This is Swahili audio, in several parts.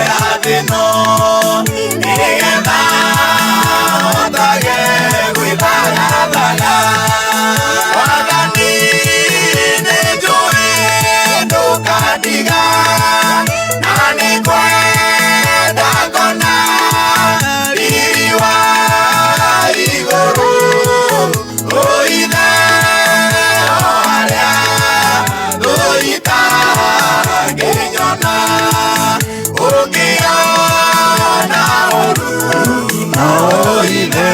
ya dino nigenda otage gwithaya thaya wathani nĩnjũĩ ndũkandiga na nĩngwenda ngona riri wa igũrũ ũithe o harĩa ndũitangĩnyona ũngĩona ũru ũithe.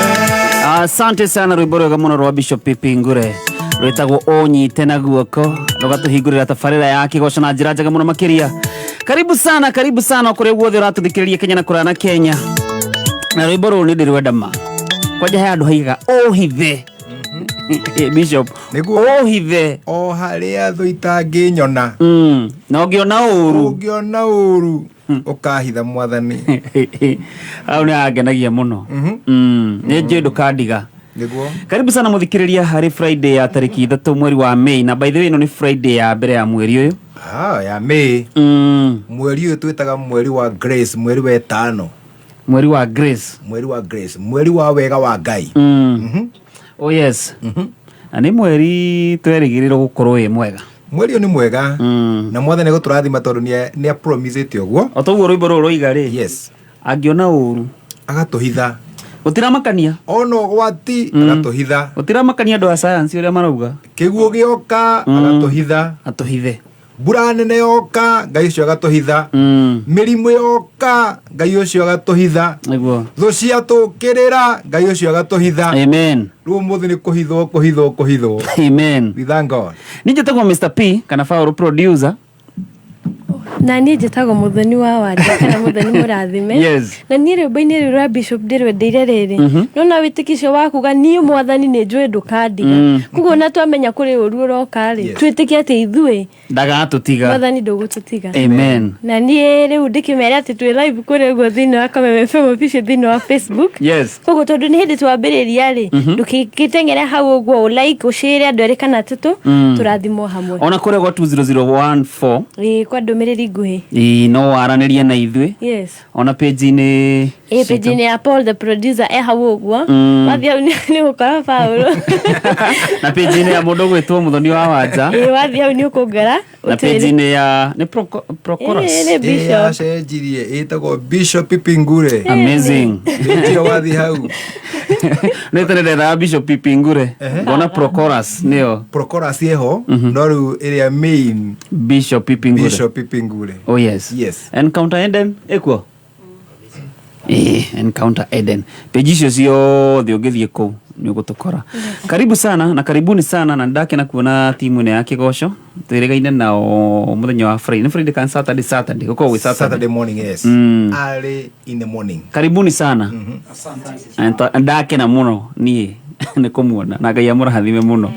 Asante sana rwimbo rwega muno rwa Bishop Pipi Ngure rwitagwo Onyite na guoko rugatuhingurira tafarira ya kigoco na njira njega muno makiria. Karibu sana kuri guothe uratuthikiriria Kenya na kurana Kenya. Na rwimbo ru ni ndirwenda ma kwaja he andu haiga ohithe Bishop ohithe o haria thuitangĩnyona na ũngĩona ũru ukahitha mwathani au ni agenagia muno ni njĩ ndũkandiga. Karibu sana muthikiriria hari Friday ya tariki 3 mweri wa Mei, na by the way no ni Friday ya mbere ya mweri uyu ya Mei. Mweri uyu twitaga mweri wa grace, mweri wa 5, mweri wa grace, mweri wa wega wa Ngai. Oh yes. Ani mweri twerigiriro gukorwo wi mwega. Mweri ni mwega na mwathani guturathima tondu ni a promisete uguo. Otoguo rwimbo ruru roigari. Yes. Angiona uru agatuhitha. Utiramakania ono gwati agatuhitha. Utiramakania andu a science uria marauga. Kiguo gioka agatuhitha. Atuhithe. Mbura nene yoka Ngai ucio agatuhitha. Mirimu yoka Ngai ucio agatuhitha. Niguo. Thu cia tukirira Ngai ucio agatuhitha. Amen. Ruo muthi ni kuhithwo. Amen. We thank God. Ninjetagwo Mr P kana Fauru producer. Na niĩ njĩtagwo Mũthoni wa Wanja kana Mũthoni Mũrathime. Yes. Na niĩ rwĩmbo-inĩ rũrũ rwa Bishop ndĩrwendeire rĩrĩ. Nona wĩtĩkio wakuga niĩ mwathani nĩ njũĩ ndũkandiga. Kuguo na twamenya kũrĩ ũru ũroka rĩ. Twĩtĩkie atĩ ithuĩ ndagatũtiga. Mwathani ndũgũtũtiga. Amen. Na niĩ rĩu ndĩkĩmera atĩ twĩ live kũrĩ guo thĩinĩ wa Kameme FM official thĩinĩ wa Facebook. Yes. Kuguo tondũ nĩ hĩndĩ twambĩrĩria rĩ. Ndũkĩteng'ere hau ũguo like ushare andũ erĩ kana atatũ tũrathimwo hamwe. Ona kũrĩ gwa 20014 kwa ndũmĩrĩri nguhĩ. No waranirie na ithuĩ. Yes. Ona page-inĩ page-inĩ ya Paul the producer hau ũguo. Wathi hau nĩ ũkora Paul. Na page-inĩ ya mũndũ gwĩtwo Mũthoni wa Wanja. Wathi hau nĩ ũkũngara. Na page-inĩ ya nĩ Prochorus. Nĩ Bishop. Acenjirie ĩtagwo Bishop Pipi Ngure. Amazing. Ndio wathi hau. Nĩtũrenda Bishop Pipi Ngure. Bona Prochorus nĩyo. Prochorus yeho no rĩu ĩrĩa main Bishop Pipi Ngure. Bishop Pipi Ngure. Oh yes. Yes. Encounter Eden ekuo. Encounter Eden. Page icio ciothe ũngĩthiĩ kũu nĩ ũgũtũkora. Karibu sana na karibuni sana na ndake na kuona timu ĩno ya Kigoco. Twĩrĩgaine nao mũthenya wa Friday. Nĩ Friday kan Saturday. Gũkorwo gwĩ Saturday morning, yes. Early in the morning. Karibuni sana. Asante. Ndake na mũno niĩ nĩ kũmuona na Ngai amũrathime mũno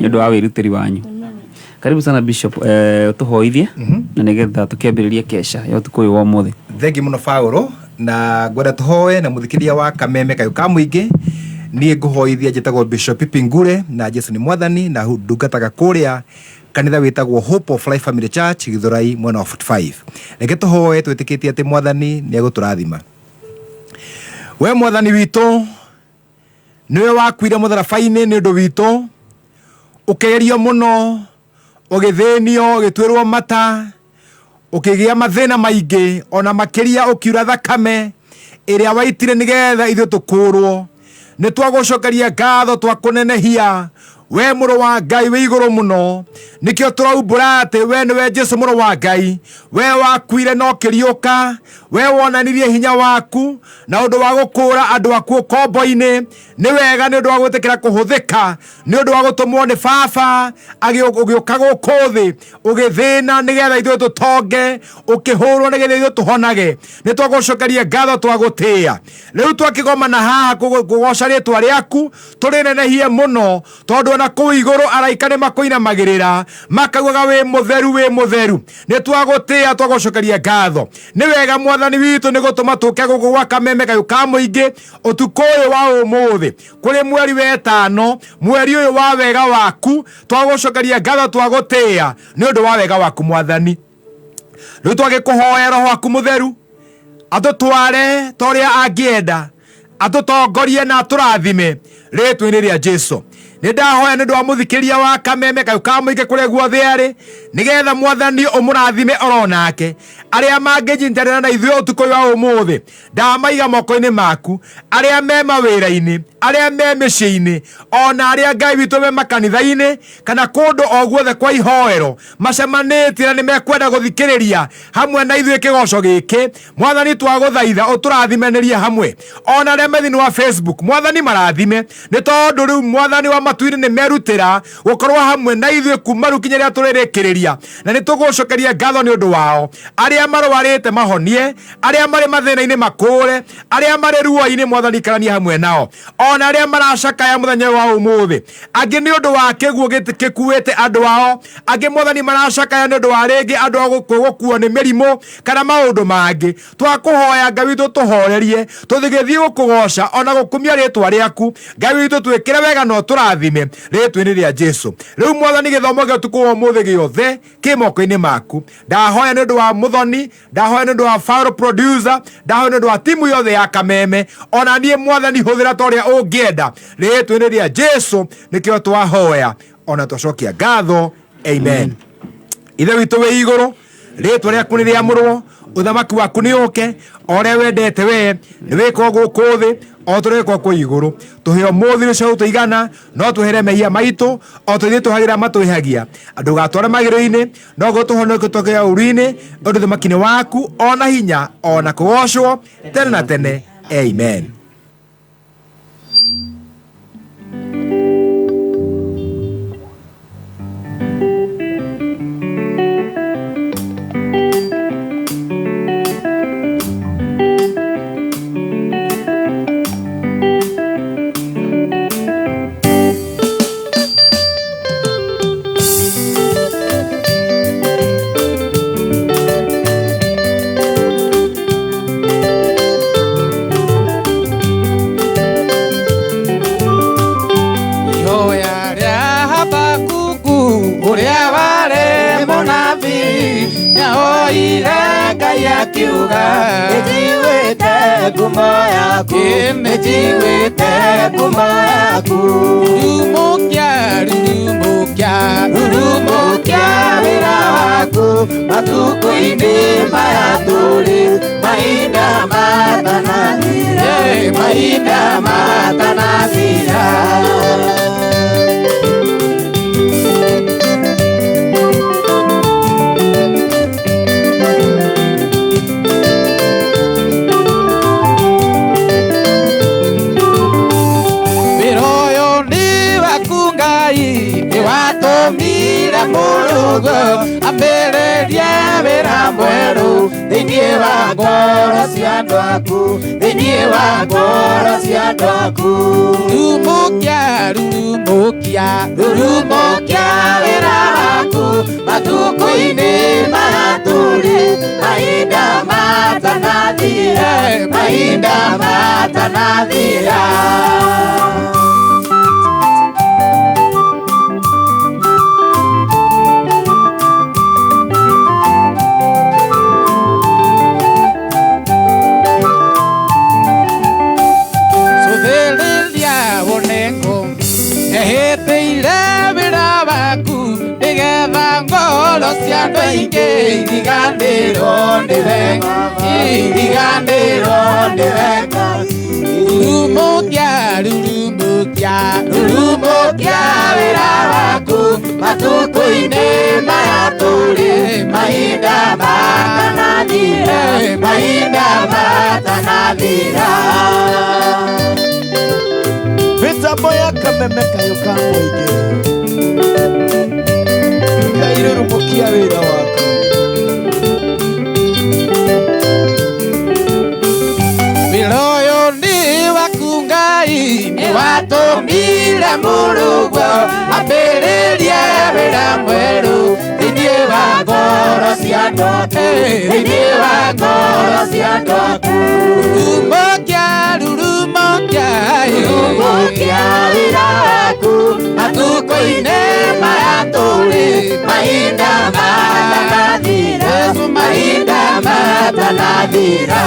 nĩ ũndũ wa wĩrutĩri wanyu. Karibu sana Bishop, tuhoithie na nigetha tukĩambĩrĩria kesha ya ũtukũ ũyũ wa ũmũthĩ. Thengi mũno Paulo na ngwenda tuhoe na mũthikĩria wa Kameme kayo ka mũingĩ. Niĩ ngũhoithia njĩtagwo Bishop Pipi Ngure na Jesu nĩ mwathani na ndungataga kũrĩa kanitha wĩtagwo Hope of Life Family Church Githurai mwena wa 45. Reke tuhoe twĩtĩkĩtie atĩ mwathani nĩ egũtũrathima. We mwathani witũ niwe wakuire mũtharaba-inĩ nĩ ũndũ witũ, ũkĩgerio mũno, ũgĩthĩnio, ũgĩtuĩrwo mata, ũkĩgĩa mathĩna maingĩ, ona makĩria ũkiura thakame ĩrĩa waitire nĩgetha ithuĩ tũkũrwo. Nĩ twagũcokeria ngatho, twakũnenehia we mũrũ wa Ngai wĩ igũrũ mũno. Nĩkĩo tũraumbũra atĩ we nĩwe Jesũ mũrũ wa Ngai, we wakuire no kĩriũka, we wonanirie hinya waku na ũndũ wa gũkũra andũ aku ũkombo-inĩ. Nĩ wega nĩ ũndũ wa gwĩtĩkĩra kũhũthĩka, nĩ ũndũ wa gũtũmwo nĩ Baba agĩũka gũkũ thĩ, ũgĩthĩna nĩgetha ithuĩ tũtonge, ũkĩhũrwo nĩgetha ithuĩ tũhonage. Nĩ twagũcokeria ngatho, twagũtĩĩa. Rĩu twakĩgomana haha kũgoca rĩĩtwa rĩaku, tũrĩnenehie mũno tondũ ona kũu igũrũ araika nĩ makũinamagĩrĩra makaugaga wĩ mũtheru, wĩ mũtheru. Nĩ twagũtĩĩa, twagũcokeria ngatho. Nĩ wega mwathani witũ nĩ gũtũma tũke gũkũ gwa Kameme kayo ka mũingĩ ũtukũ ũyũ wa ũmũthĩ kũrĩ mweri wa 5, mweri ũyũ wa wega waku. Twagũcokeria ngatho, twagũtĩĩa nĩ ũndũ wa wega waku mwathani. riu twagikuhoya roho waku mutheru atutware toria angienda atutongorie na turathime ritwa-ini ria Jesu. Nindahoya nindu wa muthikiria wa Kameme Kayũ ka Mũingĩ kuria guothe ari nigetha Mwathani umurathime oronake aria manginyitanira na ithuĩ utuko wa umuthi ndamaiga moko-ini maku aria me mawĩra-ini aria me mĩciĩ-ini ona aria Ngai witũ me makanitha-ini kana kundu o guothe kwa ihoero macemanĩtie na nimekwenda guthikĩrĩria hamwe na ithuĩ kĩgoco gĩkĩ. Mwathani twagũthaitha ũtũrathimanĩrie hamwe ona aria me thĩinĩ wa Facebook Mwathani marathime nĩ tondũ rĩu Mwathani wa matu-inĩ nĩ merutĩra gũkorwo hamwe na ithuĩ kuma rĩu kinya rĩrĩa tũrĩrĩkĩrĩria na nĩ tũgũcokeria ngatho nĩ ũndũ wao aria marwarĩte mahonie aria marĩ mathĩna-inĩ makũre aria marĩ ruo-inĩ Mwathani ikarania hamwe nao ona aria maracakaya mũthenya wa ũmũthĩ angĩ nĩ ũndũ wa kĩguũ gĩkuĩte andũ ao angĩ Mwathani maracakaya nĩ ũndũ wa rĩngĩ andũ ao gũkuo nĩ mĩrimũ kana maũndũ mangĩ. Twakũhoya Ngai witũ tũhorerie tũthigĩthiĩ gũkũgoca ona gũkumia rĩtwa rĩaku Ngai witũ twĩkĩre wega no tũrathime rĩtwa-inĩ rĩa Jesu. Rĩu Mwathani gĩthomo gĩa ũtukũ wa ũmũthĩ gĩothe kĩ moko-inĩ maku. Ndahoya nĩ ũndũ wa Mũthoni, ndahoya nĩ ũndũ wa Faro producer, ndahoya nĩ ũndũ wa timu yothe ya Kameme ona niĩ Mwathani hũthĩra ta ũrĩa ũngĩenda rĩtwa-inĩ rĩa Jesu nĩkĩo twahoya ona twacokia ngatho. Amen. Ithe witũ wĩ igũrũ rĩtwa rĩaku nĩ rĩamũrwo uthamaki waku nĩ ũke ũrĩa wendete we nĩ wĩkwo gũkũ thĩ o tũrĩkwo kwa igũrũ tũhe ũmũthĩ rĩcio tũigana no tũhere mehia maitũ o tũthiĩ tũhagĩra matwĩhagia andũ gatware magĩrĩro-inĩ no gũtũhonokia tũgĩa ũru-inĩ ũndũ ũthamaki-inĩ waku ona hinya ona kũgocwo tene na tene. Amen. Nejiwete kumayaku, nejiwete kumayaku. Rurumukia wiraku, matukuini mayaturi, mahinda matanazira, mahinda matanazira. Watomira murugo ambĩrĩria wĩra mwerũ thĩinĩ wa ngoro cia andũ aku, thĩinĩ wa ngoro cia andũ aku. Rurumukia wĩra waku matukũ-inĩ maratũri, mahinda matanathira, mahinda matanathira. Ngoro cia andũ aingĩ iriganĩrwo nĩ wenga, iriganĩrwo nĩ wenga. Rurumukia wĩra waku matukũ-inĩ maya tũrĩ, mahinda matanathira, mahinda matanathira. Mitambo ya Kameme Kayũ ka Mũingĩ rurumukia wĩra waku. Wĩra ũyũ nĩ waku Ngai, nĩ watũmire mũrũgwo ambĩrĩrie wĩra mwerũ thĩinĩ wa ngoro cia andũ aku, thĩinĩ wa ngoro cia andũ aku. Rurumukia wĩra waku matukũ-inĩ maya tũrĩ, mahinda matanathira, matanathira.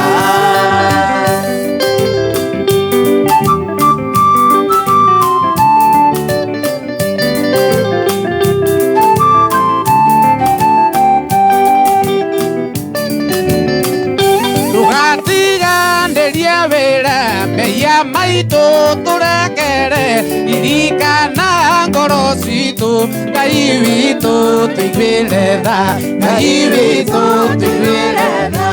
Tugatiganĩria wĩra mehia maitũ tũrekere, ririkana ngoro citũ, Ngai witũ tũiguĩre tha, Ngai witũ tũiguĩre tha.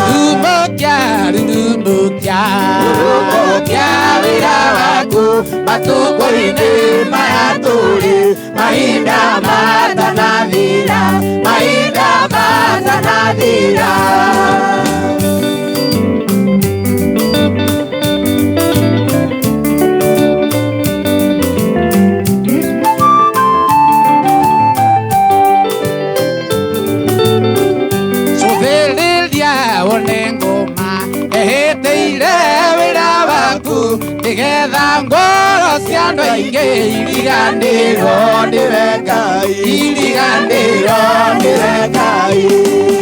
Rurumũkia, rurumũkia, rurumũkia wĩra waku matukũ-inĩ maya tũrĩ, mahinda matanathira, mahinda matanathira. Nĩgetha ngoro cia andũ aingĩ iriganĩrwo nĩwe Ngai, iriganĩrwo nĩwe Ngai.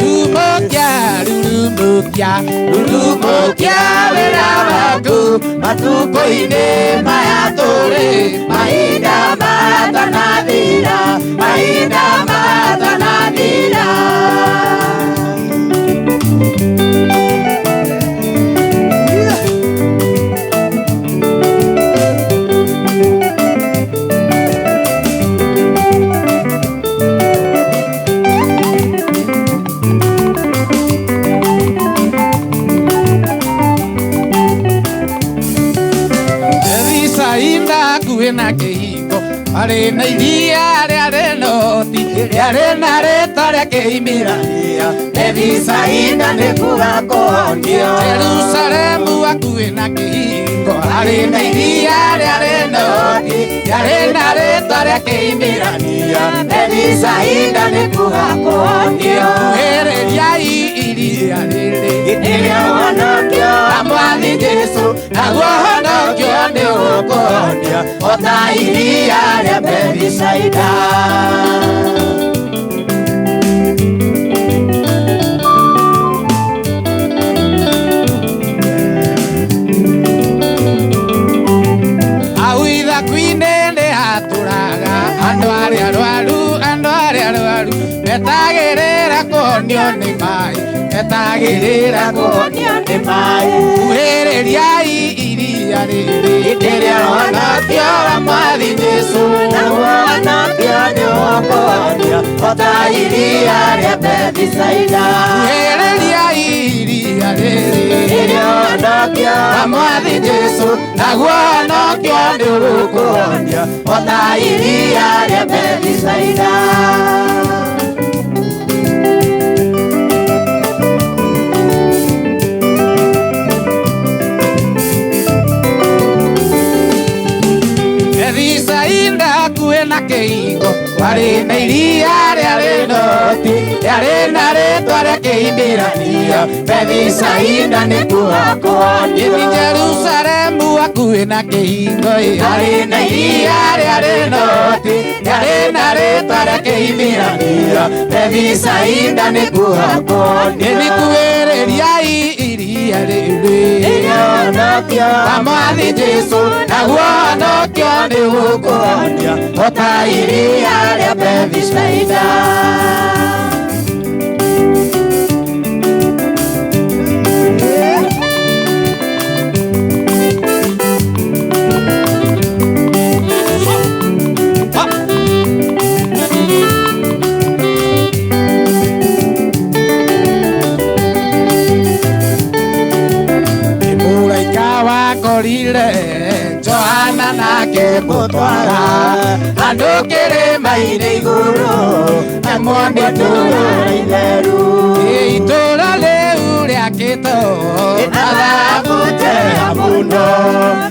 Rurumũkia, rurumũkia, rurumũkia wĩra waku matukũ-inĩ maya tũrĩ, mahinda matanathira, mahinda matanathira. Na kĩhingo arĩ na iria rĩa renoti, rĩarĩ na rĩtwa rĩa kĩhimbĩrania, Bethisaida nĩ kuga kũhonio. Jerusalemu hakuhĩ na kĩhingo arĩ na iria rĩa renoti, rĩarĩ na rĩtwa rĩa kĩhimbĩrania, Bethisaida nĩ kuga kũhonio. Kuhĩrĩriai iria rĩrĩ nĩrĩo ũhonokio wa Mwathi Jesũ, naguo ũhonokio nĩ ũkũhonia o ta iria rĩa Bethisaida. Hau ithaku-inĩ nĩ hatũraga andũ arĩa arwaru, andũ arĩa arwaru metagĩrĩra kũhonio nĩ maĩ, metagĩrĩra kũhonio nĩ maĩ. Kuhĩrĩriai iria rĩrĩ nĩrĩo ũhonokio wa Mwathi Jesũ, naguo ũhonokio nĩ ũkũhonia o ta iria rĩa Bethisaida. Kuhĩrĩriai iria rĩrĩ nĩrĩo ũhonokio wa Mwathi Jesũ, naguo ũhonokio nĩ ũkũhonia o ta iria rĩa Bethisaida. Bethisaida hakuhĩ na kĩhingo warĩ na iria rĩa renoti, rĩarĩ na rĩtwa rĩa kĩhimbĩrania, Bethisaida nĩ kuga kũhonio. Jerusalemu hakuhĩ na kĩhingo arĩ na iria rĩa renoti, rĩarĩ na rĩtwa rĩa kĩhimbĩrania, Bethisaida nĩ kuga kũhonio. Nĩkuhĩrĩriai iria rĩrĩ nĩrĩo ũhonokio wa Mwathi Jesũ, naguo ũhonokio nĩ ũkũhonia o ta iria rĩa Bethisaida. Mũraika Johana nake mũtwara andũ kĩrĩma-inĩ igũrũ, amwone itũra itheru, itũra rĩu rĩakĩtwo na thahabu njega mũno,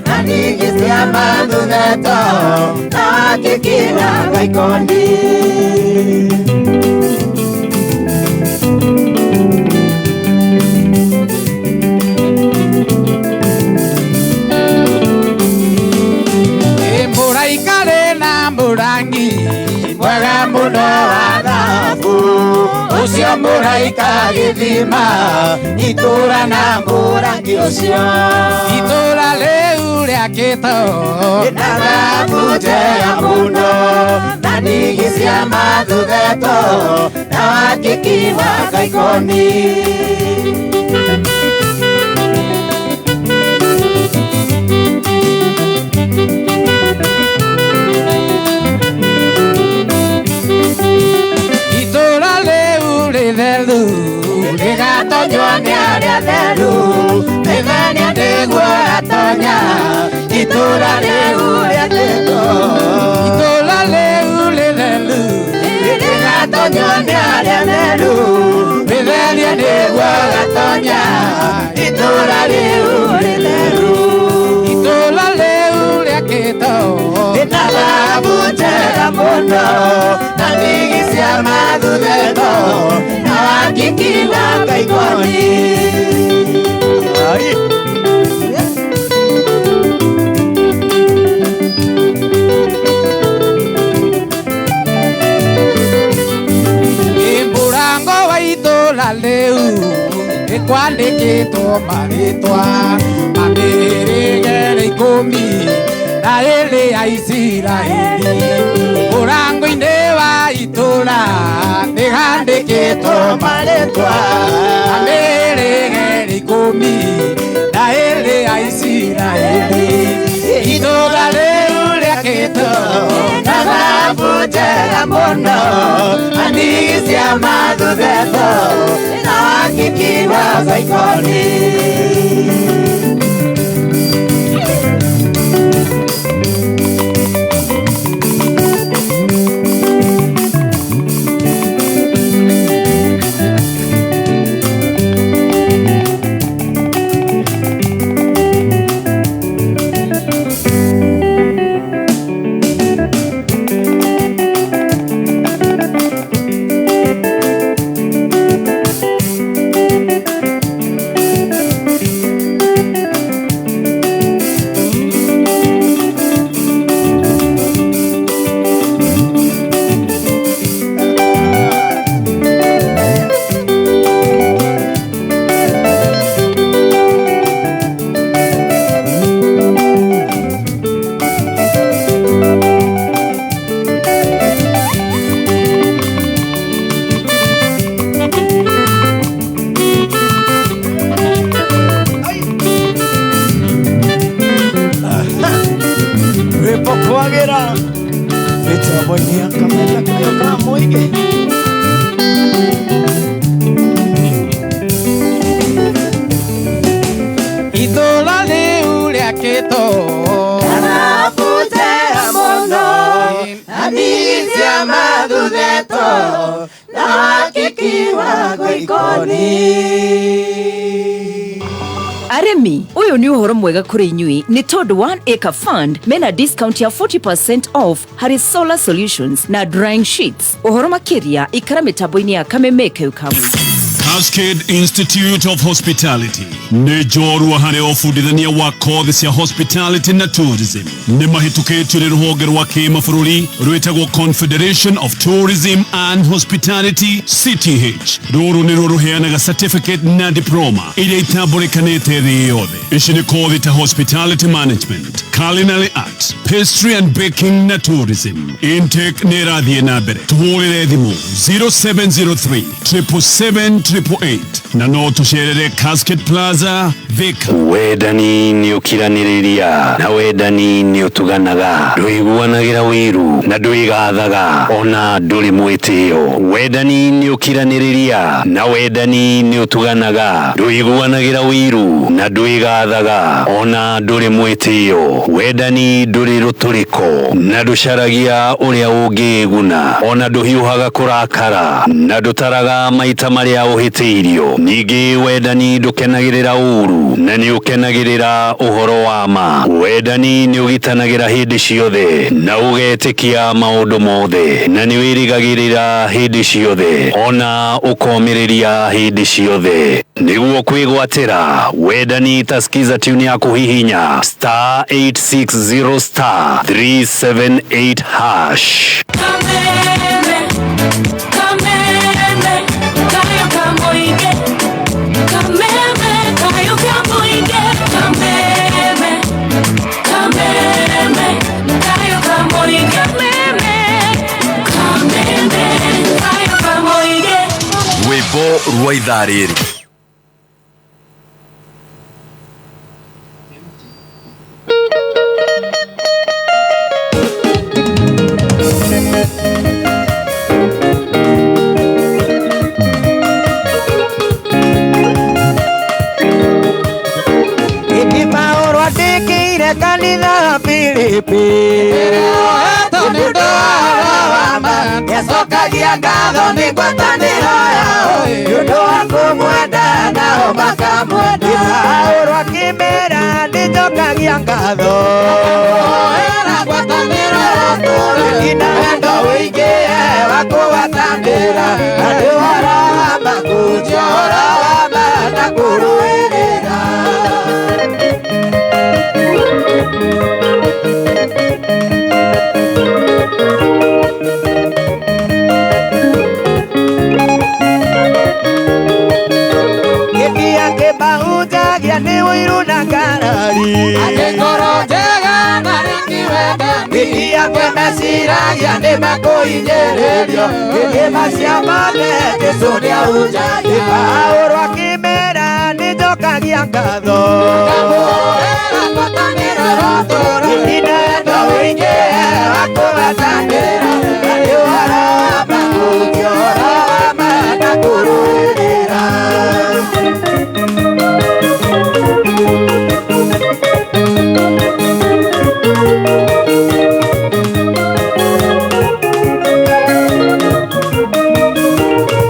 na ningĩ ciama thuthetwo na wakiki na gaikondi. Mũrangi mwega mũno wa thahabu ucio muraika githima itura na murangi ucio itura leu riakito na thahabu njega muno na ndigi cia mathuthetwo na wakiki wa Kaikoni itura leu rithelu rigatonywo ni aria theru rithania niguo atonya itura leu riatendo itura leu rithelu rigatonywo ni aria theru rithania niguo atonya itura leu ritheru itura leu riakito na thahabu njega muno na ndigi cia mathuthetho na wakiki wa Kaikoni Murango wa itura leu ikwandikitwo maritwa mamirigere 10 na iri ya Isiraeli murango-ini wa itura nihandikitwo maritwa mamirigere 10 na iri ya Isiraeli itura leu riakitwo na thahabu njega muno na ndigi cia mathuthetho na wakiki wa Kaikoni Kwagera mitambo ni ya Kameme Kayuka Muingi itura leu riakito na thahabu muno na ndigi cia mathuthetho na wakiki wa Kaikoni Aremi, uyu ni uhoro mwega kuri inyui ni tondu 1 Acre Fund mena discount ya 40% off hari solar solutions na drying sheets. Uhoro makiria ikara mitambo-ini ya Kameme Kayuka Muingi. Cascade Institute of Hospitality nĩ njorua harĩ ũbundithania wa kothi cia hospitality na tourism. Nĩ mahĩtũkĩtio nĩ rũhonge rwa kĩmabũrũri rwĩtagwo Confederation of Tourism and Hospitality CTH. Rũrũ nĩruo rũheanaga certificate na diploma iria itambũrĩkanĩte thĩ yothe. Ici nĩ kothi ta hospitality management, culinary arts, pastry and baking na tourism. Intake nĩ ĩrathiĩ na mbere. Tũhũrĩre thimũ 0703 777 na no tũcerere Cascade Plaza Thika. Wendani nĩ ũkiranĩrĩria na wendani nĩ ũtuganaga, ndũiguanagĩra wĩru na ndũigathaga ona ndũrĩ mwĩtĩo. Wendani nĩ ũkiranĩrĩria na wendani nĩ ũtuganaga, ndũiguanagĩra wĩru na ndũigathaga ona ndũrĩ mwĩtĩo. Wendani ndũrĩ rũtũrĩko na ndũcaragia ũrĩa ũngĩguna ona ndũhiũhaga kũrakara na ndũtaraga maita marĩa ũhĩtĩirio. Ningĩ wendani ndũkenagĩrĩra ũru na nĩ ũkenagĩrĩra ũhoro wa ma. Wendani nĩ ũgitanagĩra hĩndĩ ciothe na ũgetĩkia maũndũ mothe na nĩ wĩrĩgagĩrĩra hĩndĩ ciothe ona ũkomĩrĩria hĩndĩ ciothe. Nĩguo kwĩgwatĩra wendani taskiza tune ya kũhihinya *860 *378#. Kameme, Kameme. rwa ithaa rĩrĩ. Kanitha Filipi yacokagia ngatho nĩ ngwatanĩro yao nĩũndũ wa kũmwenda nao makamwenda. Paũlũ akĩmera nĩnjokagia ngatho ina wendo wĩingĩ wa kũgwatanĩra andũ ũhoro wa makũnja ũhoro wa ma na kũrũĩrĩra. Akĩmahunjagia nĩ ũiru na ngarari agĩkorojaga marĩki wendani akĩmeciragia nĩ makũhinyĩrĩrio kĩrĩma cia mothe Jesũ nĩahunjagia. Paũlũ akĩmera nĩnjokagia ngatho ngamũhoera ngwatanĩro rũtũũro ina wendo wĩingĩ wa kũgwatanĩra harĩ ũhoro wa makũnja ũhoro wa ma na kũrũĩrĩra.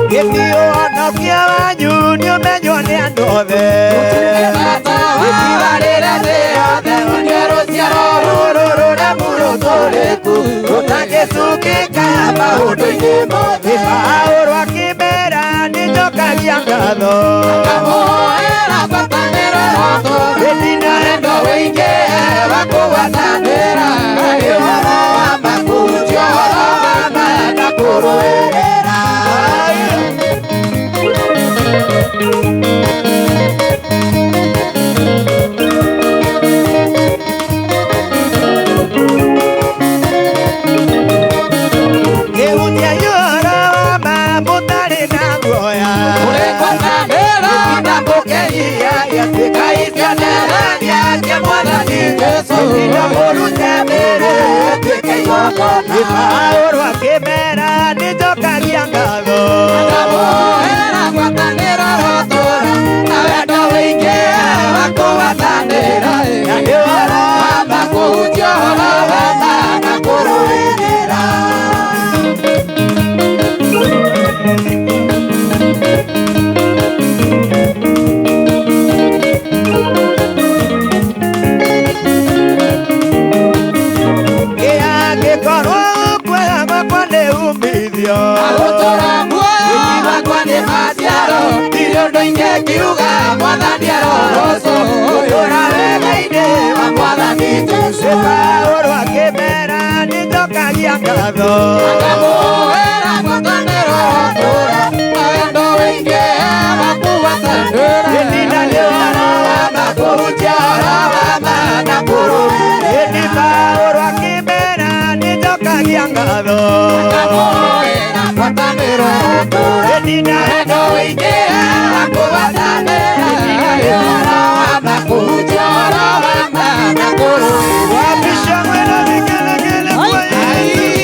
Gĩthiũhonokia wanyu nĩũmenywo nĩ andũ othe gĩtibarĩre thĩ yothe onio rũciaro rũrũ rũremu rũtũrĩku rũtangĩcukĩka maũndũ-inĩ mothe. Paũlũ akĩmera nĩnjokagia ngatho ngamũhoera ngwatanĩro rũtũũro ĩna wendo wĩingĩ wa kũgwatanĩra harĩ ũhoro wa makũnja ũhoro wa ma na kũrũĩrĩra. Kĩhunjia ũhoro wa ma mũtarĩ na guoya mũrĩngwatanĩra na mũkehia gĩatuĩka icionerania cia Mwathani Jesũ ina mũrute mbere tuĩke igongona. Paũlũ akĩmera nĩnjokagia ngatho ngamũhoera ngwatanĩro rũtũũro na wendo wĩingĩ wa kũgwatanĩra harĩ ũhoro wa makũnja ũhoro wa ma na kũrũĩrĩra. Angĩkorwo kuoya gwakwa nĩ umithio agũtũra muoyo wakwa nĩ maciaro ndirĩ ũndũ ingĩkiuga Mwathani aroroco gũtũra wega-inĩ wa Mwathani Jesũ. Paũlũ akĩmera nĩnjokagia ngatho ngamũhoera ngwatanĩro rũtũũro na wendo wĩingĩ wa kũgwatanĩra ĩnina nĩ ũhoro wa makũnja ũhoro wa ma na kũrũĩrĩra. Paũlũ akĩmera nĩnjokagia ngatho ngamũhoera ngwatanĩro rũtũũro ĩnina wendo wĩingĩ wa kũgwatanĩra harĩ ũhoro wa makũnja ũhoro wa ma na kũrũĩrĩra. Wapisha mwena vigelegele kwa Yesu.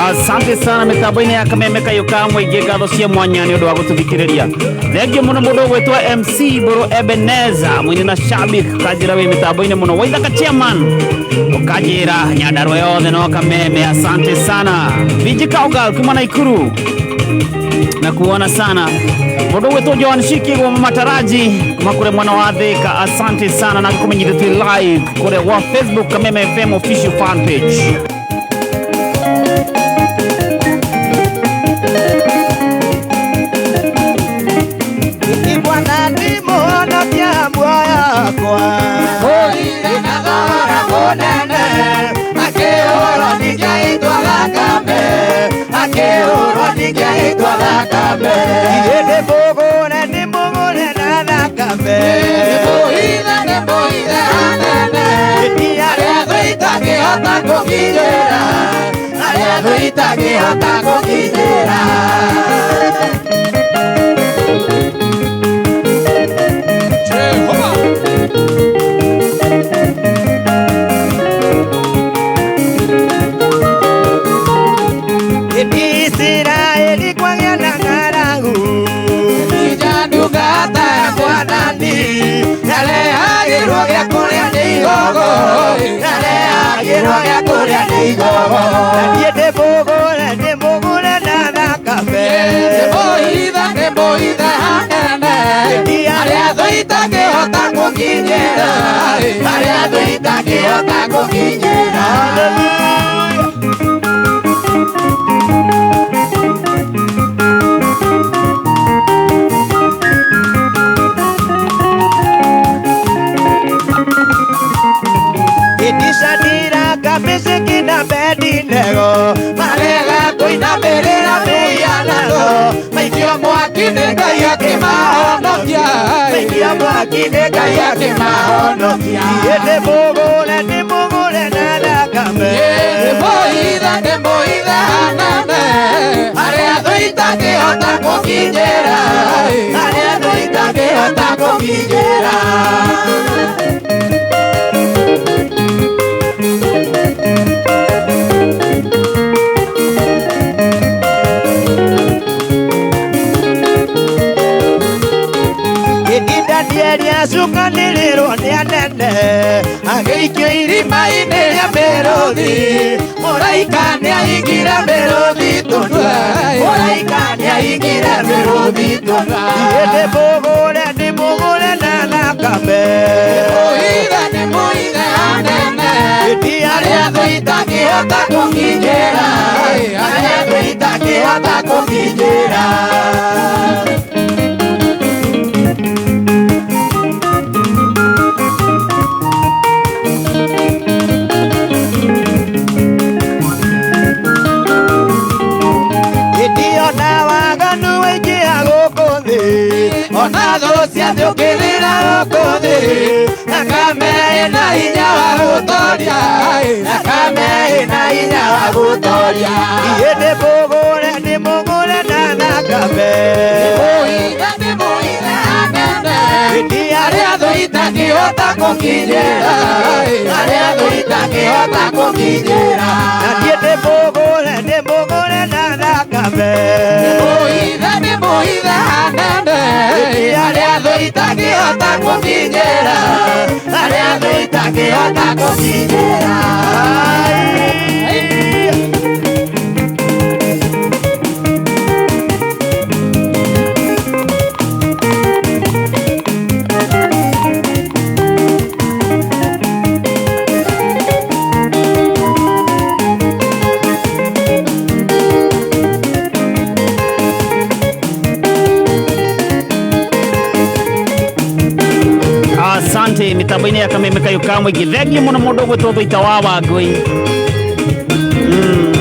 Asante sana mitambo-inĩ ya Kameme Kayũka mũingĩ ngatho cia mwanya nĩ ũndũ wa gũtũthikĩrĩria. Thengiũ mũno mũndũ ũgwĩtwo MC Buru Ebeneza mwini na Shabik kanjĩra wĩ mitambo-inĩ mũno Waithaka Chairman ũkanjĩra Nyandarua yothe no Kameme. Asante sana Viji Kaugal kuma Naikuru na kuona sana mũndũ ũgwĩtwo Joan Shiki wa Mataraji kuma kũrĩa mwana wa Thika. Asante sana na kũmenyithĩtie live kũrĩa wa Facebook Kameme FM official fan page. Bwana ni mũhonokia muoyo wakwa mũhire na thogora mũnene akĩhũrwo nĩ Ngai twathakame thakame Nĩ mũgũre na thakame Nĩmũhithe hanene Arĩa thũ itangĩhota kũkinyĩra Arĩa thũ itangĩhota kũkinyĩra Israeli kwagĩa na ng'aragu Ndungata yakwa Dani Yarehagĩrwo gĩa kũrĩa nĩ igogo Yarehagĩrwo gĩa kũrĩa nĩ igogo Na niĩ ndĩ mũgũre na thakame Nĩmũhithe hanene Arĩa thũ itangĩhota kũkinyĩra Arĩa thũ itangĩhota kũkinyĩra Kabisiki na Abednego Marega kũinamĩrĩra mĩhianano Maikio mwaki-inĩ Ngai akĩmahonokia Maikio mwaki-inĩ Ngai akĩmahonokia Ndĩ mũgũre na thakame Nĩmũhithe hanene Arĩa thũ itangĩhota kũkinyĩra Arĩa thũ itangĩhota kũkinyĩra Danieli acukanĩrĩrwo nĩ anene Agĩikio irima-inĩ rĩa mĩrũthi Mũraika nĩahingire mĩrũthi tũnua Mũraika nĩahingire mĩrũthi tũnua Ndĩ mũgũre na thakame Nĩmũhithe hanene Arĩa thũ itangĩhota kũkinyĩra Arĩa thũ itangĩhota kũkinyĩra Ona thũ ciathĩ ũkĩrĩra gũkũ thĩ Thakame ĩna hinya wa gũtoria Thakame ĩna hinya wa gũtoria Ndĩ mũgũre na thakame Nĩmũhithe hanene Arĩa thũ itangĩhota kũkinyĩra Arĩa thũ itangĩhota kũkinyĩra Na niĩ ndĩ mũgũre na thakame Nĩmũhithe hanene Arĩa thũ itangĩhota kũkinyĩra Arĩa thũ itangĩhota kũkinyĩra Asante mitambo-inĩ ya Kameme Kayũ Thengiũ mũno mũndũ ũgwĩtwo Thũita wa Wangũi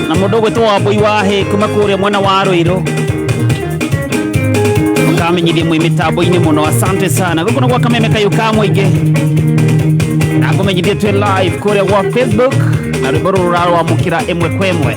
na mũndũ ũgwĩtwo Wambũi Wahĩ kuma kũrĩa mwena wa Rũirũ ũkamenyithie mwĩ mitambo-inĩ mũno. Asante sana. Gũkũ nĩ gwa Kameme Kayũ na ngũmenyithie twĩ live kũrĩa gwa Facebook na rwĩmbo rũrũ rũrarwamũkĩra ĩmwe kwa ĩmwe.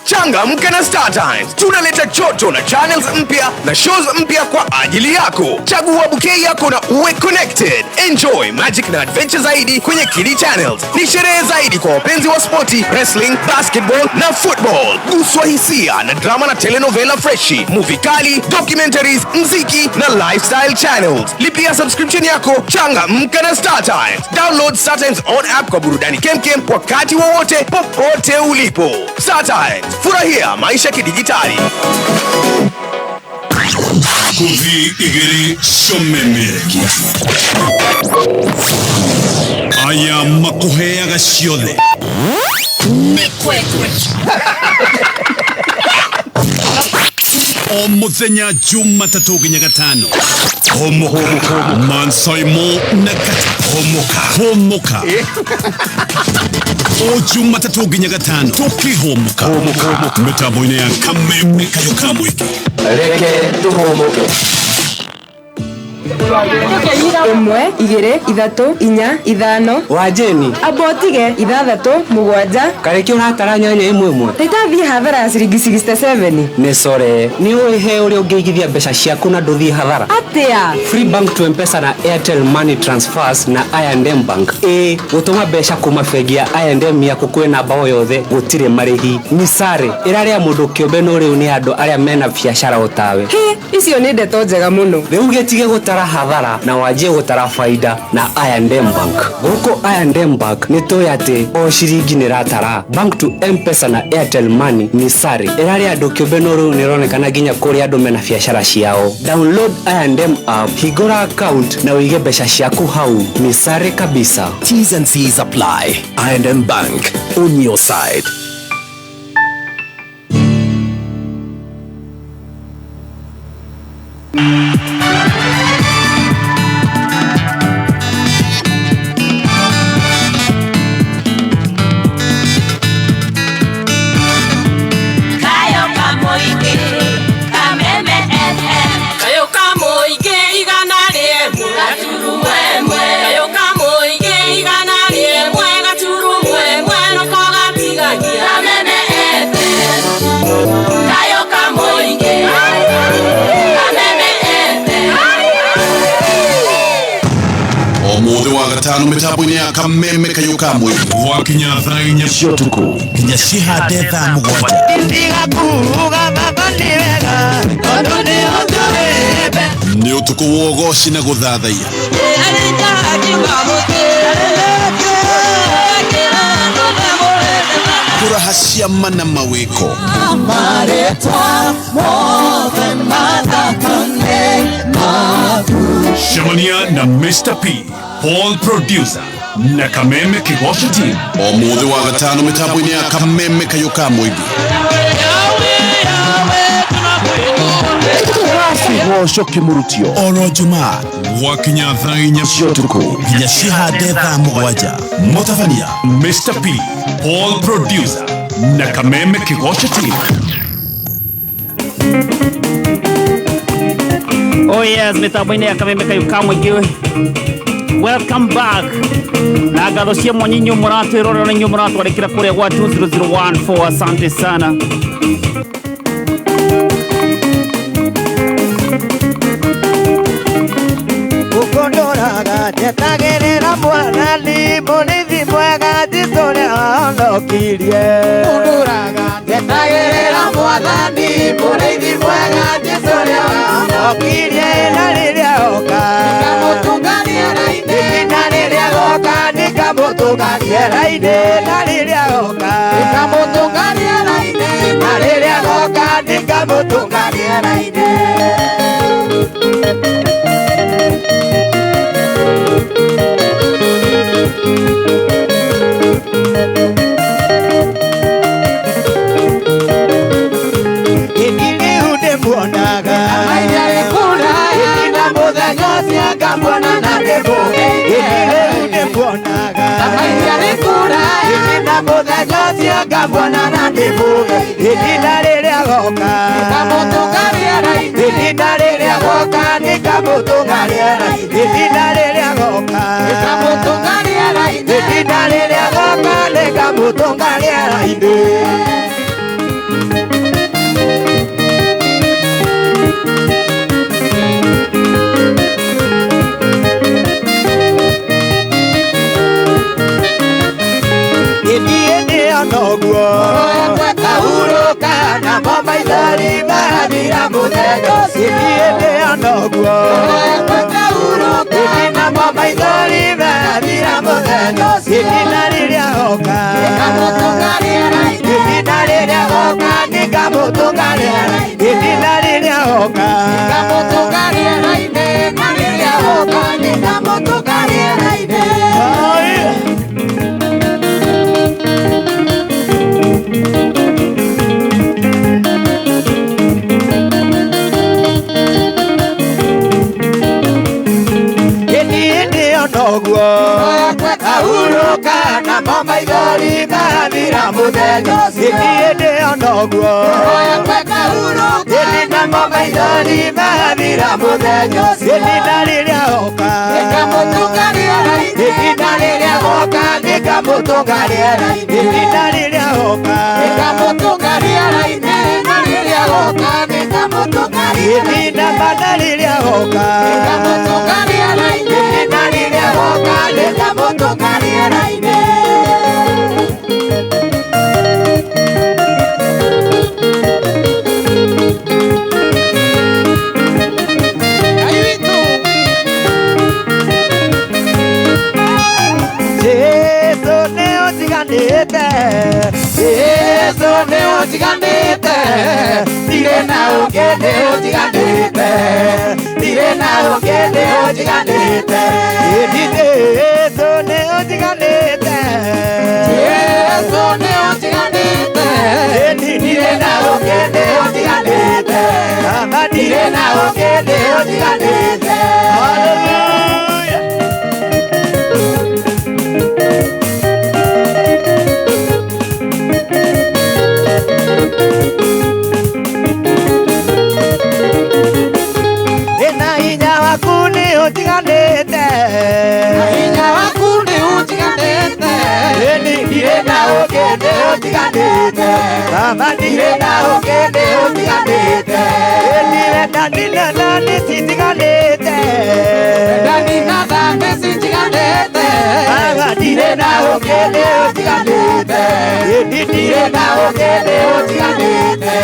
Changamka na Star Times. Tunaleta joto na channels mpya na shows mpya kwa ajili yako. Chagua bouquet yako na uwe connected. Enjoy magic na adventure zaidi kwenye Kili Channels. Ni sherehe zaidi kwa wapenzi wa sporti, wrestling, basketball na football. Guswa hisia na drama na telenovela freshi, movie kali, documentaries, mziki na lifestyle channels. Lipia subscription yako, changamka na Star Times. Download Star Times on app kwa burudani kemkem wakati wowote popote ulipo. Star Times, furahia maisha kidijitali. Kuthi igiri shomemerekia. Aya makuheaga ciothe. Mekwekwe. O muthenya Jumatatu nginya Gatano. Homoka. Mansoimo na homoka. O Jumatatu nginya Gatano. Tukihomoka. Mitambo-ini ya Kameme Kayuka Mwiki. Reke tuhomoke. 1 2 3 4 5 Wajeni abotige 6 7 kareke uratara nyanya imwe tetathie hathara ciringi 67 ne sore ni uhe uri ungeigithia mbeca ciaku na nduthie hathara atia Free Bank to M-Pesa na Airtel Money Transfers na I&M Bank gutuma mbeca kuma bengi ya I&M yaku kwi namba o yothe gutire marihi ni sare iraria mundu kiombe no riu ni andu aria mena biashara utawe icio ni ndeto njega muno riu getige gutara hathara na wajie gutara faida na I&M Bank guko I&M Bank ni to yate o ciringi ni ratara Bank to M-Pesa na Airtel Money ni sare iraria andu kiombe no riu ni ronekana ginya kuri andu mena biashara ciao download I&M app higura account na uige mbeca ciaku hau ni sare kabisa. T's and C's apply. I&M Bank, on your side. Gatano mitambo-ini ya Kameme Kayuka Mwiki. Wakinya thainya ciotuku nginya cihande thaa mugwanja. Ni utuku wa ugoci na guthathaia. Kuraha ciama na mawiko. Shamania na Mr. P, Paul Producer na Kameme Kigosha Team. Omuthi wa gatano mitambo-ini ya Kameme Kayuka Mwiki. Gosho kimurutio oro Jumaa wakinya thainya ciotuku nginya cihande thaa mugwanja. Mutavania Mr. P, Paul Producer na Kameme Kigosha Team. Oh yes, mitambo-ini ya Kameme Kayuka Mwiki. Welcome back. Na ngatho cia monyinyo muratwirorera na nyu muratwarekera kuria gwa 20014. Asante sana. Ukondoraga jetagerera mwana ni munithi mwega jitore ondokirie. Ukondoraga jetagerera mwana ni munithi mwega jitore ondokirie na riria oka. Nikamutungania raine na riria oka nikamutungania raine na riria oka. Nikamutungania raine na riria oka nikamutungania raine. Gambona na ndibuge idina riria goka nikamutungaria raini idina riria goka nikamutungaria raini idina riria goka nikamutungaria raini idina riria goka nikamutungaria raini. Nikamutungaria mathira muthenya ucio ndi onoguo namo maithori mathira muthenya ucio ihinda rĩrĩa oka ihinda rĩrĩa oka nĩngamũtũnga rĩera-inĩ ihinda rĩrĩa oka ihinda bada rĩrĩa oka ihinda rĩrĩa oka nĩngamũtũnga rĩera-inĩ. Yesu nĩ ũtiganĩte ndirĩ na ũngĩ nĩ ũtiganĩte ndirĩ na ũngĩ nĩ ũtiganĩte Yesu nĩ ũtiganĩte Yesu nĩ ũtiganĩte ndirĩ na ũngĩ nĩ ũtiganĩte ndirĩ na ũngĩ nĩ ũtiganĩte. Hallelujah. Utiganĩte hinya waku nĩ utiganĩte ndirĩ na ũngĩ nĩ ũtiganĩte mama ndirĩ na ũngĩ nĩ ũtiganĩte ndani na thani citiganĩte ndani na thani citiganĩte mama ndirĩ na ũngĩ nĩ ũtiganĩte ndirĩ na ũngĩ nĩ ũtiganĩte.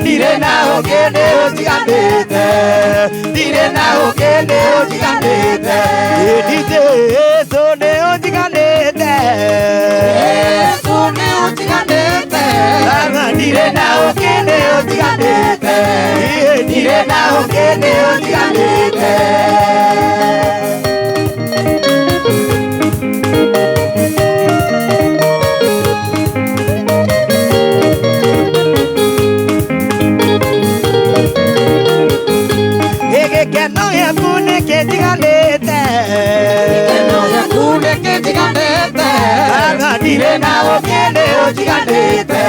Ndirĩ na ũngĩ nĩ ũtiganĩte ndirĩ na ũngĩ nĩ ũtiganĩte Yesu nĩ ũtiganĩte Yesu nĩ ũtiganĩte ndirĩ na ũngĩ nĩ ũtiganĩte ndirĩ na ũngĩ nĩ ũtiganĩte. Gĩkeno gĩaku nĩ kĩnjiganĩte gĩkeno gĩaku nĩ kĩnjiganĩte ndirĩ na ũngĩ nĩ ũtiganĩte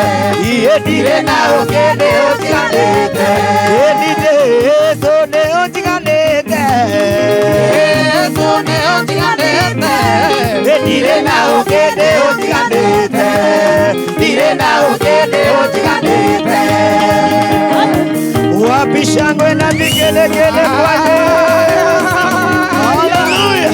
ndirĩ na ũngĩ nĩ ũtiganĩte Yesu nĩ ũtiganĩte Yesu nĩ ũtiganĩte ndirĩ na ũngĩ nĩ ũtiganĩte ndirĩ na ũngĩ nĩ ũtiganĩte. Wapi shangwe na vigelegele kwake. Hallelujah.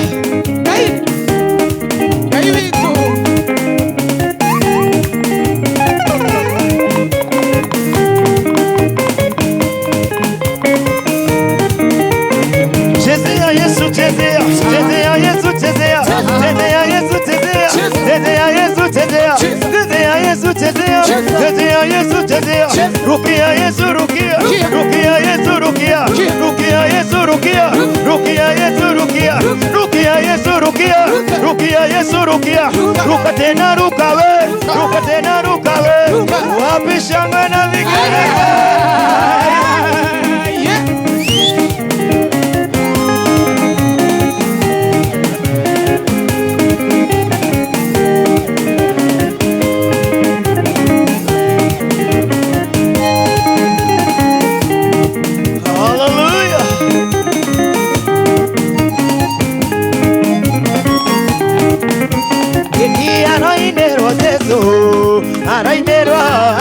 Chezea Yesu chezea chezea Yesu chezea chezea Yesu chezea chezea Yesu chezea chezea Yesu chezea chezea Yesu chezea rukia Yesu rukia rukia Yesu rukia rukia Yesu rukia rukia Yesu rukia rukia Yesu rukia rukia Yesu rukia ruka tena rukawe wapi shangwe na vigelegele.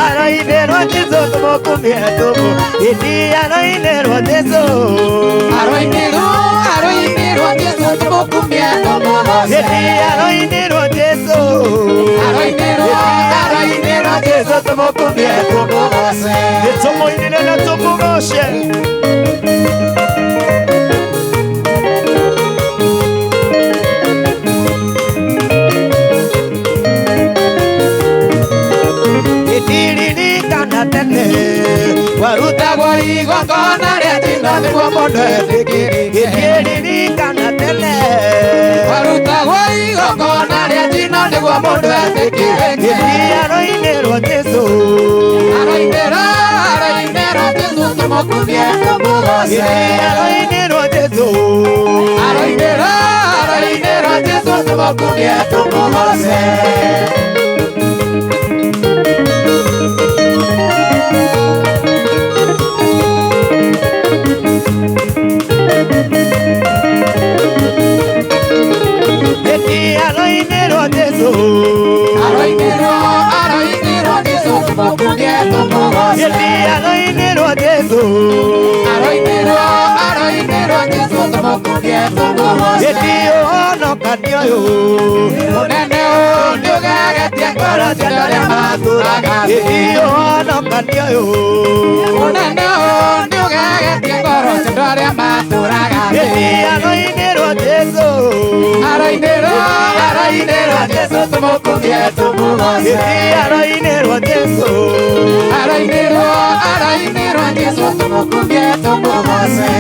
Arainerwa Jesu tumukumia tumu arainerwa Jesu arainerwa Jesu tumukumia tumu arainerwa Jesu arainerwa Jesu tumukumia tumu Tomo inene na tomo moshe warutagwo igongona rĩa njino nĩguo mũndũ etĩkĩrĩke nĩguo mũndũ etĩkĩrĩke Iria-inĩ rwa Jesũ Arainĩra Jesũ tũmũkumie tũmũgoce Iria-inĩ rwa Jesũ Arainĩra Jesũ tũmũkumie tũmũgoce Iria-inĩ rwa Jesũ Arainĩra Jesũ tũmũkumie tũmũgoce Iria-inĩ rwa Jesũ Arainĩra Jesũ tũmũkumie tũmũgoce Ũhonokanio ũyũ Mũnene ũyũ nĩũgegetie ngoro cia andũ arĩa matũũraga thĩ Ũhonokanio ũyũ Mũnene ũyũ nĩũgegetie ngoro cia andũ arĩa matũũraga thĩ Iria-inĩ rwa Jesũ Arainĩra Jesũ tũmũkumie tũmũgoce Iria-inĩ rwa Jesũ Arainĩra Jesũ tũmũkumie tũmũgoce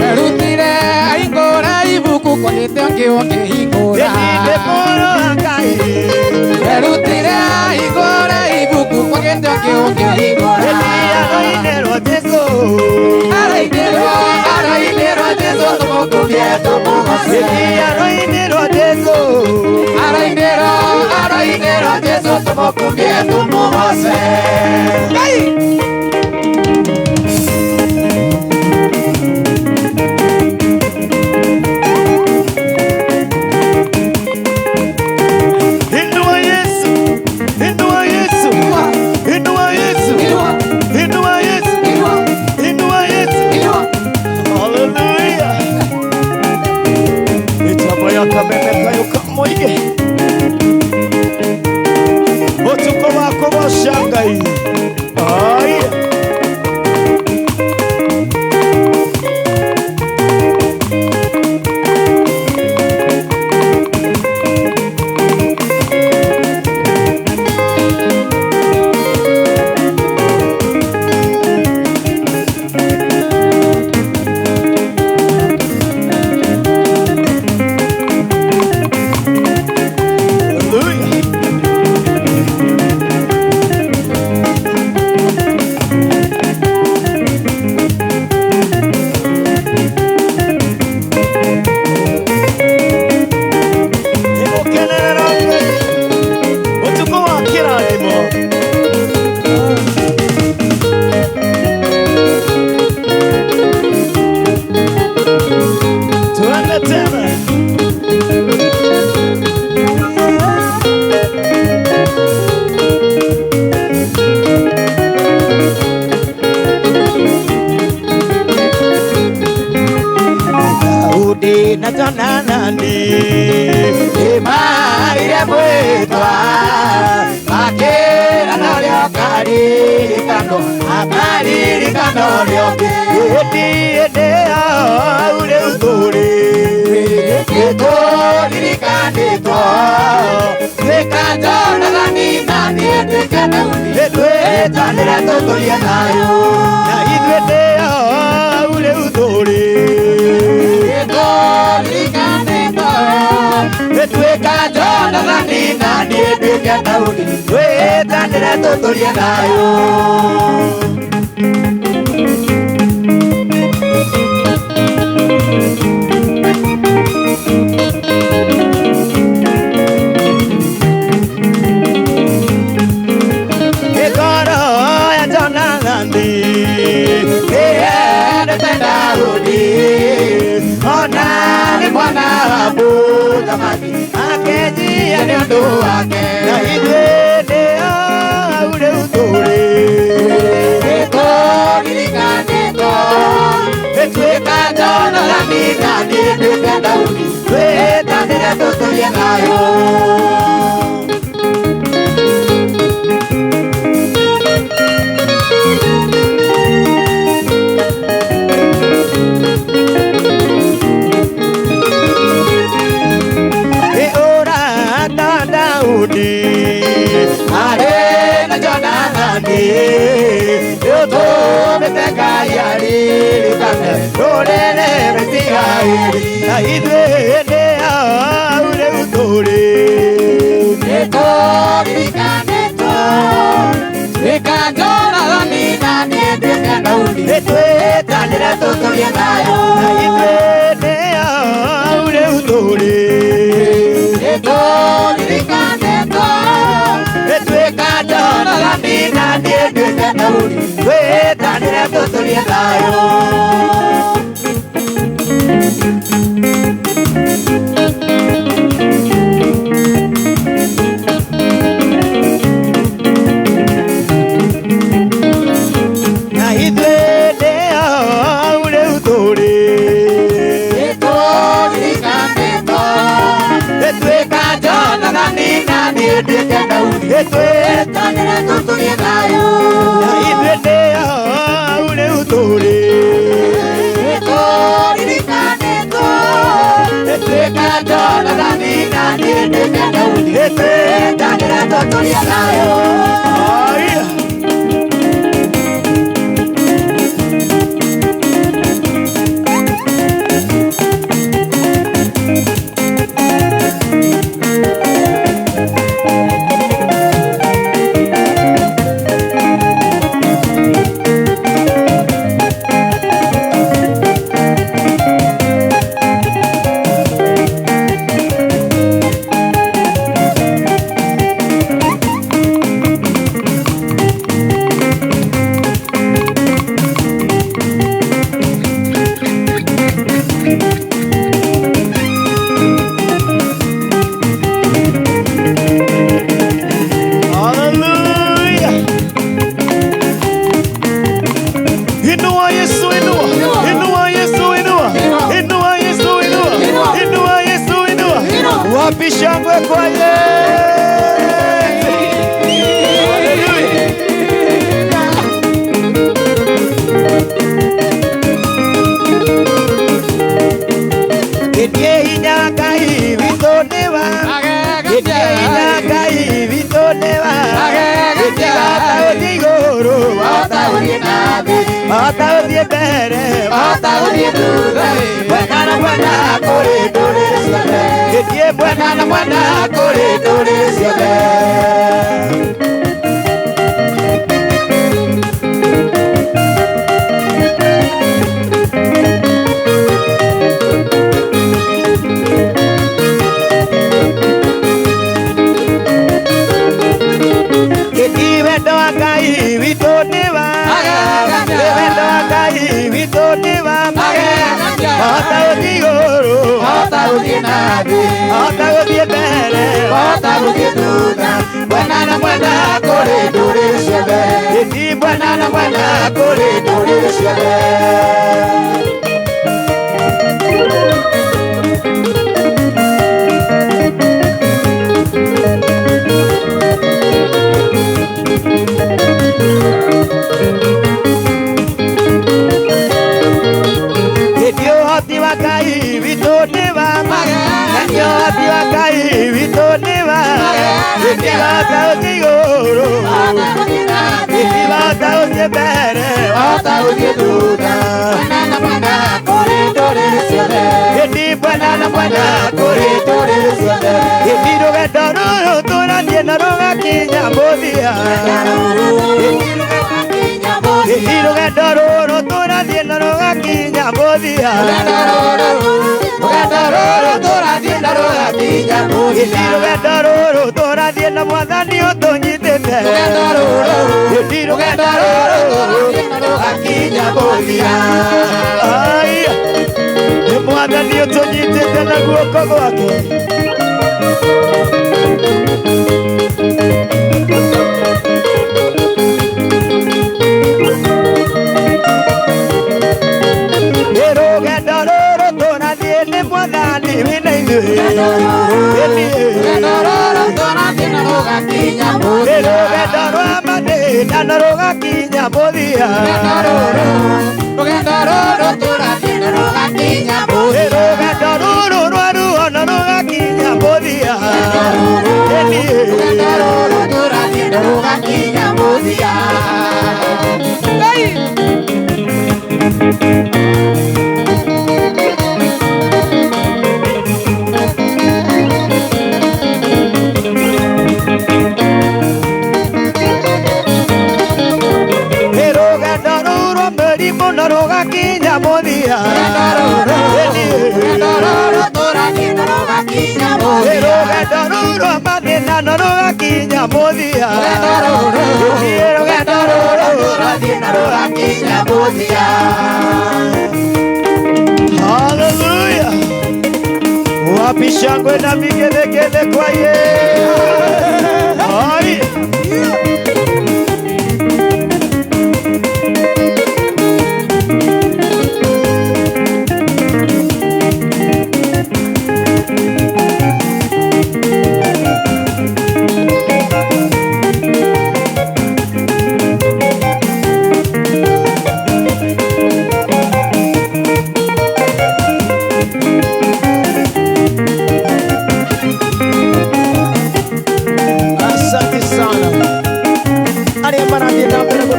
Erutire ahingũra ibuku kwagĩte ũngĩ ũngĩhingũra Erutire ahingũra ibuku kwagĩte ũngĩ ũngĩhingũra Arainĩra Jesũ tũmũkumie tũmũgoce Arainĩra Jesũ tũmũkumie tũmũgoce Inua Yesu Inua Yesu Inua Yesu Inua Yesu Inua Yesu Hallelujah Mitambo ya Kameme kayuka moige Ũtukũ wako goca Ngai Aya natonanani Imaire mwitwa Makĩra norĩo karirikano Akaririkano rĩongĩ Hĩndĩ yao rĩu tũrĩ Nĩtũririkanĩtwo Twĩkanjonathani na niĩ ndĩke Daudi Twĩtanĩre tũtũrie thayũ Na ithuĩ hĩndĩ yao rĩu tũrĩ Nĩtũririkanĩtwo Twĩkanjonathani na niĩ ndĩke Daudi Twĩtanĩre tũtũrie thayũ Akejia nĩ ũndũ wake Na ithuĩ hĩndĩ yao rĩu tũrĩ Nĩtũririkanĩtwo Twĩkanjonathani na niĩ ndĩke Daudi Twĩtanĩre tũtũrie thayũ rũrĩrĩ rũtigaĩri na ithuĩ nĩ aũ rĩu tũrĩ nĩtũririkanĩtwo rĩkanjũraga nina niĩ nduĩke Daudi nĩtwĩtanĩre tũtũrie thayũ na ithuĩ nĩ aũ rĩu tũrĩ nĩtũririkanĩtwo nĩtwĩkanjũraga nina niĩ nduĩke Daudi twĩtanĩre tũtũrie thayũ. twĩtanĩre tũtũrie thayũ na ithuĩ nĩ aũ rĩu tũrĩ nĩtũririkanĩtwo nĩtwĩkanjũraga nina niĩ nduĩke Daudi twĩtanĩre tũtũrie thayũ. Shangwe kwa Yesu. Ndiye inyakai vitonewa, ndiye inyakai vitonewa, ndiye wataodigoro, wataodinabi, wataodiebere, wataodidure, bwana bwana koridore siale. Ndiye bwana na mwana koridore siale. Buena corredores se ve, y buena corredores se ve. Hey! rugendo ruru mathina no rugakinya muthia rugendo ruru mathina rugakinya muthia. Hallelujah. Wapi shangwe na vigelegele kwa Yesu.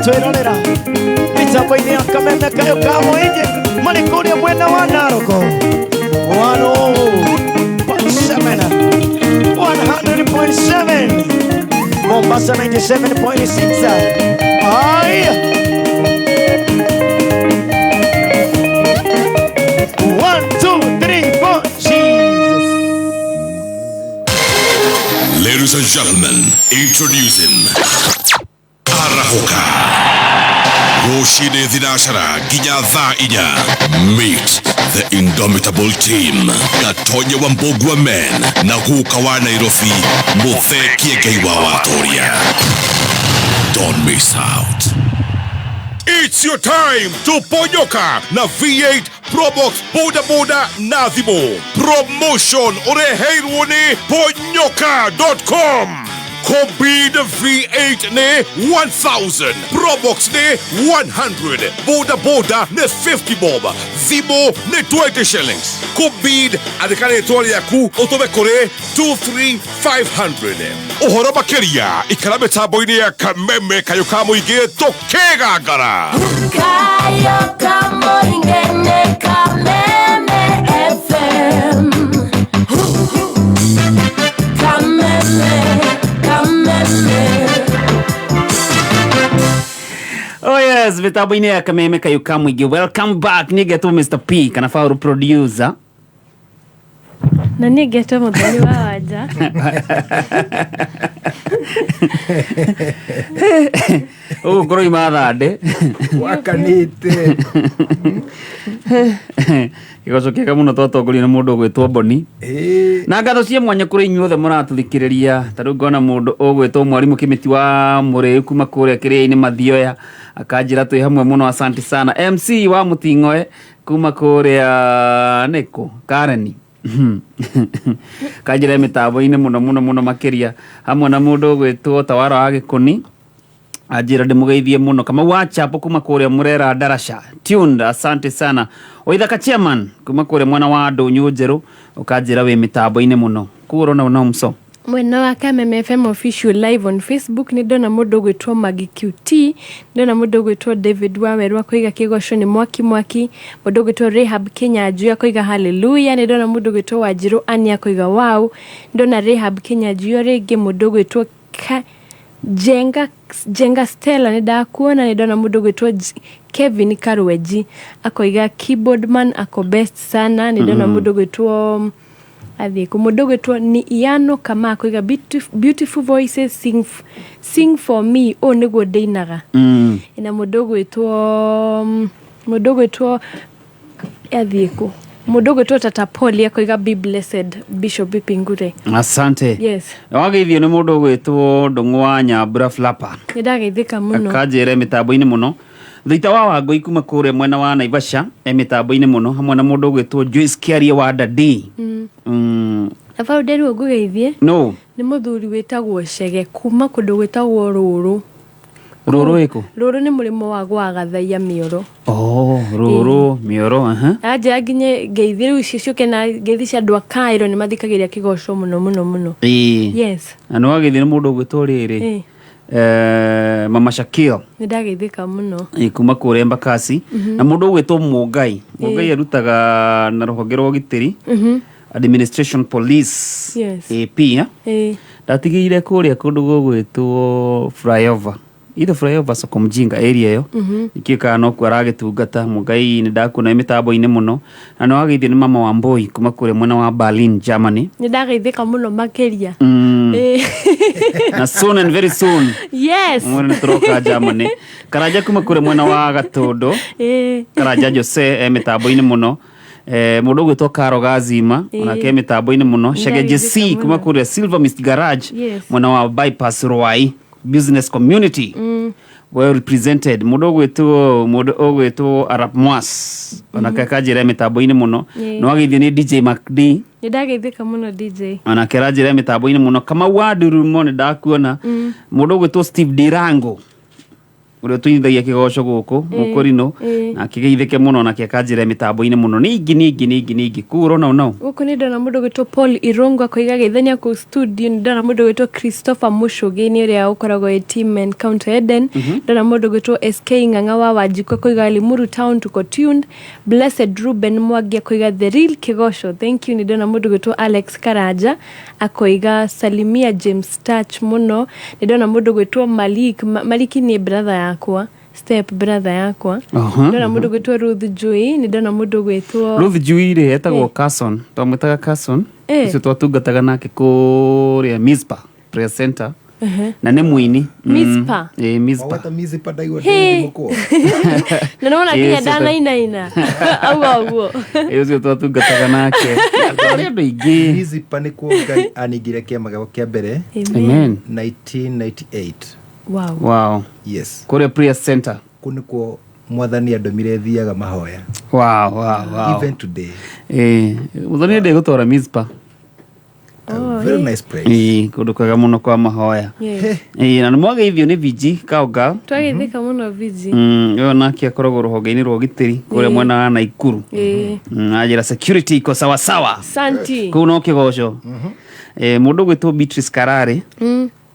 Twirorera mitambo-inĩ ya Kameme kayo ka mũingĩ marĩ kũrĩa mwena wa Naroko 100.7 Mombasa 97.6 Aya 1, 2, 3, 4 Jesus. Ladies and gentlemen, introducing Arahoka Roshide Dinashara Ginya Tha Inya. Meet the indomitable team Gatonya Wambogwa Men Nahuka wa Nairobi Mutheki Geiwa Watoria. Don't miss out. It's your time to ponyoka na V8 Probox Boda Boda Nazimo. Promotion oreheirwo ni ponyoka.com. Kombid V8 ne 1000, Probox ne 100, Boda Boda ne 50 bob, Zimo ne 20 shillings. Kombid adekane etwali yaku otobe kore 23500. Ohoro makeria ikara mitambo-ini ya Kameme kayo ka muingi tokegangara. Kayo ka muingi ne Kameme FM. Kameme. Oh yes, mitambo-ini ya Kameme kayo ka muingi. Welcome back. Nigetwo Mr. P kana fauru producer. Na nigetwo muthoni wa wanja. Oh, ngoro imathande. Wakanite. Kigoco kiega muno twatongoria na mundu ugwitwo Boni. Na ngatho cia mwanya kuri inyuothe muratuthikiriria. Taru ngona mundu ugwitwo Mwarimu Kimiti wa Murĩu kuma kuria kiria-ini Mathioya akanjira twi hamwe muno. Asante sana. MC wa Muting'oe kuma kuria Neko Kareni. Kanjira mitambo-ini muno makiria hamwe na mundu ugwitwo Tawara wa Gikuni. Ajira ndimugeithie muno kama wachapo kuma kuria Murera Darasha tuned. Asante sana. Oithaka chairman kuma kuria mwana wa Ndunyu Njeru ukajira we mitambo-ini muno kurona na mso mwena wa Kameme FM official live on Facebook. Ni ndona mundu gwitwo Magi QT, ndona mundu gwitwo David Waweru akoiga kigoco ni mwaki mundu gwitwo Rehab Kenya Juu akoiga hallelujah. Ni ndona mundu gwitwo Wanjiru Ani akoiga wow. Ndona Rehab Kenya Juu ringi mundu gwitwo Jenga Stella ni ndakuona. Ni ndona mundu gwitwo Kevin Karweji akoiga keyboardman ako best sana. Ni ndona mundu gwitwo Athiku mundu gwitwo ni Iano kama akoiga beautiful voices sing for me o niguo ndeinaga. Ina mundu gwitwo Athiku mundu gwitwo Tata Poli akoiga be blessed Bishop Pipingure. Asante. Yes. Wageithio ni mundu gwitwo Ndung'wa Nyambura Flapa. Nidageithika muno. Akajire mitambo-ini muno. Thita wa Wangui kuma kuria mwena wa Naivasha mitambo-ini muno hamwe na mundu gwitwo Joyce Kiaria wa Dadi. Afa uderu ogugeithie. No. Ni muthuri witagwo Chege kuma kundu gwitagwo Ruru. Ruru iko? Ruru ni murimo wa gwagathaia Mioro. Oh, Ruru Mioro Aje nginye geithie riu ciuke na geithi cia andu a Kairo ni mathikagiria kigoco muno. Yes. Ano wageithie ni mundu gwitwo riri. Mama Shakil nidageithika muno kuma kuria Embakasi na mundu gwitwo Mugai arutaga na ruhonge rwa gitiri administration police AP ndatigire kuria kundu gwitwo flyover Ida flyover soko mjinga area yo. Ikika no kwarage tugata mugai ni ndakuna imitambo ine muno. Na no agithie ni mama wa Mboi kuma kure mwena wa Berlin, Germany. Ni ndageithika muno makeria. Na soon and very soon. Yes. Mwena troka Germany. Karaja kuma kure mwena wa Gatodo. Karaja Jose mitambo ine muno. Mudogo gwitwo Karo Gazima onake mitambo ine muno. Shage JC kuma kure Silver Mist Garage mwena wa Bypass Ruai business community. Well represented. Mudogo gwitwo Arap Mwas onake kajira mitambo ine muno. No agithie ni DJ MacD. Ni ndageithika muno DJ. Onake rajira mitambo ine muno. Kama waduru mone ndakuona. Mudogo gwitwo Steve Dirango uri tuithagia kigoco guku mukurino na kigeithike muno na kiakajira mitambo ine muno ningi kuro no guku ni ndona mundu gwitwo Paul Irongo akoiga geithania ku studio. Ni ndona mundu gwitwo Christopher Mushugi ni uria ukoragwo team and County Eden. Ndona mundu gwitwo SK Nganga wa Wajiko akoiga Limuru town tuko tuned. Blessed Ruben Mwangi akoiga the real kigoco, thank you. Ni ndona mundu gwitwo Alex Karaja akoiga salimia James Touch muno. Ni ndona mundu gwitwo Maliki ni brother yakwa, step brother yakwa. Ndona mundu gwitwo Ruth Jui. Ni ndona mundu gwitwo Ruth Jui ri etagwo Carson, twamwitaga Carson. Icio twatungataga nake kuria Mispa Prayer Center. Na ne muini Mispa. Mispa. Wata Mispa daiwa ndi mko. Na naona kinya dana ina. Au. Icio twatungataga nake. Atoria ndoigi. Mispa ni ko Ngai anigire kiama kia mbere. Amen. 1998. Wow. Yes. Kore Prayer Center. Kuniko mwathani andomire thiaga mahoya. Wow. Even today. Mwathani ndi gutora Mispa. Very nice place. Kudukaga muno kwa mahoya. Na nimwageithio ni Vigi Kauga. Twageithika muno Vigi. Yo nake akoragwo ruhonge-ini rwa gitiri kure mwena wa Naikuru. Ajira security iko sawa sawa. Santi. Kuno kigoco. Mundu gwitwo Beatrice Karare.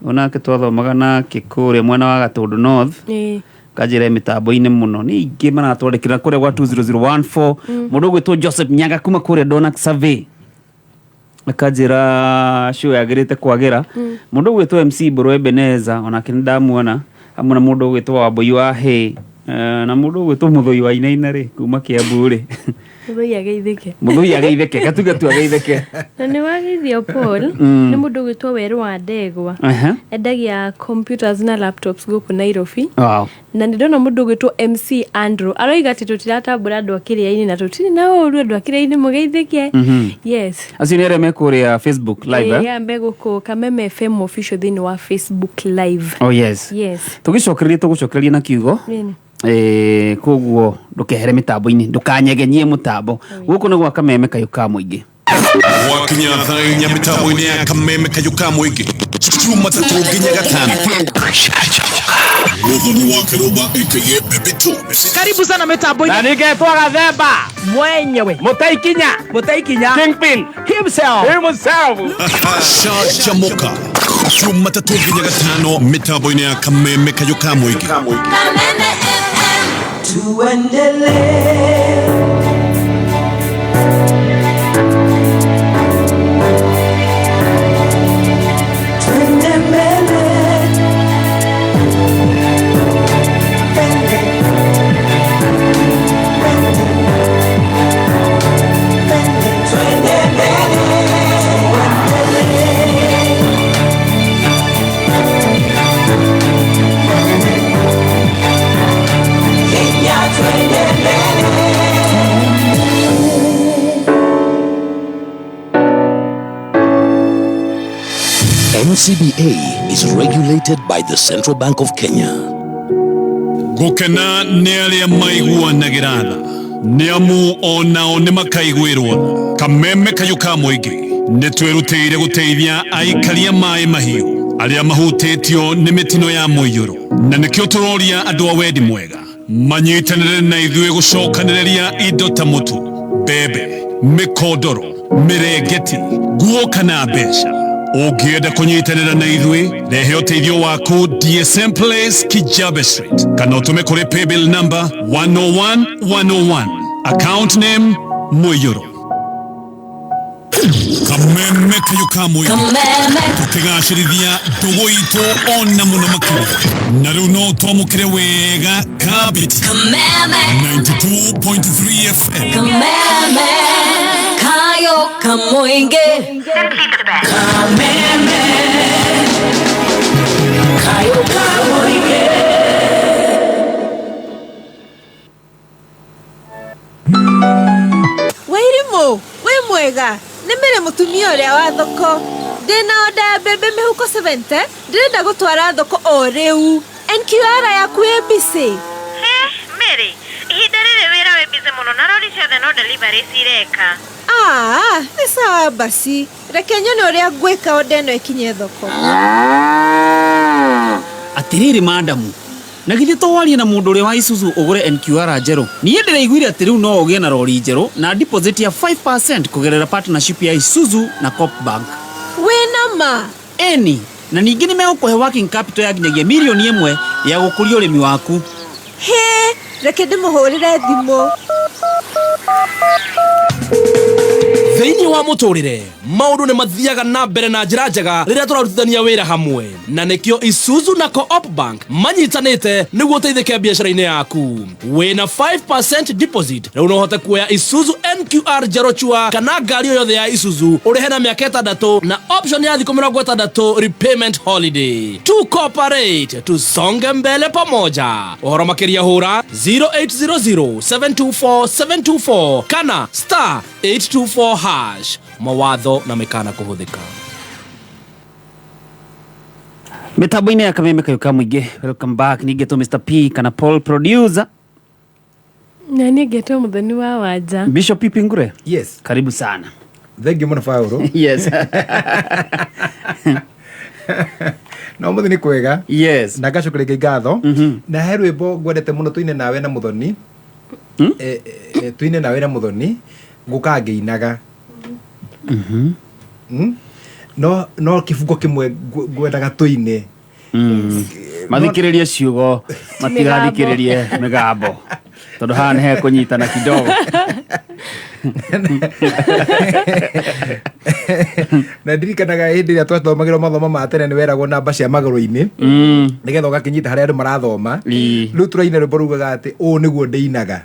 Onake twathomaga nake kure mwena wa Gatondo North. Kajira mitambo ine muno ni ingi mana twandikira kure gwa 20014. Mundu gwitwo Joseph Nyaga kuma kure Donak Survey. Akajira show yagirite kwagira. Mundu gwitwo MC Bro Ebeneza onake ndamuona hamwe na mundu gwitwo Wambui wa Hay na mundu gwitwo Muthoi wa Inaina ri kuma Kiambu ri. Muthoi ageithike katuga tu ageithike. Na ni wageithio Paul ni mundu gwitwo Weru wa Ndegwa. Endagia computers na laptops guku Nairobi. Na ndona mundu gwitwo MC Andrew aroiga ati tutiratambura andu akiria-ini na tutiri na uru andu akiria-ini mugeithike. Yes. Asinere mekuria Facebook live. Ya mbego ko Kameme FM official thini wa Facebook live. Oh yes. Tugucokereria na kiugo. Koguo ndukehere mitambo-ini ndukanyegenyie mutambo guku ni gwa Kameme Kayuka Muingi. Wakinya thainya mitambo-ini ya Kameme Kayuka Muingi Chuma tatu nginya gatano. Muthoni wa Kiruba aka Baby Tunes. Karibu sana mitambo-ini. Na nigetwa Gathemba mwenyewe Mutaikinya Kingpin himself. Shasha Moka Chuma tatu nginya gatano mitambo-ini ya Kameme Kayuka Muingi. Kameme FM tuendelee. NCBA is regulated by the Central Bank of Kenya. Gukena ni aria maiguanagira tha ni amu onao ni makaiguirwo tha. Kameme Kayuka Muingi ni twerutĩire guteithia aikaria mai mahiũ aria mahutĩtio ni mitino ya mũiyũro, na nikĩo tũroria andũ a wendi mwega manyitanĩre na ithuĩ gũcokanĩrĩria indo ta mũtu, mbembe, mĩkondoro, mĩrengeti, nguo kana mbeca. Ũngĩenda kũnyitanĩra na ithuĩ, rehe ũteithio waku DSM Place Kijabe Street kana ũtũme kũrĩ paybill number 101 101, account name Mũiyũro. kameme kayo kamwe tukigacirithia ndugu itu ona muno makiria na riu no twamukire wega kabiti 92.3 FM Kameme kayo kamoinge Kameme kayo kamoinge Wairimu, we mwega Nimere mutumia uria wa thoko Ndina oda ya bebe mihuko 70 Ndirenda gutwara thoko o riu NQR yaku ĩ busy Mary, ihinda rĩrĩ wĩra wĩ busy mũno na rori ciothe no delivery cireka. Nĩ sawa basi reke nyone ũrĩa ngwĩka oda ĩno ĩkinye thoko Atiriri madamu na githĩ twaria na mũndũ ũrĩa wa Isuzu ũgũre NQR njerũ niĩ ndĩraiguire atĩ rĩu no ũgĩe na rori njerũ na deposit ya 5% kũgerera partnership ya Isuzu na Coop Bank wĩna ma eni na ningĩ nĩ megũkũhe working capital ya nginyagia milioni 1 ya gũkũria ũrĩmi waku he reke ndĩmũhũrĩre thimũ Thĩinĩ wa mũtũrĩre maũndũ nĩ mathiaga na mbere na njĩra njega rĩrĩa tũrarutithania wĩra hamwe na nĩkĩo Isuzu na Co-op Bank manyitanĩte nĩguo ũteithĩke biacara-inĩ yaku wĩna 5% deposit rĩu no ũhote kuoya Isuzu NQR njerũ chua kana ngari o yothe ya Isuzu ũrĩhe na mĩaka 6 na option ya thikũ 60 repayment holiday to cooperate tusonge mbele pamoja ũhoro makĩria hũra 0800724724 kana *824# mawatho na mekana kuhuthika mitambo-inĩ ya kameme kayo kamwĩingĩ welcome back ningetwo Mr P kana Paul producer na niĩ ngetwo mũthoni wa wanja Bishop Pipi Ngure. Yes, karibu sana. Thank you mũno Paulo. Yes. No mũthoni kwega. Yes. Na ngacokereria ngatho na he rwĩmbo ngwendete mũno tuine nawe na mũthoni tuine nawe na mũthoni ngũka ngĩinaga no kifungo kimwe ngwendaga tuine mathikĩrĩrie ciugo matigathikĩrĩrie mĩgambo tondũ haha nĩ hekũnyitana kidogo na ndirikanaga hĩndĩ ĩrĩa twathomagĩrwo mathomo ma tene nĩ weragwo namba cia magũrũ-inĩ nĩgetha ũgakĩnyita harĩa andũ marathoma rĩu tũraina rwĩmbo rugaga atĩ ũũ nĩguo ndĩinaga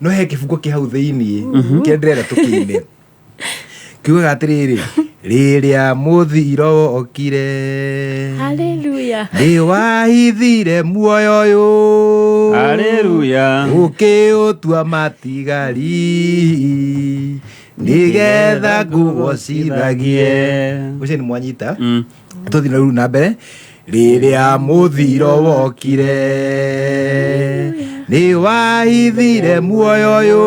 no he kifungo kĩ hau thĩinĩ kĩrĩa ndĩrenda tũkĩine kiugaga atĩrĩrĩ rĩrĩa mũthiro okire haleluya nĩ wahithire muoyo ũyũ haleluya ũkĩũtua matigari nĩgetha ngũgocithagie ũcio nĩ mwanyita tũthiĩ na rĩu na mbere rĩrĩa mũthiro wokire nĩ wahithire muoyo ũyũ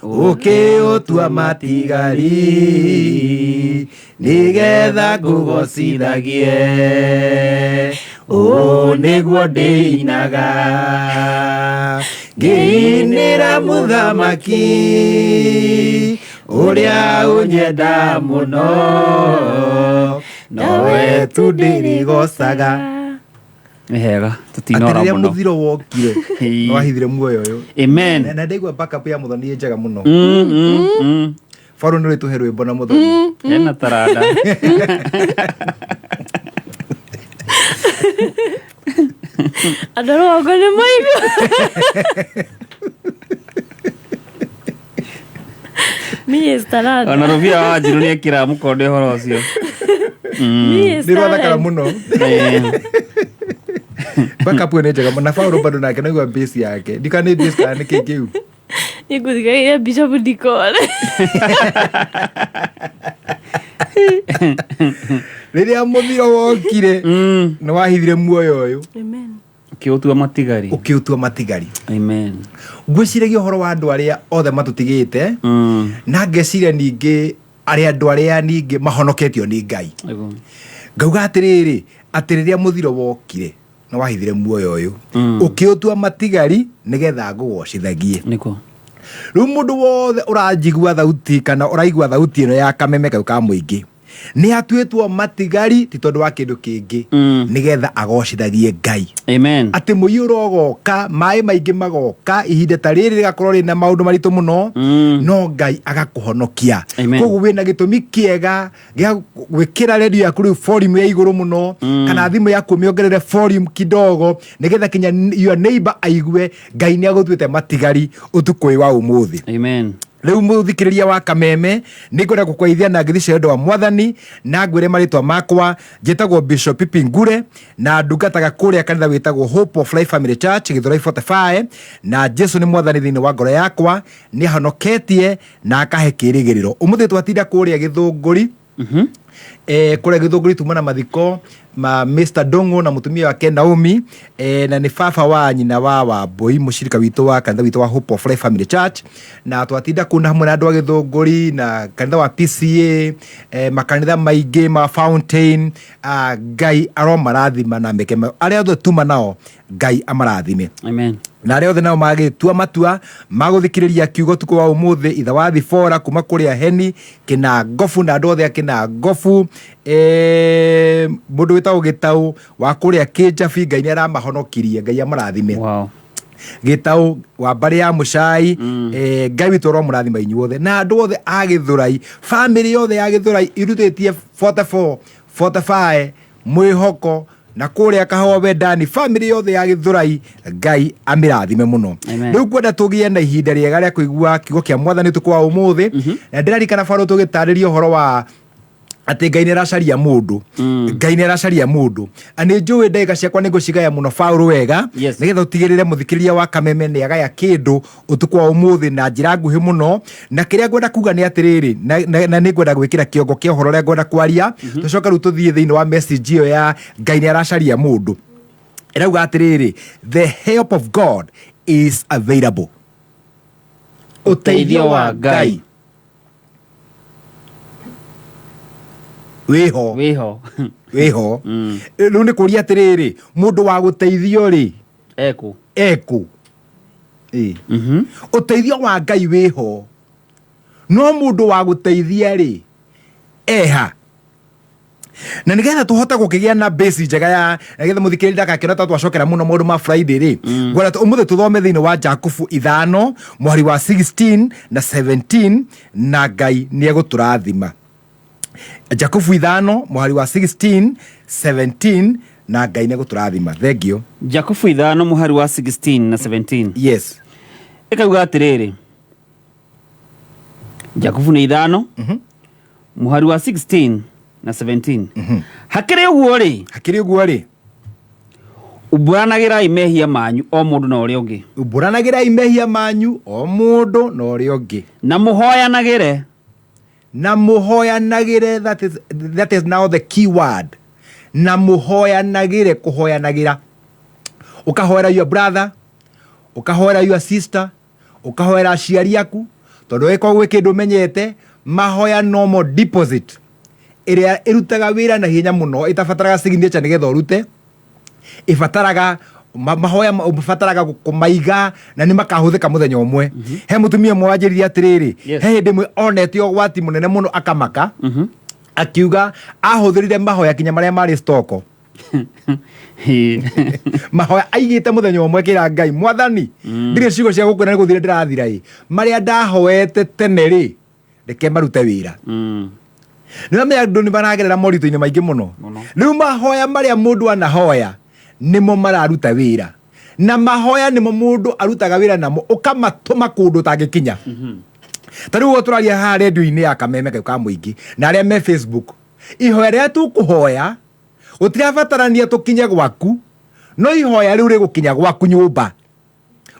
ũkĩũtua matigari nĩgetha ngũgocithagie ũũ nĩguo ndĩinaga ngĩinĩra mũthamaki ũrĩa ũnyenda mũno nowe tu ndĩrĩgocaga nĩ hega tũtinora atĩrĩrĩa mũno mũthiro wokire nĩ wahithire muoyo ũyũ amen na ndaigua backup ya mũthoni njega mũno Faro nĩ tũhe rwĩmbo na mũthoni ena tarada andũ rũgongo nĩ maigua niĩ starada ona Rũbia wa Njirũ nĩ ekĩra mũkonde ũhoro ũcio nĩ rwathakara mũno backup nĩ njega mũno na Faro bado nake naigua bass yake ndika nĩ bass kana nĩ kĩĩ kĩu nĩngũthikagĩria Bishop ndikore rĩrĩa mũthiro wokire nĩ wahithire muoyo ũyũ amen ũkĩũtua matigari ũkĩũtua matigari amen ngwĩciragia ũhoro wa andũ arĩa othe matũtigĩte na ngeciria ningĩ andũ arĩa ningĩ mahonoketio nĩ Ngai ngauga atĩrĩrĩ atĩ rĩrĩa mũthiro wokire nĩ wahithire muoyo ũyũ ũkĩũtua matigari nĩgetha ngũgocithagie nĩkũ rĩu mũndũ wothe ũranjigua thauti kana ũraigua thauti ĩno ya kameme kau ka mũingĩ ni atuetwo matigari ti tondu wa kindu kingi nigetha agocithagie Ngai. Amen. Ati muiyuro goka mai maingi magoka ihinda ta riri rigakorwo rina maundu maritu muno no Ngai agakuhonokia. Koguo wina gitumi kiega gia gwikira radio yaku riu volume ya iguru muno kana thimu yaku miongerere volume kidogo nigetha kinya your neighbor aigue Ngai ni agutwite matigari utuku wa umuthi. Amen. Riu muthikiriria wa Kameme ningwenda gukweithia na ngithi cia wa Mwathani na ngwire maritwa makwa njitagwo Bishop Pipi Ngure na ndungataga kuria kanitha witagwo Hope of Life Family Church Githurai 45 na Jesu ni Mwathani thiini wa ngoro yakwa ni ahonoketie na akahe kirigiriro. Umuthi twatinda kuria Githunguri kuria Githunguri tumana mathiko ma Mr. Dongo na mutumia wake Naomi na ni baba wa nyina wa Wambui mushirika witu wa kanitha witu wa Hope of Life Family Church na twatinda kuna hamwe na andu a Githunguri na kanitha wa PCA makanitha maingi ma Fountain Ngai aromarathima na meke aria othe tuma nao Ngai amarathime. Amen. Na aria othe nao magitua matua maguthikiriria kiugo tuko wa umuthi itha wa Thibora kuma kuria Heni kina Ngofu na andu othe akina Ngofu mundu witagwo Gitau wa kuria Kijabi Ngai ni aramahonokirie Ngai amarathime. Wow. Gitau wa mbari ya Muchai Ngai witu ro murathima inyuothe na andu othe a Githurai family yothe ya Githurai irutitie 44 45 mwihoko na kuria Kahowe Ndani family yothe ya Githurai Ngai amirathime muno. Riu kwenda tugie na ihinda riega ria kuigua kiugo kia Mwathani tuko wa umuthi na ndirarikana faro tugitariria uhoro wa ati Ngai ni aracaria mundu Ngai ni aracaria mundu ani njui ndagika ciakwa ni ngucigaya muno Paulo wega nigetha utigirire muthikiriria wa Kameme ni agaya kindu utuku wa umuthi na njira nguhi muno na kiria ngwenda kuga ni atiriri na ni ngwenda gwikira kiongo kia uhoro ria ngwenda kwaria tucoka ru tuthie thiini wa message iyo ya Ngai ni aracaria mundu irauga atiriri the help of God is available. Uteithio wa Ngai wiho riu ni kuria atiriri mundu wa guteithio ri eku uteithio wa Ngai wiho no mundu wa guteithia ri eha na nigetha tuhote gukigia na base njega ya nigetha muthikiriri ndakakira twacokera muno maundu ma Friday ri ngwenda umuthi tuthome thiini wa Jakubu 5 mwari wa 16 na 17 na Ngai ni eguturathima. Jakubu 5 mwari wa 16 17 na Ngai ni eguturathima. Thank you. Jakubu 5 mwari wa 16 na 17. Yes. Ikauga atiriri Jakubu ni 5 mwari wa 16 na 17 hakiri uguo ri uburanagirai mehia manyu o mundu na uria ungi uburanagirai mehia manyu o mundu na uria ungi na muhoyanagire that is now the key word na muhoyanagire kuhoyanagira ukahoera your brother ukahoera your sister ukahoera aciari aku tondu wiko gwi kindu menyete mahoya normal deposit iria irutaga wira na hinya muno itabataraga signature nigetha urute ibataraga mahoya ubataraga kumaiga na ni makahuthika muthenya umwe. He mutumia mwanjiriria atiriri he hindi mwe onete ogwati munene muno akamaka akiuga ahuthirire mahoya kinya maria mari stoko mahoya aigite muthenya umwe kira Ngai Mwathani ndire ciugo cia gukwena guthire ndirathira maria ndahoete tene ri reke marute wira nimamenya andu ni baragerera morito-ini maingi muno riu mahoya maria mundu anahoya nimo mararuta wira na mahoya nimo mundu arutaga wira namo ukamatuma kundu tangikinya tariu go turaria ha radio-ini ya Kameme ka muingi na aria me Facebook ihoya ria tukuhoya gutirabatarania tukinye gwaku no ihoya riu rigukinya gwaku nyumba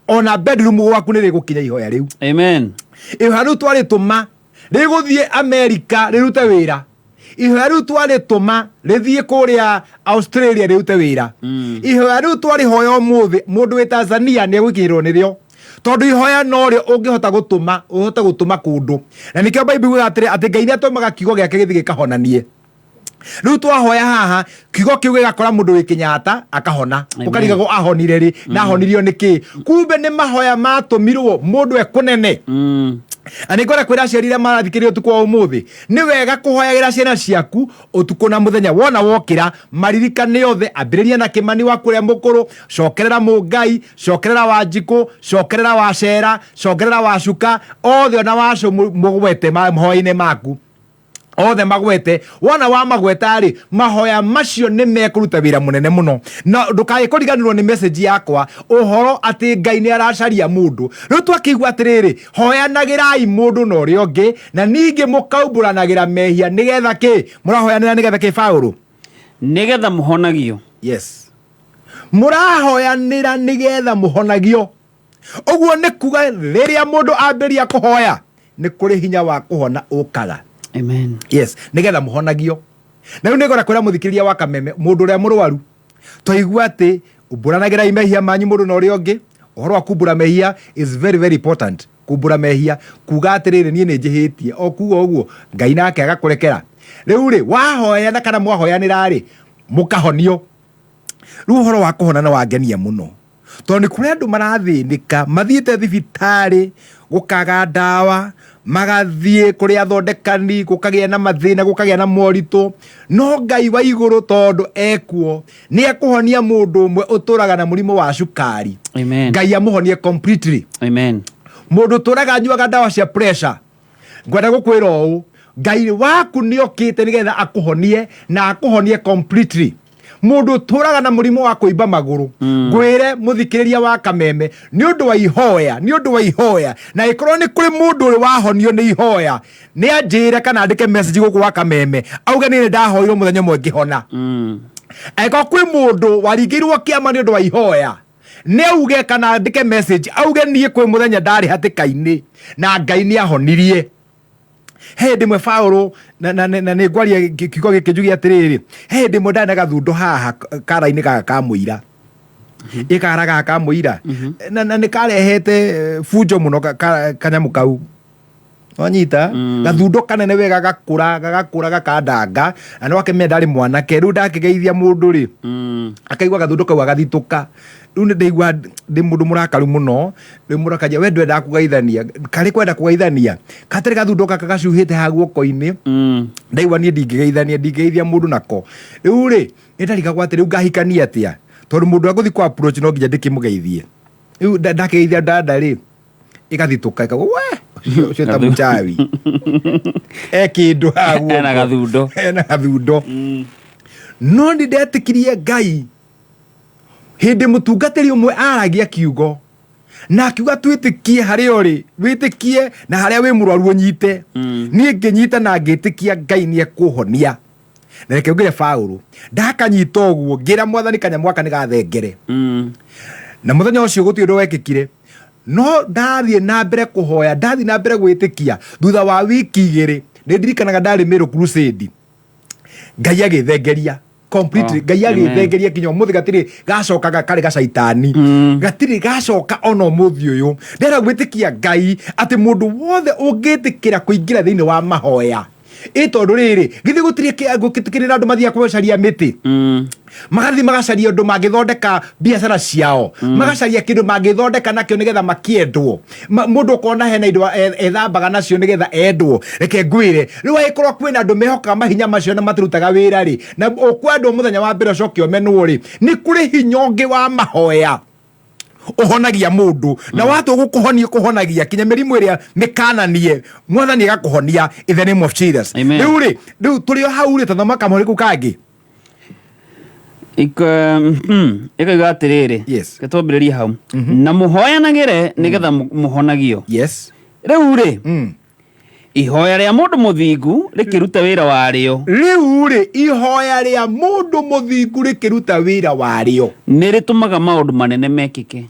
ona bedroom gwaku ni rigukinya ihoya riu. Amen. Ihoya riu twarituma riguthie America rirute wira ihoya riu twarituma rithie kuria Australia rirute wira ihoya riu twarihoya umuthi mundu wi Tanzania ni egwikirwo nirio tondu ihoya no rio ungihota gutuma uhote gutuma kundu na nikio Bible yuga ati Ngai ni atumaga kiugo giake githie gikahonanie. Riu twahoya haha kiugo kiu gigakora mundu wi Kenyatta akahona ukarigagwo ahonire ri na ahonirio niki kumbe ni mahoya matumirwo mundu ekunene ani ngora kwira aciari ria marathikiria utuku wa umuthi ni wega kuhoyagira ciana ciaku utuku na muthenya wona wokira maririkane yothe ambiriria na Kimani wa kuria mukuru cokerera Mungai cokerera Wanjiku cokerera Wacera cokerera Wacuka othe ona wacu mugwete mahoya-ini maku othe magwete wona wa magweta ri mahoya macio ni mekuruta wira munene muno na ndukae kuriganirwo ni message yakwa uhoro ati Ngai ni aracaria mundu riu twakigwa atiriri hoyanagirai mundu no ri ongi na ningi mukaumburanagira mehia nigetha ki murahoyanira nigetha ki Paulo nigetha muhonagio yes murahoyanira nigetha muhonagio uguo ni kuga riria mundu ambiria kuhoya ni kuri hinya wa kuhona ukaga. Amen. Yes, nigetha muhonagio. Na riu nigora kwira muthikiriria wa Kameme mundu uria murwaru twaigua ati umburanagira imehia manyu mundu no ri ongi uhoro wa kumbura mehia is very very important. Kumbura mehia kuga atiriri nie ninjihitie o kuga uguo Ngai nake agakurekera. Riu ri wahoya na kana mwahoyanira ri mukahonio. Riu uhoro wa kuhona na wangenia muno tondu ni kuri andu marathinika mathiite thibitari gukaga ndawa magathie kuri athondekani gukagia na mathina gukagia na moritu no Ngai wa iguru tondu ekuo ni ekuhonia mundu umwe uturaga na murimo wa cukari. Amen. Ngai amuhonie completely. Amen. Mundu uturaga nyuaga ndawa cia pressure ngwenda gukwira uu Ngai waku ni okite nigetha akuhonie na akuhonie completely. Mundu turaga na murimo wa kuimba maguru ngwire muthikiriria wa Kameme ni undu wa ihoya na ikorwo ni kuri mundu uri wahonio ni ihoya ni anjire kana andike message guku wa Kameme auge ni ndahoirwo muthenya mwe ngihona eko kwi mundu waringirwo kiama ni undu wa ihoya ni auge kana andike message auge nie kwi muthenya ndari hatikaini na Ngai ni ahonirie. He ndimwe Paulo na ni ngwaria kiugo gikinjugi atiriri he ndimwe ndana gathundo haha kara-ini gaka ka muira ikara gaka ka muira na ni karehete funjo muno kanyamu kau wanyita gathundo kanene wega gakura gakandanga na no akemenda ari mwanake riu ndakigeithia mundu ri akaigwa gathundo kau agathituka riu ni ndaigua ndi mundu murakaru muno ri murakaja we ndwenda kugeithania kari kwenda kugeithania katari gathundo gaka gacuhite ha guoko-ini ndaigua ni ndingegeithia mundu nako riu ri ndarigagwo ati riu ngahikania atia tondu mundu aguthi ku approach no nginya ndikimugeithie riu ndakeithia ndanda ri igathituka ikagwo we ucio ta mchawi kindu haguo ena gathundo no ndi ndetikirie Ngai hindi mutungatiri umwe aragia kiugo na akiuga twitikie haria uri witikie na haria wi murwaru unyite nie nginyita na ngitikia Ngai ni ekuhonia na reke ngire Paulo ndakanyita uguo ngira mwathani kanyamwaka ni gathengere na muthenya ucio guti undu wekikire no ndathie na mbere kuhoya ndathie na mbere gwitikia thutha wa wiki igiri ni ndirikanaga ndari Meru Crusade Ngai agithengeria completely Ngai agithengeria kinya muthi gatiri gacokaga kari gacaitani gatiri gacoka ono muthi uyu ndera gwitikia Ngai ati mundu wothe ungitikira kuingira thiini wa mahoya tondu riri githi gutitikirira andu mathia kucaria miti magathi magacaria andu magithondeka biacara ciao magacaria kindu magithondeka nakio nigetha makiendwo mundu ukona hena indo ethambaga nacio nigetha endwo reke ngwire riu aikorwo kwina andu mehokaga mahinya macio na matirutaga wira ri na ukwendwo muthenya wa mbere ucoke umenwo ri ni kuri hinya ungi wa mahoya uhonagia mundu na watu gukuhonia kuhonagia kinya mirimu iria mikananie mwathani agakuhonia in the name of Jesus. Riu turi hau ri tathoma kamuriku kangi ikaiga atiriri getwambiririe hau na muhoyanagire nigetha muhonagio riu ri ihoya ria mundu muthingu rikiruta wira wario riu ri ihoya ria mundu muthingu rikiruta wira wario ni ritumaga maundu manene mekike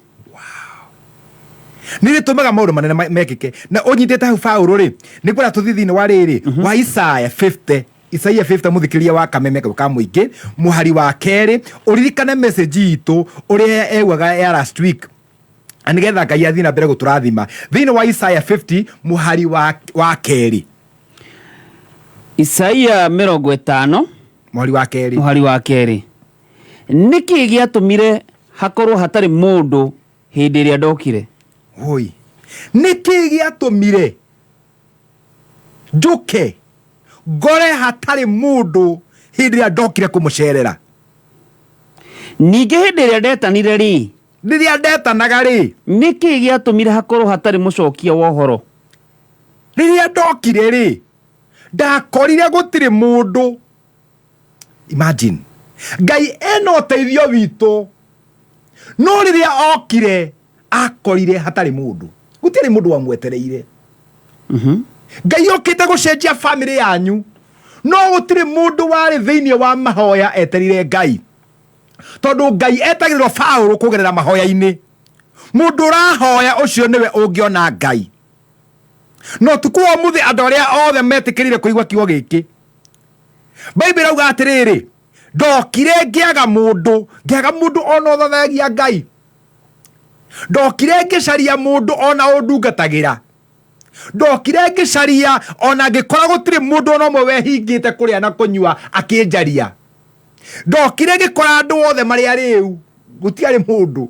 ni ritumaga maundu manene mekike na unyitete hau Paulo ri ni kwira tuthithini wa riri wa Isaiah 50 muthikiriria wa Kameme ka muingi muhari wa keri uririkane message itu uria egwaga ya last week anigetha Ngai athii na mbere guturathima thiini wa Isaiah 50 muhari wa keri Isaiah 50 muhari wa keri niki giatumire hakorwo hatari mundu hindi iria ndokire hoi niki giatumire njuke ngore hatari mundu hindi ria ndokire kumucerera ningĩ hĩndĩ ĩrĩa ndetanire rĩ rĩrĩa ndetanaga rĩ nĩkĩ gĩatũmire hakorwo hatarĩ mũcokia wa ũhoro rĩrĩa ndokire rĩ ndakorire gũtirĩ mũndũ imagine Ngai ena ũteithio witũ no rĩrĩa okire akorire hatarĩ mũndũ gũtirĩ mũndũ wamwetereire Ngai okĩte gũcenjia family yanyu no gũtirĩ mũndũ warĩ thĩinĩ wa mahoya eterire Ngai tondũ Ngai etagĩrĩrwo Paulo kũgerera mahoya-inĩ mũndũ ũrahoya ũcio nĩwe ũngĩona Ngai no tukua mũthĩ andũ arĩa othe metĩkĩrire kũigua kiugo gĩkĩ Bible rauga atĩrĩrĩ ndokire ngĩaga mũndũ ona ũthathagia Ngai ndokire ngĩcaria mũndũ ona ũndungatagĩra ndokire ngĩcaria ona ngĩkora gũtirĩ mũndũ ona ũmwe wehingĩte kũrĩa na kũnyua akĩnjaria ndokire ngĩkora andũ othe marĩ arĩu gũtiarĩ mũndũ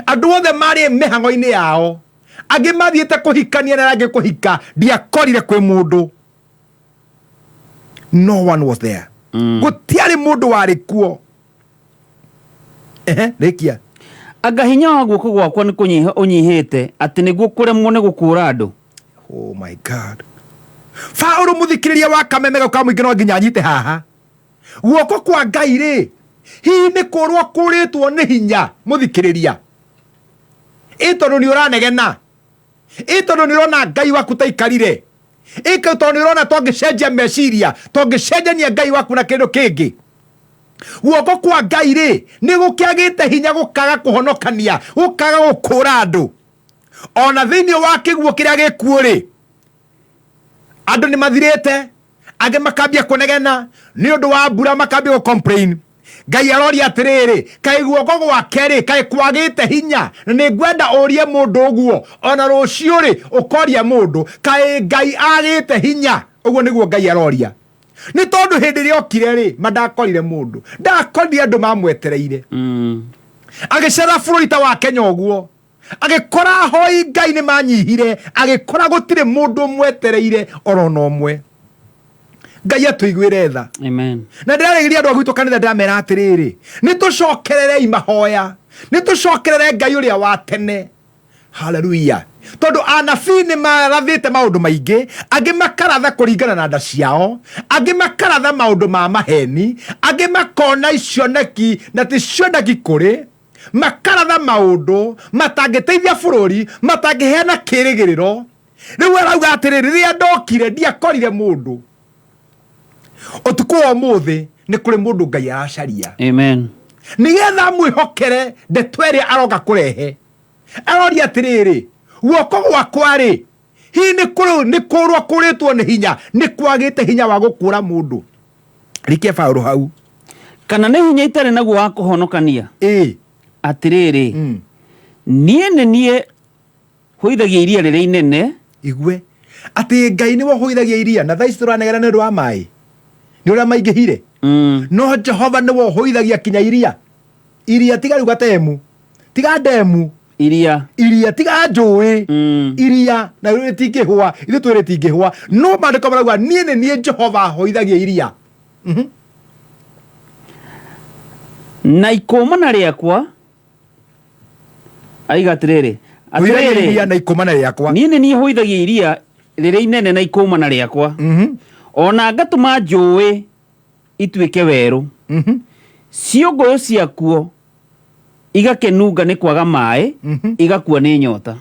andũ othe marĩ mĩhang'o-inĩ yao angĩ mathiĩte kũhikania na angĩ kũhika ndiakorire kwĩ mũndũ no one was there gũtiarĩ mũndũ warĩ kuo rĩkia anga hinya wa guoko gwakwa nĩ kũnyiha ũnyihĩte atĩ nĩguo kũremwo nĩ gũkũũra andũ oh my god Paulo mũthikĩrĩria wa Kameme gauka mũingĩ no nginya anyite haha guoko kwa Ngai rĩ hihi nĩ kũrwo kũrĩtwo nĩ hinya mũthikĩrĩria tondũ nĩ ũranegena tondũ nĩ ũrona Ngai waku ta ikarire tondũ nĩ ũrona tongĩcenjia meciria tongĩcenjania Ngai waku na kĩndũ kĩngĩ guoko kwa Ngai rĩ nĩ gũkĩagĩte hinya gũkaga kũhonokania gũkaga gũkũũra andũ ona thĩinĩ wa kĩguũ kĩrĩa gĩkuũ rĩ andũ nĩ mathirĩte angĩ makambia kũnegena nĩ ũndũ wa mbura makambia gũcomplain Ngai aroria atĩrĩrĩ kaĩ guoko gwake rĩ kaĩ kwagĩte hinya na nĩ ngwenda ũrie mũndũ ũguo ona rũciũ rĩ ũkoria mũndũ kaĩ Ngai agĩte hinya ũguo nĩguo Ngai aroria nĩ tondũ hĩndĩ ĩrĩa okire rĩ mandakorire mũndũ ndakorire andũ mamwetereire agĩcera bũrũri ta wa Kenya ũguo agĩkora ahoi Ngai nĩ manyihire agĩkora gũtirĩ mũndũ mwetereire orona ũmwe Ngai atũiguĩre tha amen na ndĩrarĩgĩria andũ a gwitũ kanitha ndamera atĩrĩrĩ nĩ tũcokererei mahoya nĩ tũcokerere Ngai ũrĩa wa tene haleluya tondũ anabii nĩ marathĩte maũndũ maingĩ angĩ makaratha kũringana na nda ciao angĩ makaratha maũndũ ma maheni angĩ makona icioneki na ti cioneki kũrĩ makaratha maũndũ matangĩteithia bũrũri matangĩheana kĩĩrĩgĩrĩro rĩu arauga atĩrĩrĩ rĩrĩa ndokire ndiakorire mũndũ ũtukũ wa ũmũthĩ nĩ kũrĩ mũndũ Ngai aracaria amen nĩgetha mwĩhokere ndeto ĩrĩa aroka kũrehe aroria atĩrĩrĩ guoko gwakwa rĩ hihi nĩ kũrwo kũrĩtwo nĩ hinya nĩ kwagĩte hinya wa gũkũũra mũndũ rikie Paulo hau kana nĩ hinya itarĩ naguo wa kũhonokania atĩrĩrĩ niĩ nĩ niĩ hũithagia iria rĩrĩa inene igue atĩ Ngai nĩwe ũhũithagia iria na thaa ici tũranegera nĩ ũndũ wa maĩ nĩ ũrĩa maingĩhire no Jehova nĩwe ũhũithagia kinya iria tiga rĩu gatemu tiga ndemu iria tiga njũĩ iria na rĩu rĩtingĩhũa ithuĩ twĩ rĩtingĩhũa no maandĩko marauga niĩ nĩ niĩ Jehova hũithagia iria na ikũmana rĩakwa aiga atĩrĩrĩ na ikũmana rĩakwa niĩ nĩ niĩ hũithagia iria rĩrĩa inene na ikũmana rĩakwa ona ngatũma njũĩ ituĩke werũ ciũngũyũ ciakuo igakenunga nĩ kwaga maĩ igakua nĩ nyota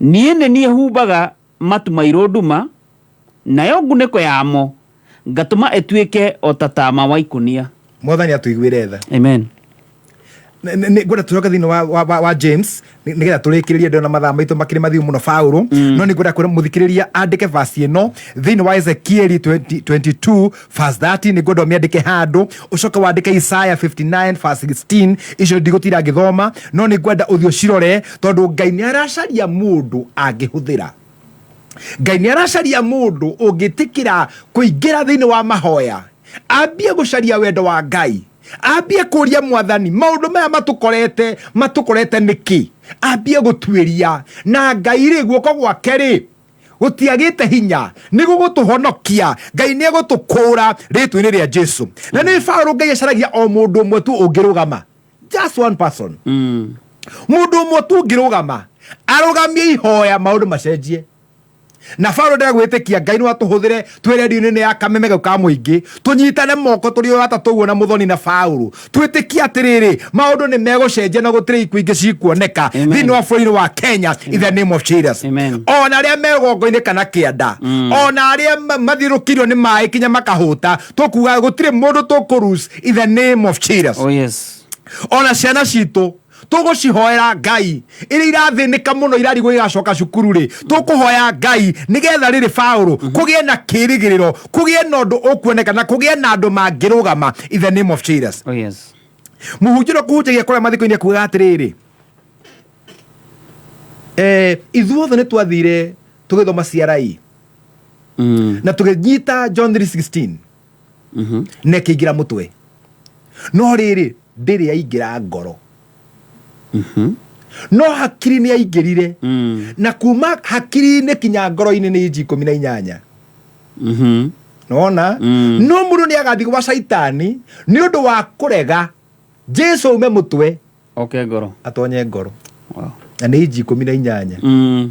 niĩ nĩ niĩ humbaga matu mairũ nduma nayo ngunĩko yamo ngatũma ĩtuĩke o ta taama wa ikũnia Mwathani atũiguĩre tha amen ngwenda tũcoka thĩinĩ wa James nĩgetha tũrĩkĩrĩrie ndona mathaa maitũ makĩrĩ mathiũ mũno Paulo no nĩ ngwenda kwĩra mũthikĩrĩria andĩke verse ĩno thĩinĩ wa Ezekiel 22 verse 30 nĩ ngwenda ũmĩandĩke handũ ũcoke wandĩke Isaiah 59 verse 16 icio ndigũtira ngĩthoma no nĩ ngwenda ũthiĩ ũcirore tondũ Ngai nĩ aracaria mũndũ angĩhũthĩra Ngai nĩ aracaria mũndũ ũngĩtĩkĩra kũingĩra thĩinĩ wa mahoya ambie gũcaria wendo wa Ngai ambie kũria Mwathani maũndũ maya matũkorete nĩkĩ ambie gũtuĩria na Ngai rĩ guoko gwake rĩ gutiagite hinya ni gugutuhonokia Ngai ni gutukura ritwe-ini ria Jesu na ni Paulo Ngai acaragia o mundu umwe tu ungirugama just one person mundu umwe tu ungirugama arugamie ihoya maundu macenjie na Paulo ndagwitikia Ngai ni watuhuthire twi redio-ini ya Kameme Kau Ka Muingi tunyitane moko turi o atatu na Muthoni na Paulo twitikia atiriri maundu ni megucenjia na gutire ikuo ingi cikuoneka thiini wa bũrũri wa Kenya in the name of Jesus. Ona aria megongo-ini kana kianda ona aria mathirukirio ni mai kinya makahuta tukuga gutire mundu tukurus in the name of Jesus. Oh yes. Ona ciana citu tugucihoera Ngai iri irathinika muno irarigwo igacoka cukuru ri tukuhoya Ngai nigetha riri Paulo kugie na kirigiriro kugie na undu ukuoneka na kugie na andu mangirugama in the name of Jesus. Oh yes. Muhunjiro kuhunjagia kuria mathiko-ini kuga atiriri ithuothe ni twathire tugithoma CRI na tuginyita John 3:16 na kiingira mutwe no riri ndiri yaingira ngoro no hakiri ni yaingirire na kuma hakiri-ini kinya ngoro-ini ni inji 18 nona no mundu ni agathi gwa Saitani ni undu wa kurega Jesu ume mutwe ngoro atonye ngoro na ni inji 18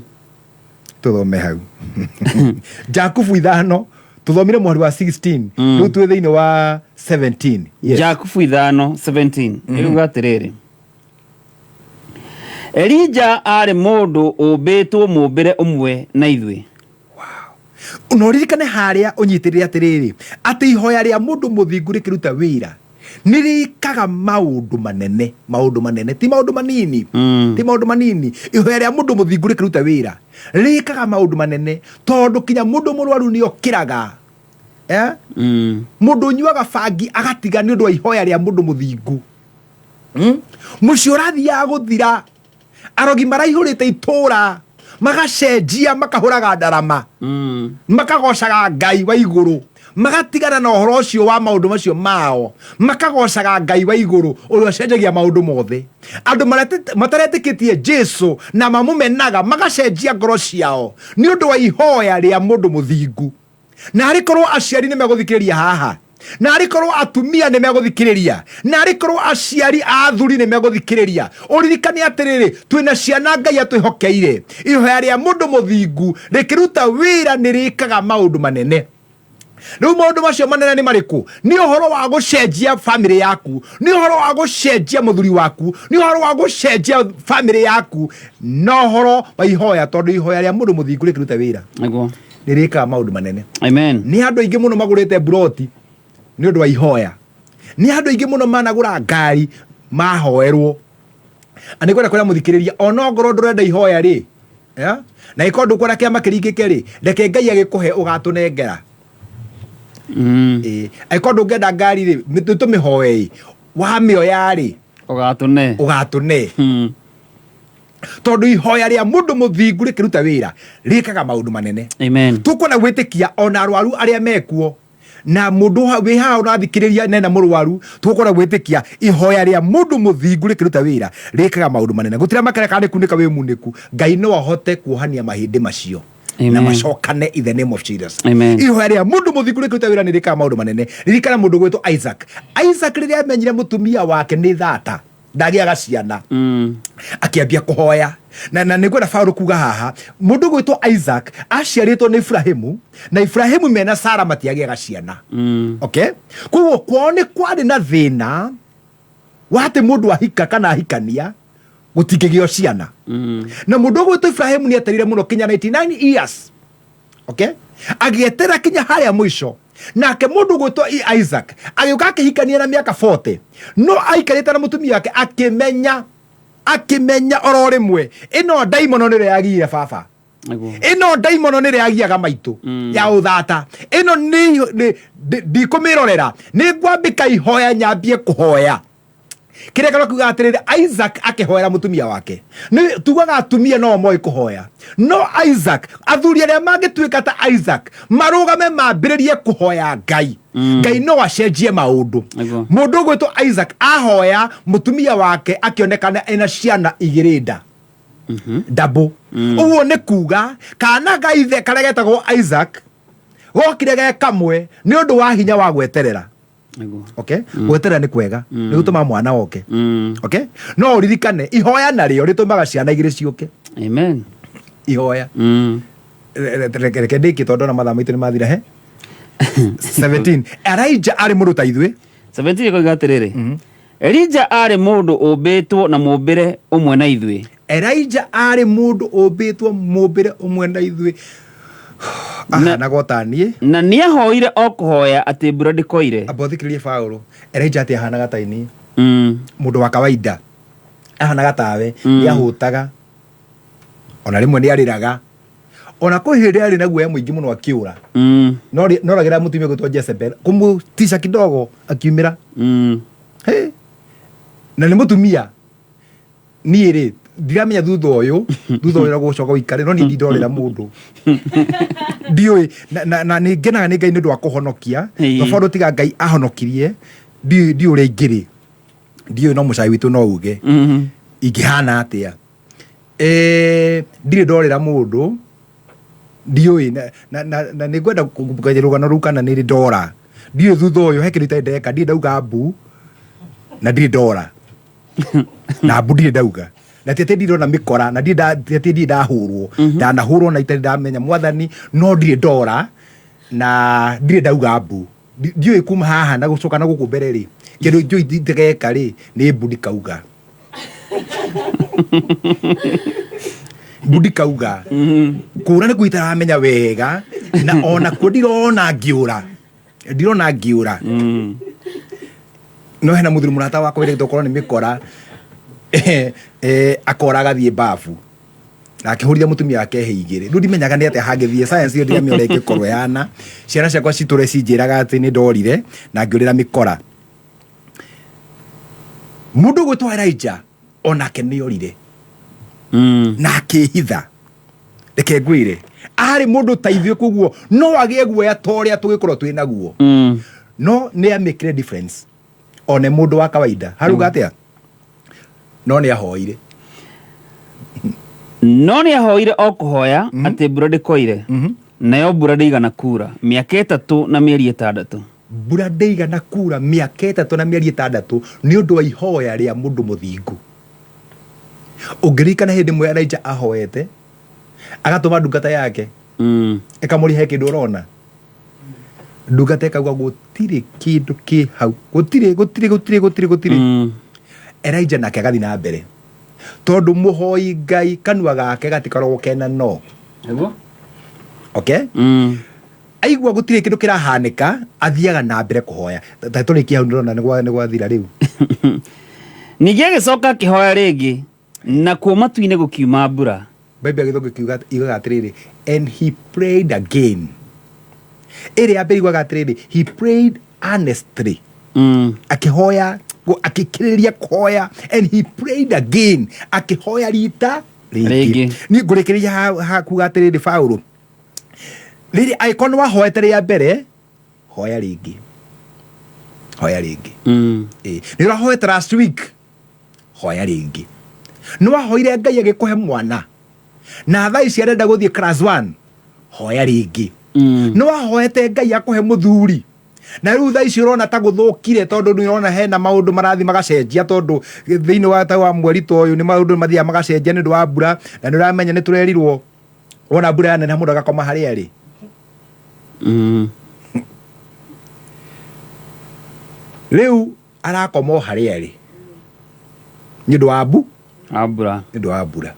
tuthome hau Jakubu 5 tuthomire mwari wa 16 riu twi thiini wa 17. Jakubu 5:17 iruga atiriri Elija ari mundu umbitwo mumbire umwe na ithui. Unoririkane haria unyitirire atiriri ati ihoya ria mundu muthingu rikiruta wira nirikaga maundu manene ti maundu manini ti maundu manini ihoya ria mundu muthingu rikiruta wira rikaga maundu manene tondu kinya mundu murwaru ni okiraga mundu nyuaga bangi agatiga ni undu wa ihoya ria mundu muthingu mucio rathia guthira arogi maraihurite itura magacenjia makahuraga ndarama makagocaga Ngai wa iguru magatigana na uhoro ucio wa maundu macio mao makagocaga Ngai wa iguru uria cenjagia maundu mothe andu mataretikitie Jesu na mamumenaga magacenjia ngoro ciao ni undu wa ihoya ria mundu muthingu na arikorwo aciari ni meguthikiriria haha na arikorwo atumia ni meguthikiriria na arikorwo aciari athuri ni meguthikiriria uririkane atiriri twina ciana Ngai atwihokeire ihoya ria mundu muthingu rikiruta wira nirikaga maundu manene. Riu maundu macio manene ni mariku ni uhoro wa gucenjia family yaku ni uhoro wa gucenjia muthuri waku ni uhoro wa gucenjia family yaku no uhoro wa ihoya tondu ihoya ria mundu muthingu rikiruta wira nirikaga maundu manene. Amen. Ni andu aingi muno magurite broti ni undu wa ihoya ni andu aingi muno managura ngari mahoerwo ani kwenda kwenda muthikiriria ona ngoro ndurenda ihoya ri na ikondu kwenda kiama kiringike ri ndeke Ngai agikuhe ugatunengera ikondu ngenda ngari ri tumihoe wa mioya ri ugatune tondu ihoya ria mundu muthingu rikiruta wira rikaga maundu manene. Amen. Tukona gwitikia ona arwaru aria mekuo na mundu wi ha urathikiriria nena murwaru tukora gwitikia ihoya ria mundu muthingu rikiruta wira rikaga maundu manene gutira makerekane kunika wi muniku Ngai no ahote kuohania mahindi macio na macokane in the name of Jesus. Ihoya ria mundu muthingu rikiruta wira nirikaga maundu manene. Ririkana mundu gwitwo Isaac riria amenyire mutumia wake ni thata ndagiaga ciana akiambia kuhoya na nigwenda Paulo kuga haha mundu gwitwo Isaac aciaritwo ni Ibrahimu na Ibrahimu mena Sara matiagiaga ciana. Okay, koguo kwao ni kwari na thina wate mundu ahika kana ahikania gutingigio ciana na mundu gwitwo Ibrahimu ni aterire muno kinya 99 years. Okay, agietera kinya haria mwisho nake mundu gwitwo Isaac agiuka akihikania na miaka 40 no aikarite na mutumia wake akimenya oro rimwe ino daimono nire yagiire baba ino daimono nire yagiaga maitu ya uthata ino ni kumirorera ni ngwambika ihoya nyambie kuhoya kire kana kuga atiriri Isaac akihoera mutumia wake ni tugaga atumia no moi kuhoya no Isaac athuri aria mangituika ta Isaac marugame mambiririe kuhoya Ngai Ngai no acenjie maundu mundu gwitwo Isaac ahoya mutumia wake akionekana ena ciana igirida double uguo nĩ kuga kana gaithe karĩa getagwo Isaac gokire ge kamwe nĩ ũndũ wa hinya wa gweterera. Okay, gweterera nĩ kwega nĩ gũtũma mwana oke. Okay, no ũririkane ihoya narĩo rĩtũmaga ciana igĩrĩ ciũke. Amen. Ihoya reke ndĩke tondũ na mathaa maitũ nĩ mathira he 17 Elijah arĩ mũndũ ta ithuĩ 17 ĩkoiga atĩrĩrĩ Elijah arĩ mũndũ ũmbĩtwo na mũmbĩre ũmwe na ithuĩ. Elijah arĩ mũndũ ũmbĩtwo mũmbĩre ũmwe na ithuĩ. Na gotanie na nĩahoire o kũhoya atĩ mbura ndĩkoire. Abothikĩrĩrie Paulo Elijah atĩ ahanaga ta ini mũndũ wa kawaida ahanaga tawe nĩahũtaga ona rĩmwe nĩarĩraga ona kwĩ hĩndĩ arĩ na guoya mũingĩ mũno akĩũra no ragĩra mũtumia gwĩtwo Jezebel kũmũtisha kidogo akiumĩra. Na nĩ mũtumia niĩ rĩ ndiramenya thutha ũyũ na gũcoka ũikare no nĩ ndindorera mũndũ ndiũĩ na nĩ ngenaga nĩ Ngai nĩ ũndũ wa kũhonokia tondũ tiga Ngai ahonokirie ndiũĩ ũrĩa ingĩrĩ ndiũĩ no mũcai witũ no uge ingĩhana atĩa. Ndirĩ ndorera mũndũ ndiũĩ na nĩ ngwenda kũgaya rũgano rũu kana nĩ ndora ndiũĩ thutha ũyũ he kĩndũ ndeka ndirĩ ndauga mbu na ndirĩ ndora na mbu ndirĩ ndauga na tete ndirona mĩkora na ndirĩ ndahũrwo ndanahũrwo na itarĩ ndamenya Mwathani no ndirĩ ndora na ndirĩ ndauga mbu ndiũĩ kuma haha na gũcoka na gũkũ mbere rĩ kĩndũ njũĩ ndegeka rĩ nĩ mbu ndikauga mbu ndikauga kũra nĩ gũitaramenya wega na ona kuo ndirona ngĩũra no hena mũthuri mũrata wakwa wĩra gĩtokorwo nĩ mĩkora akora gathiĩ bafu na akĩhũrithia mũtumia wake he igĩrĩ rĩu ndimenyaga nĩ atĩa hangĩthiĩ science ĩyo ndiramenya ũrĩa ĩngĩkorwo yana ciana ciakwa citũre cinjĩraga atĩ nĩ ndorire na ngĩũrĩra mĩkora. Mũndũ gwĩtwo Elijah onake nĩorire na akĩhitha reke ngwĩre arĩ mũndũ ta ithuĩ koguo no agĩe guoya ta ũrĩa tũgĩkorwo twĩ naguo no nĩ amĩkire difference one mũndũ wa kawaida haruga atĩa no nĩahoire o kũhoya atĩ mbura ndĩkoire nayo mbura ndĩigana kura mĩaka 3 na mĩeri 6. Mbura ndĩigana kura mĩaka 3 na mĩeri 6 nĩ ũndũ wa ihoya rĩa mũndũ mũthingu. Ũngĩririkana hĩndĩ ĩmwe Elijah ahoete agatũma ndungata yake ĩkamũrihe kĩndũ ũrona ndungata ĩkauga gũtirĩ kĩndũ kĩ hau gũtirĩ Elijah nake agathi na mbere tondũ mũhoi Ngai kanua gake gatikoragwo kena no. Okay? Aigua gũtirĩ kĩndũ kĩrahanĩka athiaga na mbere kũhoya tũrĩkia hau ndĩrona nĩ gwathira rĩu. Ningĩ agĩcoka akĩhoya rĩngĩ na kuo matu-inĩ gũkiuma mbura. Bible gĩthomo kiugaga atĩrĩrĩ and he prayed again. Ĩrĩa ya mbere iguaga atĩrĩrĩ he prayed earnestly. Akĩhoya akĩkĩrĩria kũhoya and he prayed again akĩhoya rita rĩngĩ. Niĩ ngũrĩkĩrĩria ha kuga atĩrĩrĩ Paulo rĩrĩ angĩkorwo nĩ wahoete rĩa mbere hoya rĩngĩ nĩ ũrahoete last week hoya rĩngĩ nĩ wahoire Ngai agĩkũhe mwana na thaa ici arenda gũthiĩ class 1 hoya rĩngĩ nĩ wahoete Ngai akũhe mũthuri na rĩu thaa ici ũrona ta gũthũkire tondũ nĩ ũrona hena maũndũ marathi magacenjia tondũ thĩinĩ wa mweri ta ũyũ nĩ maũndũ mathiaga magacenjia nĩ ũndũ wa mbura na nĩ ũramenya nĩ tũrerirwo wona mbura yaneneha mũndũ agakoma harĩa arĩ. Rĩu arakoma harĩa arĩ nĩ ũndũ wa mbura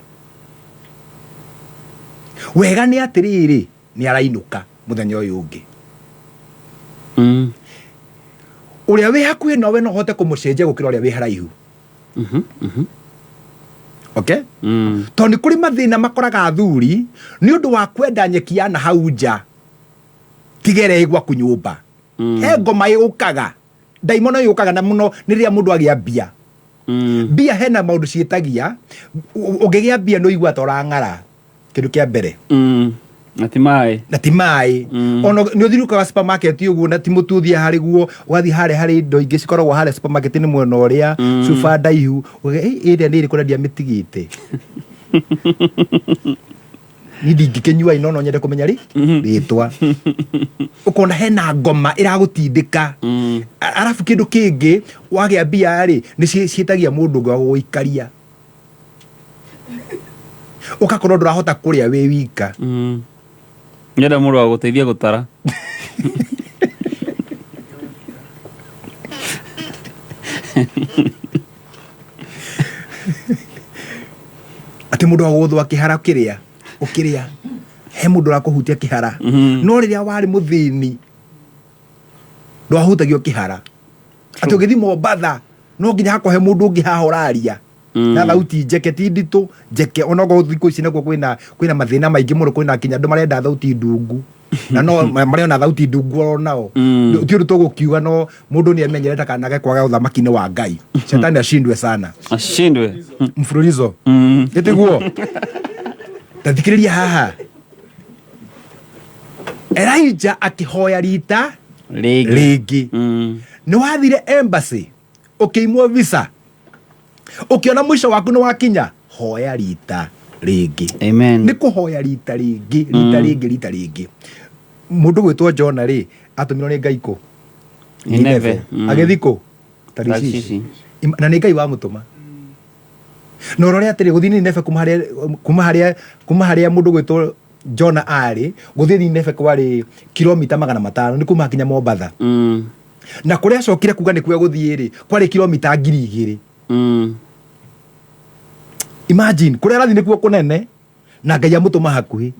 wega nĩ atĩrĩrĩ nĩ arainũka mũthenya ũyũ ũngĩ ũrĩa wĩ hakuhĩ nawe no ũhote kũmũcenjia gũkĩra ũrĩa wĩ haraihu. Okay? Tondũ nĩ kũrĩ mathĩna makoraga athuri nĩ ũndũ wa kwenda nyeki ya na hau nja tigere ĩgwaku nyũmba he ngoma yũkaga ndaimono yũkaga na mũno nĩ rĩrĩa mũndũ agĩa mbia. Mbia hena maũndũ ciĩtagia ũngĩgĩa mbia nĩ ũigua ta ũrang'ara kĩndũ kĩa mbere na ti maĩ ona nĩ ũthirukaga supermarket ũguo na ti mũtu ũthiĩ harĩ guo ũgathiĩ harĩ indo ingĩ cikoragwo harĩ supermarket nĩ mwena ũrĩa cuba ndaihu ĩrĩa nĩ ĩrĩ kũrĩa ndiamĩtigĩte ni ndingĩkĩnyua inono nyende kũmenya rĩtwa ũkona hena ngoma ĩragũtindĩka arabu kĩndũ kĩngĩ wagĩa mbia rĩ nĩ ciĩtagia mũndũ ũngĩ wa gũgũikaria ũgakorwo ndũrahota kũrĩa wĩ wika nyenda mũndũ wa gũteithia gũtara atĩ mũndũ wa gũthwa kĩhara ũkĩrĩa he mũndũ ũrakũhutia kĩhara no rĩrĩa warĩ mũthĩni ndwahutagio kĩhara atĩ ũgĩthiĩ Mombatha no nginya hakohe mũndũ ũngĩ haha ũraria na thauti njeke ti nditũ njeke onogo thikũ ici nakuo kwĩna mathĩna maingĩ mũno kwĩna kinya andũ marenda thauti ndungu na no marĩona thauti ndungu o nao ti ũndũ tũgũkiuga no mũndũ nĩ amenyerete kanage kwaga ũthamaki-inĩ wa Ngai shetani ashindwe sana mfululizo ĩtiguo tathikĩrĩria haha Elijah akĩhoya rita rĩngĩ nĩ wathire embassy ũkĩimwo visa ũkĩona mũico waku nĩ wakinya hoya rita rĩngĩ nĩ kũhoya rita rĩngĩ mũndũ gwĩtwo Jona rĩ atũmirwo nĩ Ngai kũ Nineve agĩthiĩ kũ Tarishishi na nĩ Ngai wamũtũma no rore atĩrĩ gũthiĩ Nineve kuma harĩa mũndũ gwĩtwo Jona arĩ gũthiĩ Nineve kwarĩ kilomita 500 nĩ kuma hakinya Mombatha na kũrĩa acokire kuga nĩ kuo gũthiĩ rĩ kwarĩ kilomita 2000 imagine kũrĩa arathiĩ nĩkuo kũnene na Ngai amũtũma hakuhĩ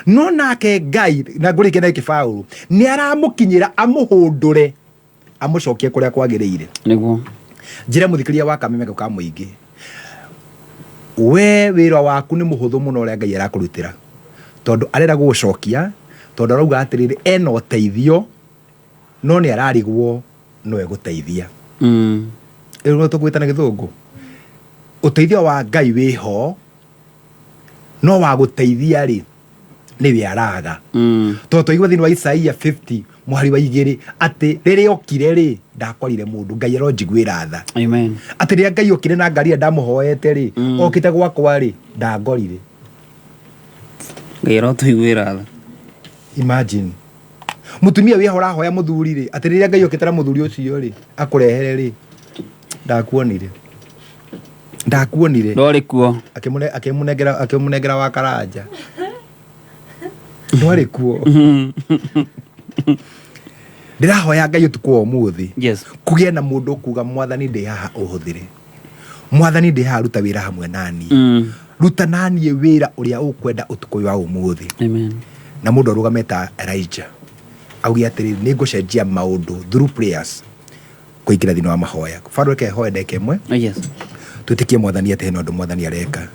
no nake Ngai na ngũrĩke na Kĩbaũrũ nĩ aramũkinyĩra amũhũndũre amũcokie kũrĩa kwagĩrĩire nĩguo njĩra mũthikĩria wa Kameme ka mũingĩ we wĩra waku nĩ mũhũthũ mũno ũrĩa Ngai arakũrutĩra tondũ arenda gũgũcokia tondũ arauga atĩrĩrĩ ena ũteithio no nĩ ararigwo no egũteithia rĩu no tũgwĩta na Gĩthũngũ ũteithio wa Ngai wĩho no wa gũteithia rĩ nĩwe araga tondũ tũigua thĩinĩ wa Isaia 50 mũhari wa 2 atĩ rĩrĩa okire rĩ ndakorire mũndũ Ngai aronjiguĩra tha atĩ rĩrĩa Ngai okire na ngari ndamũhoete rĩ okĩte gwakwa rĩ ndangorire Ngai arotũiguĩra tha imagine mũtumia wĩho ũrahoya mũthuri rĩ atĩ rĩrĩa Ngai okĩte na mũthuri ũcio rĩ akũrehere rĩ ndakuonire ndwarĩ kuo akĩmũnengera wa Karanja ndwarĩ kuo ndĩrahoya Ngai ũtukũ wa ũmũthĩ kũgĩe na mũndũ kuga Mwathani ndĩ haha ũhũthĩre Mwathani ndĩ haha ruta wĩra hamwe nani ruta nani wĩra ũrĩa ũkwenda ũtukũ wa ũmũthĩ na mũndũ arũgame ta Elijah auge atĩrĩ nĩ ngũcenjia maũndũ through prayers kũingĩra thĩinĩ wa mahoya bado reke hoya ndeke ĩmwe twĩtĩkie Mwathani atĩ hena ũndũ Mwathani areka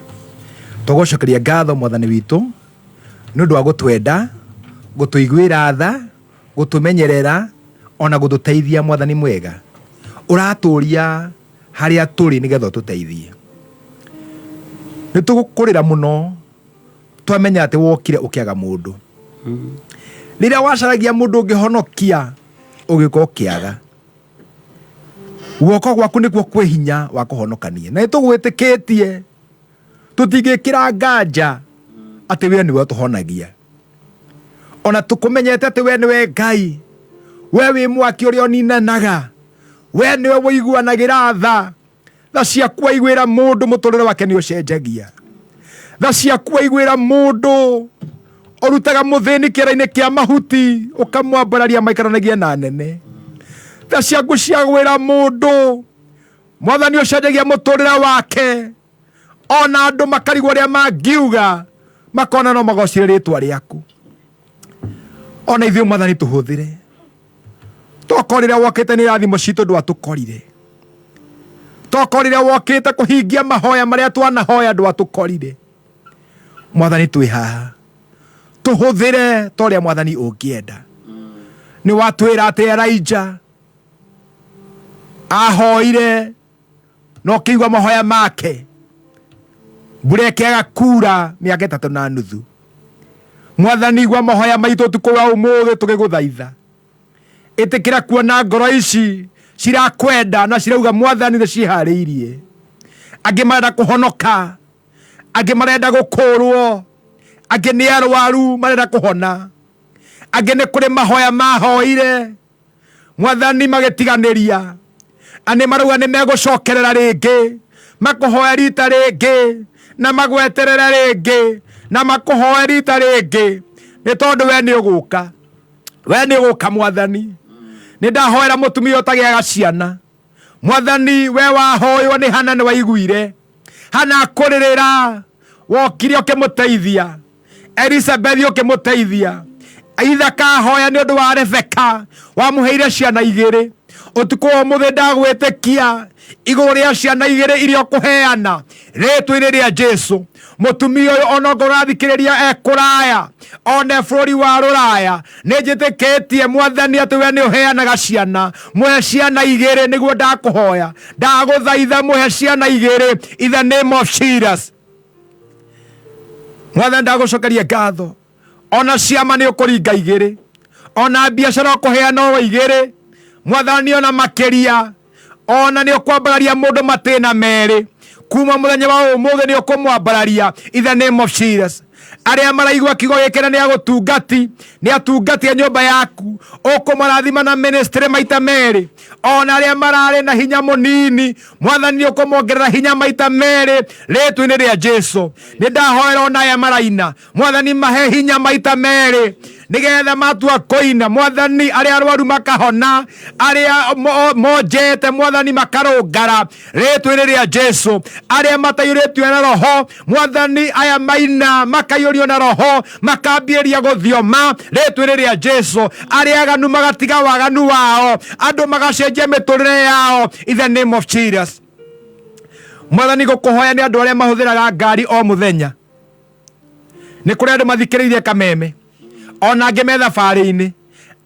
tũgũcokeria ngatho Mwathani witũ nĩ ũndũ wa gũtwenda gũtũiguĩra tha gũtũmenyerera ona gũtũteithia Mwathani mwega ũratũria harĩa tũrĩ nĩgetha ũtũteithie nĩ tũgũkũrĩra mũno twamenya atĩ wokire ũkĩaga mũndũ rĩrĩa wacaragia mũndũ ũngĩhonokia ũgĩũka ũkĩaga guoko gwaku nĩkuo kwĩ hinya wa kũhonokania na nĩtũgwĩtĩkĩtie tũtingĩkĩra nganja atĩ we nĩwe ũtũhonagia ona tũkũmenyete atĩ we nĩwe Ngai we wĩ mwaki ũrĩa ũninanaga we nĩwe wũiguanagĩra tha ciaku waiguĩra mũndũ mũtũrĩre wake nĩ ũcenjagia tha ciaku waiguĩra mũndũ ũrutaga mũthĩni kĩara-inĩ kĩa mahuti ũkamwambararia maikaranagia na nene tha ciaku ciagwĩra mũndũ Mwathani ũcenjagia mũtũrĩre wake ona andũ makarigwo ũrĩa mangiuga makona no magocire rĩtwa rĩaku ona ithuĩ Mwathani tũhũthĩre tokorwo rĩrĩa wokĩte nĩ irathimo citũ ndwatũkorire tokorwo rĩrĩa wokĩte kũhingia mahoya marĩa twanahoya ndwatũkorire Mwathani twĩ haha tũhũthĩre ta ũrĩa Mwathani ũngĩenda nĩ watwĩra atĩ Elijah ahoire no kĩigua mahoya make mbura ĩkĩaga kura mĩaka 3.5 Mwathani igua mahoya maitũ ũtukũ wa ũmũthĩ tũgĩgũthaitha ĩtĩkĩra kuona ngoro ici cirakwenda na cirauga Mwathani nĩ ciharĩirie angĩ marenda kũhonoka angĩ marenda gũkũrwo, angĩ nĩ arwaru marenda kũhona, angĩ nĩ kũrĩ mahoya mahoire Mwathani magĩtiganĩria, anĩ marauga nĩ megũcokerera rĩngĩ, makũhoya rita rĩngĩ na magweterera rĩngĩ na makũhoya rita rĩngĩ, nĩ tondũ we nĩ ũgũka, we nĩ ũgũka Mwathani. Nĩ ndahoera mũtumia ũtagĩaga ciana, Mwathani we wahoywo nĩ Hana nĩ waiguire, Hana kũrĩrĩra wokire ũkĩmũteithia, Elizabeth ũkĩmũteithia, Ithaka hoya nĩ ũndũ wa Rebeka wamũheire ciana igĩrĩ, ũtukũ wa mũthĩ ndagwĩtĩkia igũrũ rĩa ciana igĩrĩ iria ũkũheana rĩtwa-inĩ rĩa Jesu. Mũtumia ũyũ ona ũrathikĩrĩria ekũraya, ona bũrũri wa Rũraya, nĩ njĩtĩkĩtie Mwathani atĩ we nĩ ũheanaga ciana, mũhe ciana igĩrĩ nĩguo ndakũhoya, ndagũthaitha mũhe ciana igĩrĩ in the name of Jesus. Mwathani ndagũcokeria ngatho, ona ciama nĩ ũkũringa igĩrĩ, ona biacara ũkũheana o igĩrĩ Mwathani, ona makĩria, ona nĩ ũkwambararia mũndũ matĩna merĩ, kuma mũthenya wa ũmũthĩ nĩ ũkũmwambararia in the name of Jesus. Arĩa maraigua kiugo gĩkĩ nĩ agũtungati, nĩ atungati a nyũmba yaku, ũkũmarathima na ministry maita merĩ, ona arĩa mararĩ na hinya mũnini Mwathani ũkũmongerera hinya maita merĩ rĩtwa-inĩ rĩa Jesu. Nĩ ndahoera ona aya maraina, Mwathani mahe hinya maita merĩ nigetha matua koina Mwathani, arĩa arwaru makahona, arĩa monjete Mwathani makarũngara rĩtwa-inĩ rĩa Jesu, arĩa mataiyũrĩtio na roho Mwathani aya maina makaiyũrio na roho makambĩrĩria gũthioma rĩtwa-inĩ rĩa Jesu, arĩa aganu magatiga waganu wao, andũ magacenjia mĩtũrĩre yao in the name of Jesus. Mwathani gũkũhoya nĩ andũ arĩa mahũthĩraga ngari o mũthenya, nĩ kũrĩ andũ mathikĩrĩirie Kameme, ona angĩ me thabarĩ-inĩ,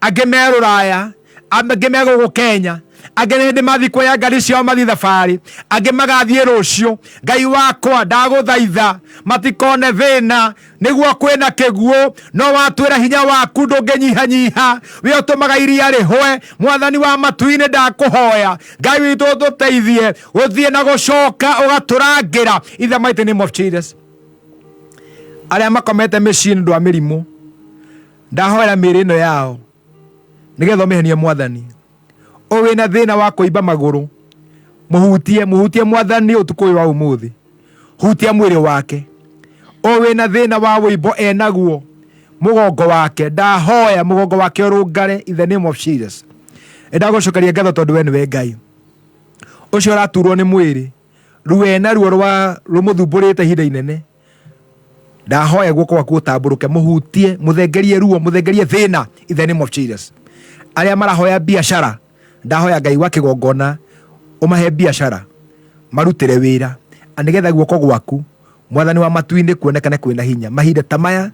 angĩ me Rũraya, angĩ me gũkũ Kenya, angĩ nĩ hĩndĩ mathiĩ kuoya ngari ciao mathiĩ thabarĩ, angĩ magathiĩ rũciũ. Ngai wakwa ndagũthaitha matikone thĩna, nĩguo kwĩna kĩguũ no watwĩra hinya waku ndũngĩnyihanyiha, we ũtũmaga iria rĩhwe. Mwathani wa matu-inĩ ndakũhoya, Ngai witũ ũtũteithie gũthiĩ na gũcoka ũgatũrangĩra in the mighty name of Jesus. Arĩa makomete mĩciĩ nĩ ũndũ wa mĩrimũ, ndahoera mĩĩrĩ ĩno yao nĩgetha ũmĩhenie Mwathani. Ũwĩ na thĩna wa kũimba magũrũ, mũhutie Mwathani ũtukũ ũyũ wa ũmũthĩ, hutia mwĩrĩ wake. Ũwĩ na thĩna wa wĩimbo enaguo mũgongo wake, ndahoya mũgongo wake ũrũngare in the name of Jesus. Ndagũcokeria ngatho tondũ we nĩwe Ngai. Ũcio ũraturwo nĩ mwĩrĩ, rĩu ena ruo rũmũthumbũrĩte ihinda inene, ndahoya guoko gwaku ũtambũrũke, mũhutie, mũthengerie ruo, mũthengerie thĩna in the name of Jesus. Arĩa marahoya biacara, ndahoya Ngai wa kĩgongona ũmahe biacara, marutĩre wĩra, nĩgetha guoko gwaku Mwathani wa matu-inĩ kuonekane kwĩna hinya. Mahinda ta maya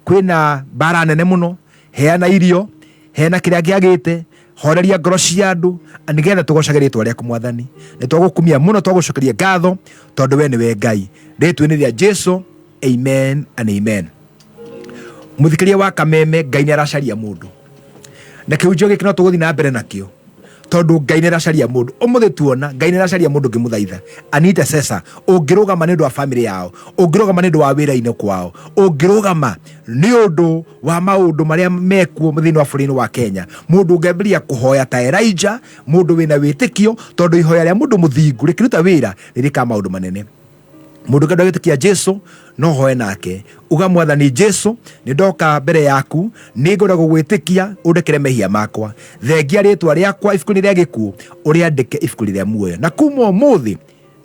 kwĩna mbara nene mũno, heana irio, heana kĩrĩa kĩagĩte, horeria ngoro cia andũ, nĩgetha tũgocage rĩtwa rĩaku Mwathani. Nĩ twagũkumia mũno, twagũcokeria ngatho tondũ we nĩwe Ngai, rĩtwa-inĩ rĩa Jesu. Amen and amen. Mũthikĩria wa Kameme, Ngai nĩ aracaria mũndũ, na kĩhunjio gĩkĩ no tũgũthiĩ na mbere nakĩo tondũ Ngai nĩ aracaria mũndũ. Ũmũthĩ tuona Ngai nĩ aracaria mũndũ ngĩmũthaitha, anite cesa, ũngĩrũgama nĩ ũndũ wa bamĩrĩ yao, ũngĩrũgama nĩ ũndũ wa wĩra-inĩ kwao, ũngĩrũgama nĩ ũndũ wa maũndũ marĩa mekuo thĩinĩ wa bũrũri wa Kenya, mũndũ ũngĩambĩrĩria kũhoya ta Elijah, mũndũ wĩna wĩtĩkio, tondũ ihoya rĩa mũndũ mũthingu rĩkĩruta wĩra rĩrĩka maũndũ manene. Mũndũ kenda gwĩtĩkia Jesu no hoe nake, uga Mwathani Jesu, nĩ ndoka mbere yaku, nĩ ngwenda gũgwĩtĩkia ũndekere mehia makwa, thengia rĩtwa rĩakwa ibuku-inĩ rĩa gĩkuũ, ũrĩandĩke ibuku-inĩ rĩa muoyo, na kuma ũmũthĩ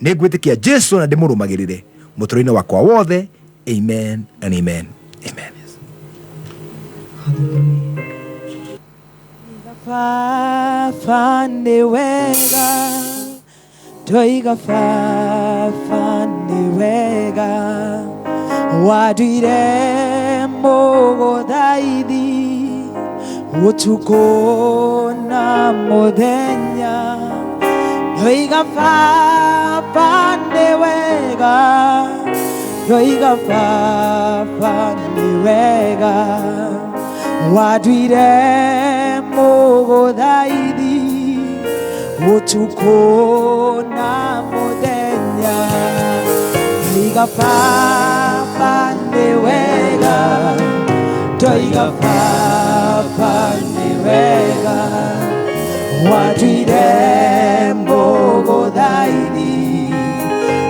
nĩ ngwĩtĩkia Jesu na ndĩmũrũmagĩrĩre mũtũũrĩre-inĩ wakwa wothe. Amen and amen. Amen. Baba nĩ wega, toiga baba nĩ wega, waduire mũgũthaithi ũtukũ na mũthenya, toiga baba nĩ wega, toiga baba nĩ wega, waduire mũgũthaithi ũtukũ na mũthenya, Toiga papa ni wega, toiga papa ni wega, watuire mbogo daidi,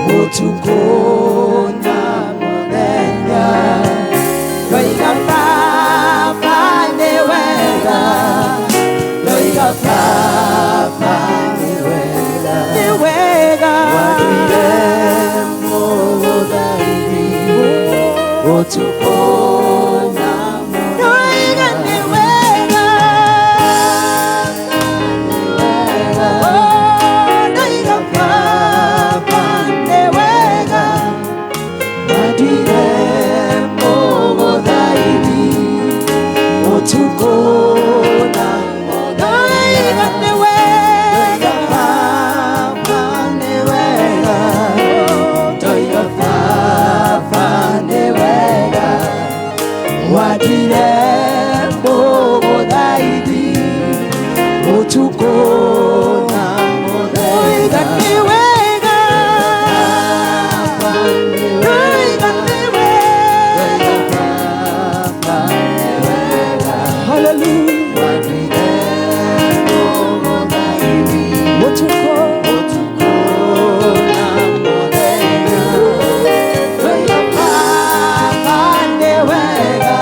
utuko na modenya. Toiga papa ni wega, toiga papa ni wega, watuire mbogo daidi, utuko na modenya. Ni wega, toiga papa ni wega, watuire mbogo daidi, utuko na modenya. Ni wega, papa ni wega, toiga papa ni wega, watuire mbogo daidi, utuko na modenya. Ni wega, papa ni wega, papa ni wega, hallelujah, watuire mbogo daidi, utuko na modenya. Toiga papa ni wega,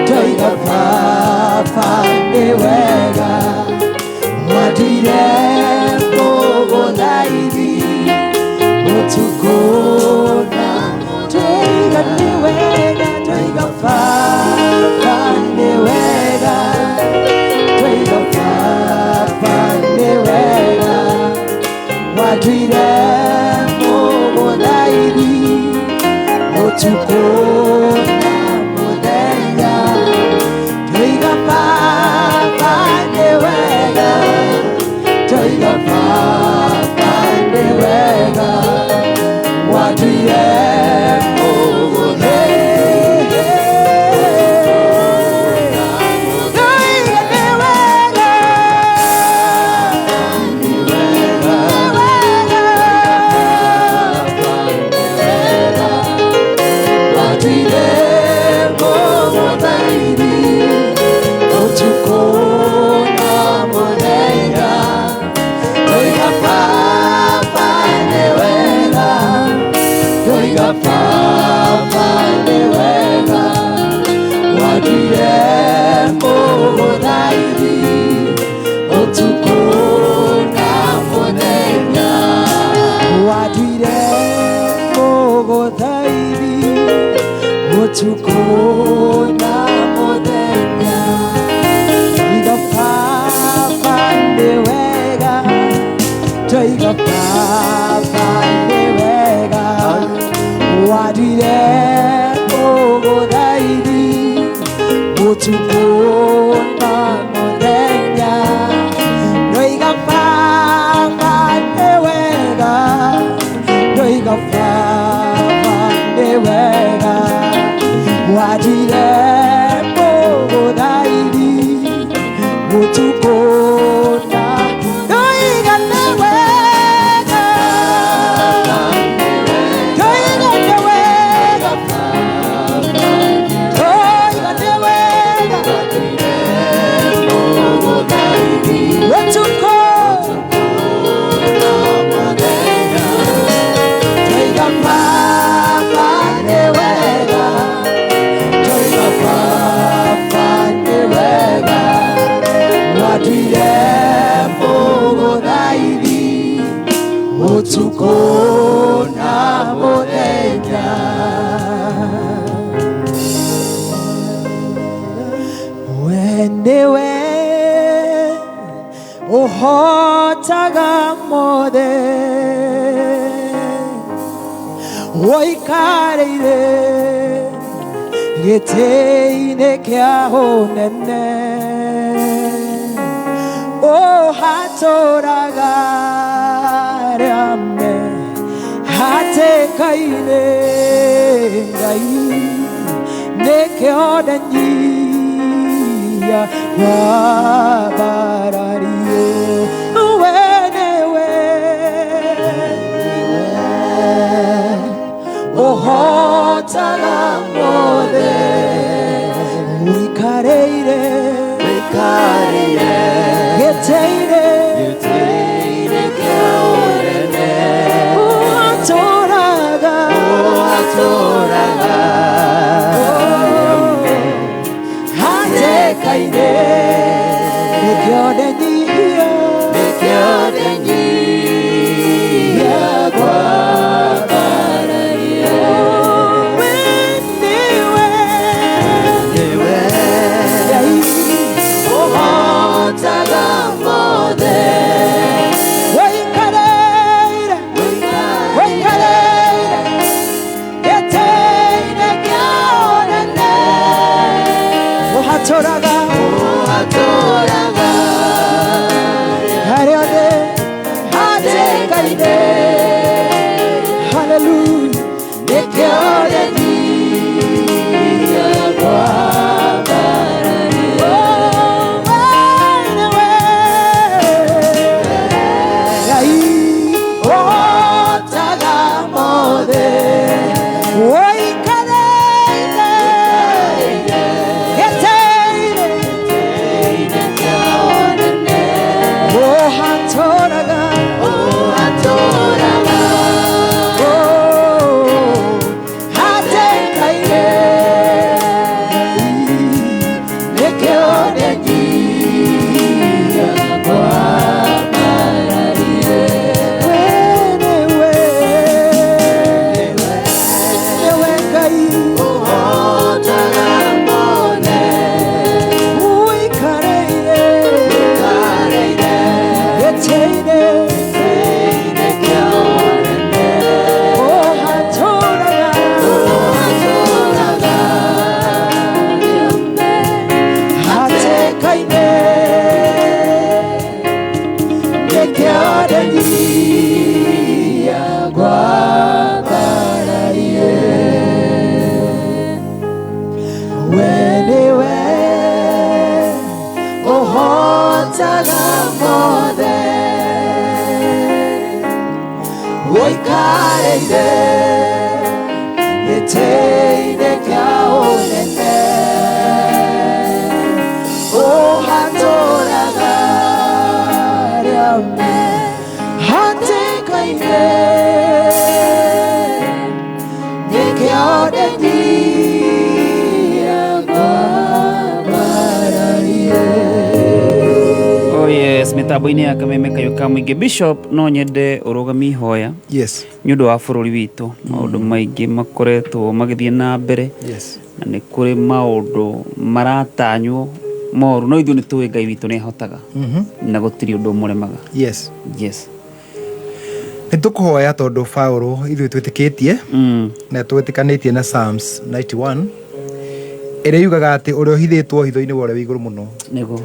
toiga papa ni wega, watuire mbogo daidi, utuko na toiga ni wega, toiga papa ni wega, toiga papa ni wega, watuire mbogo daidi, utuko na modenya. Toiga papa ni wega, toiga papa ni wega, watuire mbogo daidi, toiga ni wega, ni wega, watuire mbogo daidi, utuko na modenya. Toiga papa ni wega, toiga papa ni wega, watuire mbogo daidi, utuko na modenya. Watuire mbogo daidi, utuko na modenya. Toiga papa ni wega, toiga papa ni wega, watuire mbogo daidi, utuko na modenya. Toiga papa ni wega, toiga papa ni wega, watuire mbogo daidi, utuko na toiga ni wega, toiga ni wega, toiga ni wega, mbogo daidi, utuko na modenya. Toiga papa ni wega, toiga papa ni wega, watuire mbogo daidi, utuko na modenya. Wendewe uhotaga mothe, woikareire gĩtĩ-inĩ kĩa ũnene, ũhatũraga rĩame hatĩka-inĩ. Ngai nĩkĩo ndanyia wambarario. We nĩwe Mitambo-ini ya Kameme Kayuka Mwingi Bishop no nyende urugami hoya yes nyundo wa bururi witu maundu maingi makoretwo magithie na mbere yes na ni kuri maundu maratanywo moru no ithu ni tuwe Ngai witu ni hotaga na gutiri undu muremaga yes nitukuhoya tondu Paulo ithu twitikitie na twitikanĩtie na Psalms 91 ĩrĩa yugaga atĩ ũrĩa ũhithĩtwo hitho-inĩ wa ũrĩa wĩ igũrũ mũno nĩguo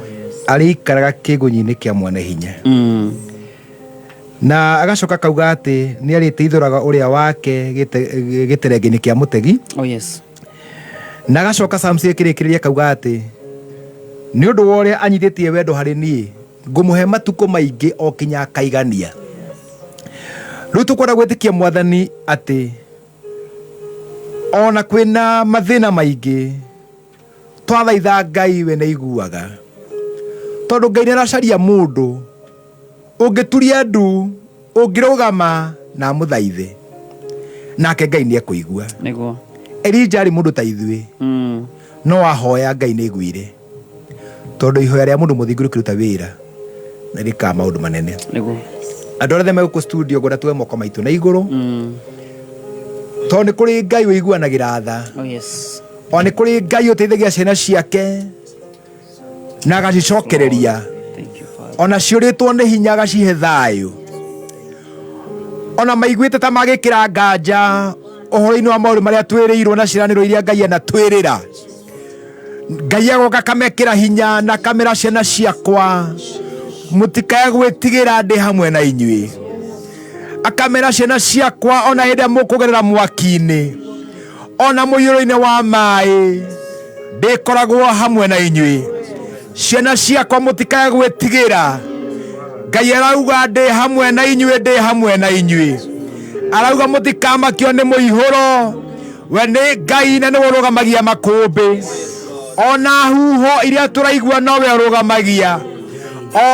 arĩikaraga kĩgunyũ-inĩ kĩa mwene hinya na agacoka kauga atĩ nĩ arĩteithũraga ũrĩa wake gĩterenge-inĩ kĩa mũtegi na agacoka Psalms ĩkĩrĩkĩrĩria kauga atĩ nĩ ũndũ wa ũrĩa anyitĩtie wendo harĩ niĩ ngũmũhe matukũ maingĩ o kinya akaigania. Rĩu tũkwenda gwĩtĩkia Mwathani atĩ ona kwĩna mathĩna maingĩ twathaitha Ngai we nĩ aiguaga, tondũ Ngai nĩ aracaria mũndũ ũngĩturia ndu ũngĩrũgama na mũthaithe nake Ngai nĩ ekũigua. Nĩguo Elijah arĩ mũndũ ta ithuĩ no ahoya Ngai nĩ aiguire, tondũ ihoya rĩa mũndũ mũthingu rĩkĩruta wĩra na rĩka maũndũ manene. Nĩguo andũ arĩa megũkũ studio ngwenda tuwe moko maitũ na igũrũ tondũ nĩ kũrĩ Ngai ũiguanagĩra tha, o nĩ kũrĩ Ngai ũteithagia ciana ciake na agacicokereria, ona ciũrĩtwo nĩ hinya agacihe thayũ, ona maiguĩte ta magĩkĩra nganja ũhoro-inĩ wa maũndũ marĩa twĩrĩirwo na ciĩranĩro iria Ngai anatwĩrĩra. Ngai agoka akamekĩra hinya na akamera ciana ciakwa mũtikae gwĩtigĩra ndĩ hamwe na inyuĩ, akamera ciana ciakwa ona hĩndĩ mũkũgerera mwaki-inĩ ona mũiyũro-inĩ wa maĩ ndĩkoragwo hamwe na inyuĩ. Ciana ciakwa mũtikae gwĩtigĩra, Ngai arauga ndĩ hamwe na inyuĩ, ndĩ hamwe na inyuĩ. Arauga mũtikamakio nĩ mũihũro, we nĩ Ngai na nĩwe ũrũgamagia makũmbĩ, ona huho iria tũraigua nowe ũrũgamagia,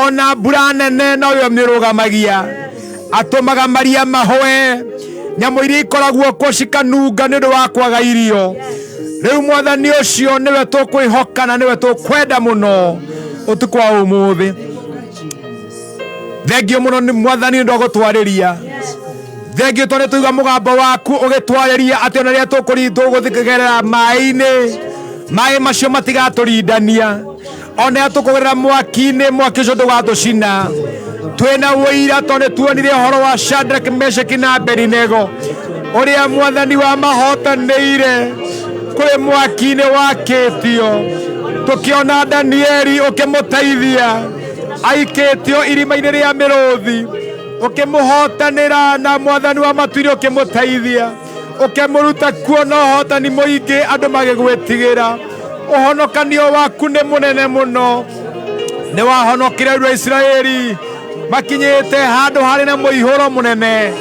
ona mbura nene nowe ũmĩrũgamagia, atũmaga maria mahwe, nyamũ iria ikoragwo kuo cikanunga nĩ ũndũ wa kwaga irio. Rĩu Mwathani ũcio nĩwe tũkwĩhoka na nĩwe tũkwenda mũno ũtukũ wa ũmũthĩ. thengio muno ni mwathani ndo gutwariria thengio tondu tuiga mugambo waku ugitwariria ati ona ria tukurindu guthikigerera mai macio matigaturindania ona tukugerera mwaki-ini mwaki ucio ndugatucina twina wira tondu tuonire horo wa Shadrach, Meshach na Abednego uria mwathani wa mahotanire kuri mwaki-ini wakitio tukiona Danieli ukimutaithia aikitio irima-ini ria miruthi ukimuhotanira na mwathani wa matuire ukimutaithia ukimuruta kuona hotani muingi andu magigwitigira uhonokanio waku ni munene muno ni wahonokire andũ a Isiraeli makinyite handu hari na muihuro munene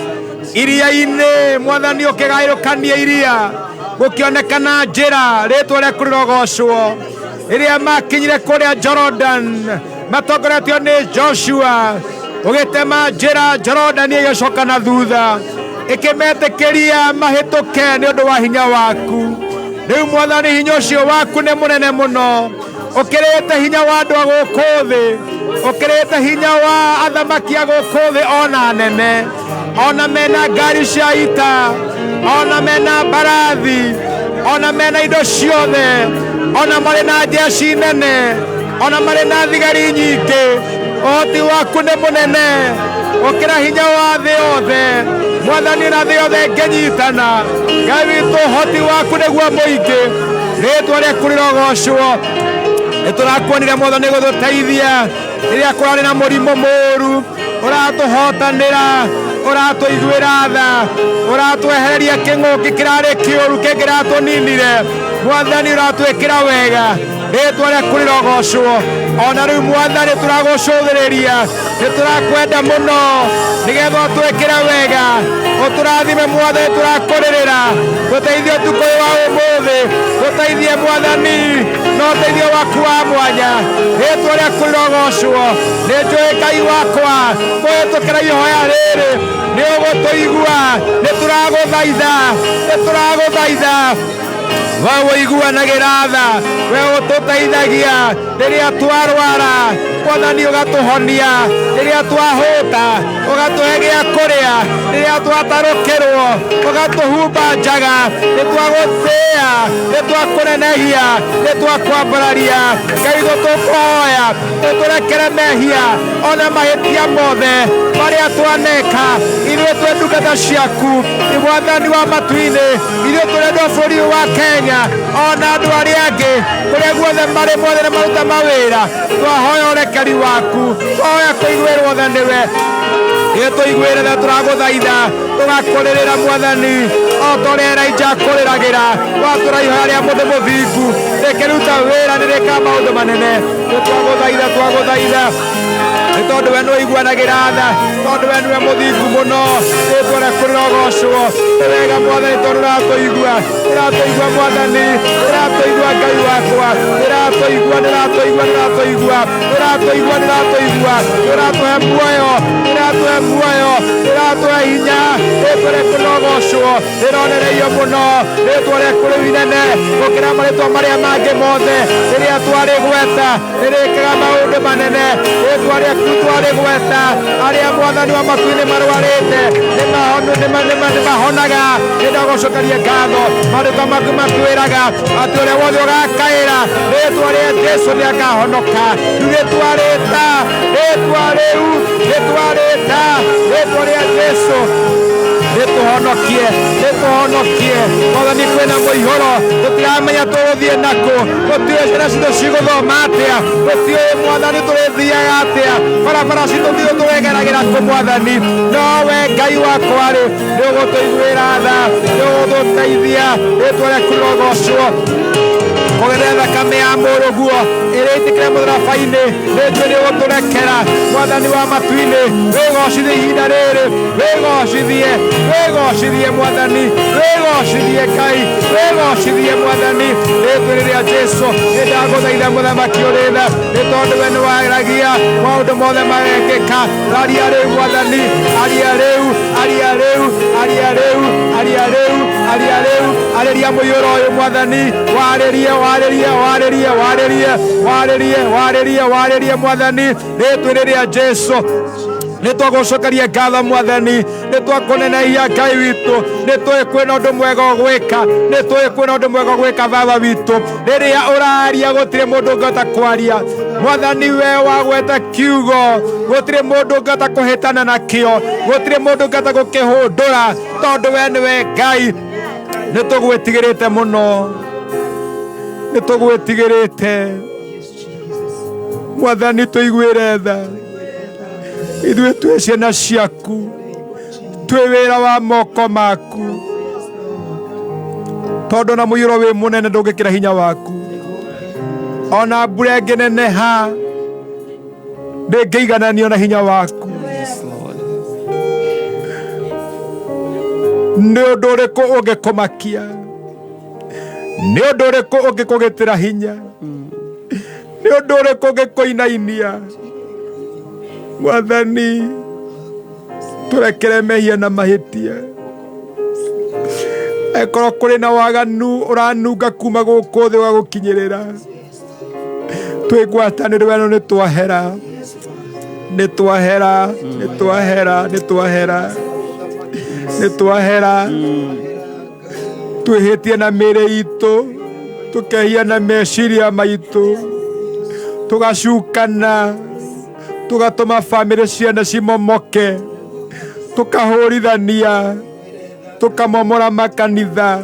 iria-ini mwathani ukigairukania iria gukionekana njira ritwa riaku rirogocwo iria makinyire kuria Jordan matongoretio ni Joshua ugitema njira Jordan igicoka na thutha ikimetĩkĩria mahĩtũke ni undu wa hinya waku riu mwathani hinya ucio waku ni munene muno ukirite hinya wa andu a guku thi ukirite hinya wa athamaki a guku thi ona nene ona mena ngari cia ita ona mena mbarathi ona mena indo ciothe ona mari na jeshi nene ona mari na thigari nyingi uhoti waku ni munene ukira hinya wa thi yothe mwathani na thi yothe ngenyitana Ngai witu uhoti waku niguo muingi ritwa riaku rirogocwo niturakuonire mwathani gututeithia riria kurari na murimu muru uratuhotanira uratuiguira tha uratwehereria king'uki kirari kiuru kingiratuninire mwathani uratwikira wega ritwa riaku rirogocwo ona riu mwathani turagucuthiriria niturakwenda muno nigetha utwikire wega uturathime mwathani turakuririra guteithie utuku wa umuthi guteithie mwathani no uteithio waku wa mwanya ritwa riaku rirogocwo ninjui Ngai wakwa kuhitukira ihoya riri ni ugutuigua nituraguthaitha we wiguanagira tha we ututeithagia riria twarwara mwathani ugatuhonia riria twahuta ugatuhe gia kuria riria twatarukirwo ugatuhumba njaga nitwagutia nitwakunenehia nitwakwambararia Ngai tukuhoya uturekere mehia ona mahitia mothe maria twaneka ithuĩ twĩ ndungata ciaku mwathani wa matu-inĩ ithuĩ tũrendwo bũrũri wa Kenya ona andũ arĩa angĩ kũrĩa guothe marĩ mothe nĩ maruta mawĩra twahoya ũrekeri waku twahoya kũiguĩrwo tha nĩwe nĩtũiguĩre na tũragũthaitha tũgakũrĩrĩra mwathani o torĩa Elijah akũrĩragĩra watũra ihoya rĩa mũndũ mũthingu rĩkĩruta wĩra nĩrĩka maũndũ manene nĩtwagũthaitha nĩ tondũ we nĩũiguanagĩra tha tondũ we nĩwe mũthingu mũno rĩtwa rĩaku rĩrogocwo nĩ wega mwathani tondũ ũratũigua mwathani ũratũigua Ngai wakwa ũratũigua ũratũhe muoyo ũratũhe hinya rĩtwa rĩaku rĩrogocwo rĩronererio mũno rĩtwa rĩaku rĩu inene gũkĩra marĩtwa marĩa mangĩ mothe rĩrĩa twarĩgweta rĩrĩkaga maũndũ manene rĩtwa rĩaku twarĩgweta arĩa mwathani wa matu-inĩ marwarĩte nĩmahonaga nĩndagũcokeria ngatho marĩtwa maku makwĩraga atĩ ũrĩa wothe ũgakaĩra rĩtwa rĩa Jesũ nĩakahonoka rĩtwa rĩa Jesũ nĩtũhonokie mwathani kwĩna mũihũro tũtiramenya tũgũthiĩ nakũ gũtiũĩ ciana citũ cigũthoma atĩa gũtiũĩ mwathani tũrĩthiaga atĩa barabara citũ thitũ tũregeragĩra kũ mwathani no we Ngai wakwa-rĩ nĩũgũtũiguĩra tha nĩũgũtũteithia rĩtwa rĩaku rĩrogocwo kũgerera thakame ya mũrũguo ĩrĩa ĩitĩkĩre mũtharaba-inĩ nĩnjũĩ nĩũgũtũrekera mwathani wa matu-inĩ wĩgocithie ihinda rĩrĩ wĩgocithie mwathani wĩgocithie Ngai wĩgocithie mwathani rĩtwa rĩa Jesũ nĩndagũthaitha mũthamaki ũrĩ tha nĩ tondũ we nĩwaragia maũndũ mothe magekĩka aria rĩu mwathani arĩria mũiyũro ũyũ mwathani warĩrie mwathani rĩtwa rĩa Jesũ nä twagåcokeria ngatho mwathani, nä twakåneneia Ngai witå, nä twä kwä na å ndå mwega å gwä ka, nä twä kwä na å ndå mwega å gwä ka baba witå. rä rä a å raria gå tirä må ndå ngota kwaria mwathani, we wagweta kiugo, gå tirä må ndå ngota kå hä tana na kä o, gå tirä må ndå ngota gå kä hå ndå ra, tondå we nä we Ngai. nä tå gwä tigä rä te må no, nä tå gwä tigä rä te mwathani, tå iguä re tha, ithuä twä ciana ciaku, twä wä ra wa moko maku, tondå na må iyå ro wä må nene ndå ngä kä ra hinya waku, ona mbura ä ngä neneha ndä ngä igananio na hinya waku. nä å ndå å rä kå å ngä kå makia, nä å ndå å rä kå å ngä kå gä tä ra hinya, nä å ndå å rä kå å ngä kå inainia mwathani, tå rekere mehia na mahä tia. Ekorwo kå rä na waganu å ranunga kuma gå kå thä å gagå kinyä rä ra, twä ngwatanä rä weno nä twahera, nä twahera, nä twahera, nä twahera, nä twahera, twä hä tie na mä rä itå, tå kehia na meciria maitå, tå gacukana, tå gatå ma bamä rä ciana cimomoke, tå kahå rithania, tå kamomora makanitha,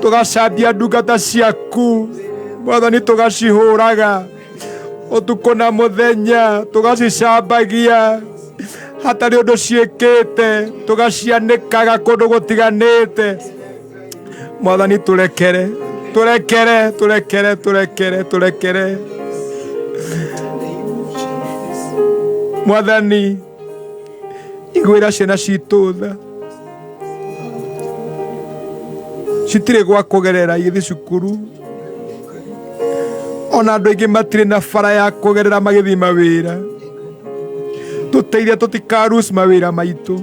tå gacambia ndungata ciaku mwathani, tå gacihå raga å tukå na må thenya, tå gacicambagia hatarä å ndå ciäkä te, tå gacianä kaga kå ndå gå tiganä te mwathani, tå rekere, tå rekere, tå rekere, tå rekere, tå rekere mwathani, iguä ra ciana citå tha, citirä gwa kå gerera igä thi cukuru, ona andå aingä matirä na bara ya kå gerera magä thi mawä ra. Tå teithie tå tikarus mawä ra maitå,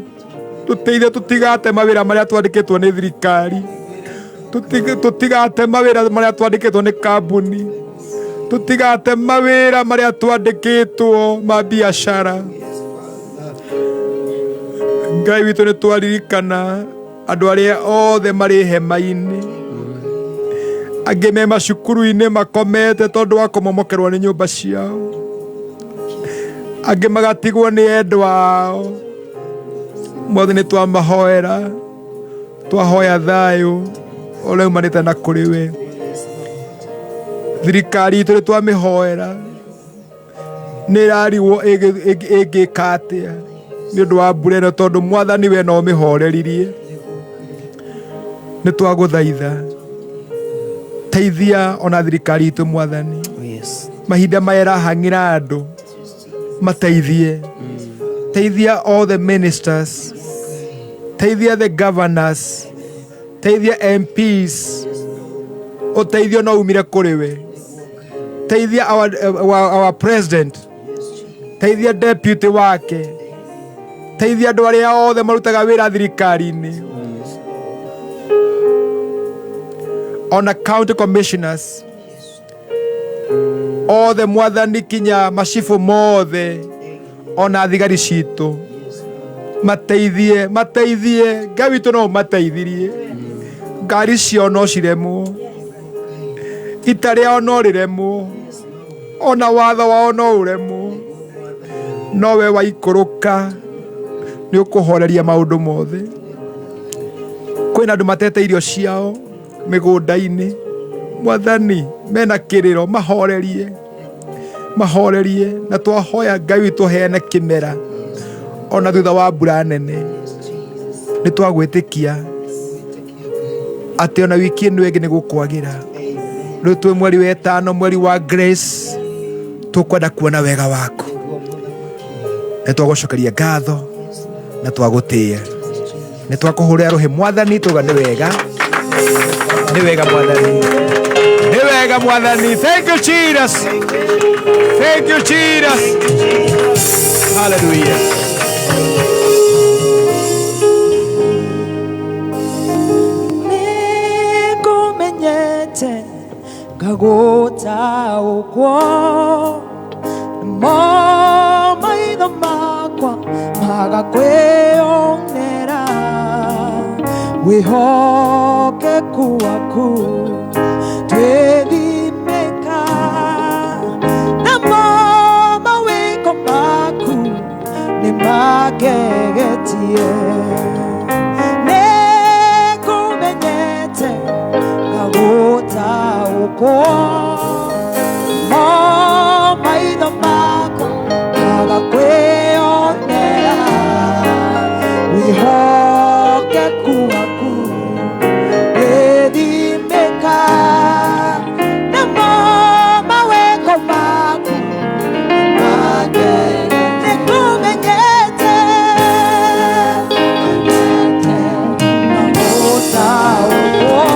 tå teithie tå tigate mawä ra marä a twandä kä two nä thirikari, tå tigate mawä ra marä a twandä kä two nä kambuni, tå tigate mawä ra marä a twandä kä two ma biacara. Ngai witå nä twaririkana andå arä a othe marä hema-inä, angä me macukuru-inä makomete tondå wa kå momokerwo nä nyå mba ciao, angä magatigwo nä endwa ao. Mothe nä twamahoera, twahoya thayå å rä umanä te na kå rä we. Thirikari itå nä twamä hoera, nä ĩrarigwo ĩngä ka atä a nä å ndå wa mbura ä no, tondå mwathani we no mä horeririe. Nä twagå thaitha, teithia ona thirikari itå mwathani, mahinda maya ĩrahang'ä ra andå, mateithie, teithia all the ministers, teithia the governors, teithia MPs, ũteithio no umire kũrĩ we, teithia our president, teithia deputy wake, teithia andũ arĩa othe marutaga wĩra thirikari-inĩ, ona county commissioners othe mwathani, kinya macibu mothe, ona thigari citũ, mateithie, mateithie. Ngai witũ no mateithirie, ngari cio no ciremwo, ita rĩao no rĩremwo, ona watho wao no ũremwo, no we waikũrũka nĩ ũkũhoreria maũndũ mothe. Kwĩna andũ matete irio ciao mĩgũnda-inĩ, mwathani, mena kĩrĩro, mahorerie, mahorerie, na twahoya Ngai witũ heane kĩmera ona thutha wa mbura nene. Nĩ twagwĩtĩkia atĩ ona wiki ĩno ĩngĩ nĩ gũkwagĩra. Rĩu twĩ mweri wa ĩtano, mweri wa grace, tũkwenda kuona wega waku. Nĩ twagũcokeria ngatho na twagũtĩĩa, nĩ twakũhũrĩra rũhĩ mwathani, tuga nĩ wega, nĩ wega mwathani, nĩ wega mwathani. Thank you Jesus, thank you Jesus, hallelujah. Nĩngũmenyete ngagũtaũkwo mo maitho makwa agakwĩonera wĩhokeku waku twĩthimĩka namo mawĩko maku nĩ magegetie nĩngũmenyete ngagũtaũkwo no maitho mako magakwĩonera wĩhokeku waku wĩthimĩka namo mawĩko maku nĩngũmenyete ngagũtaũkwo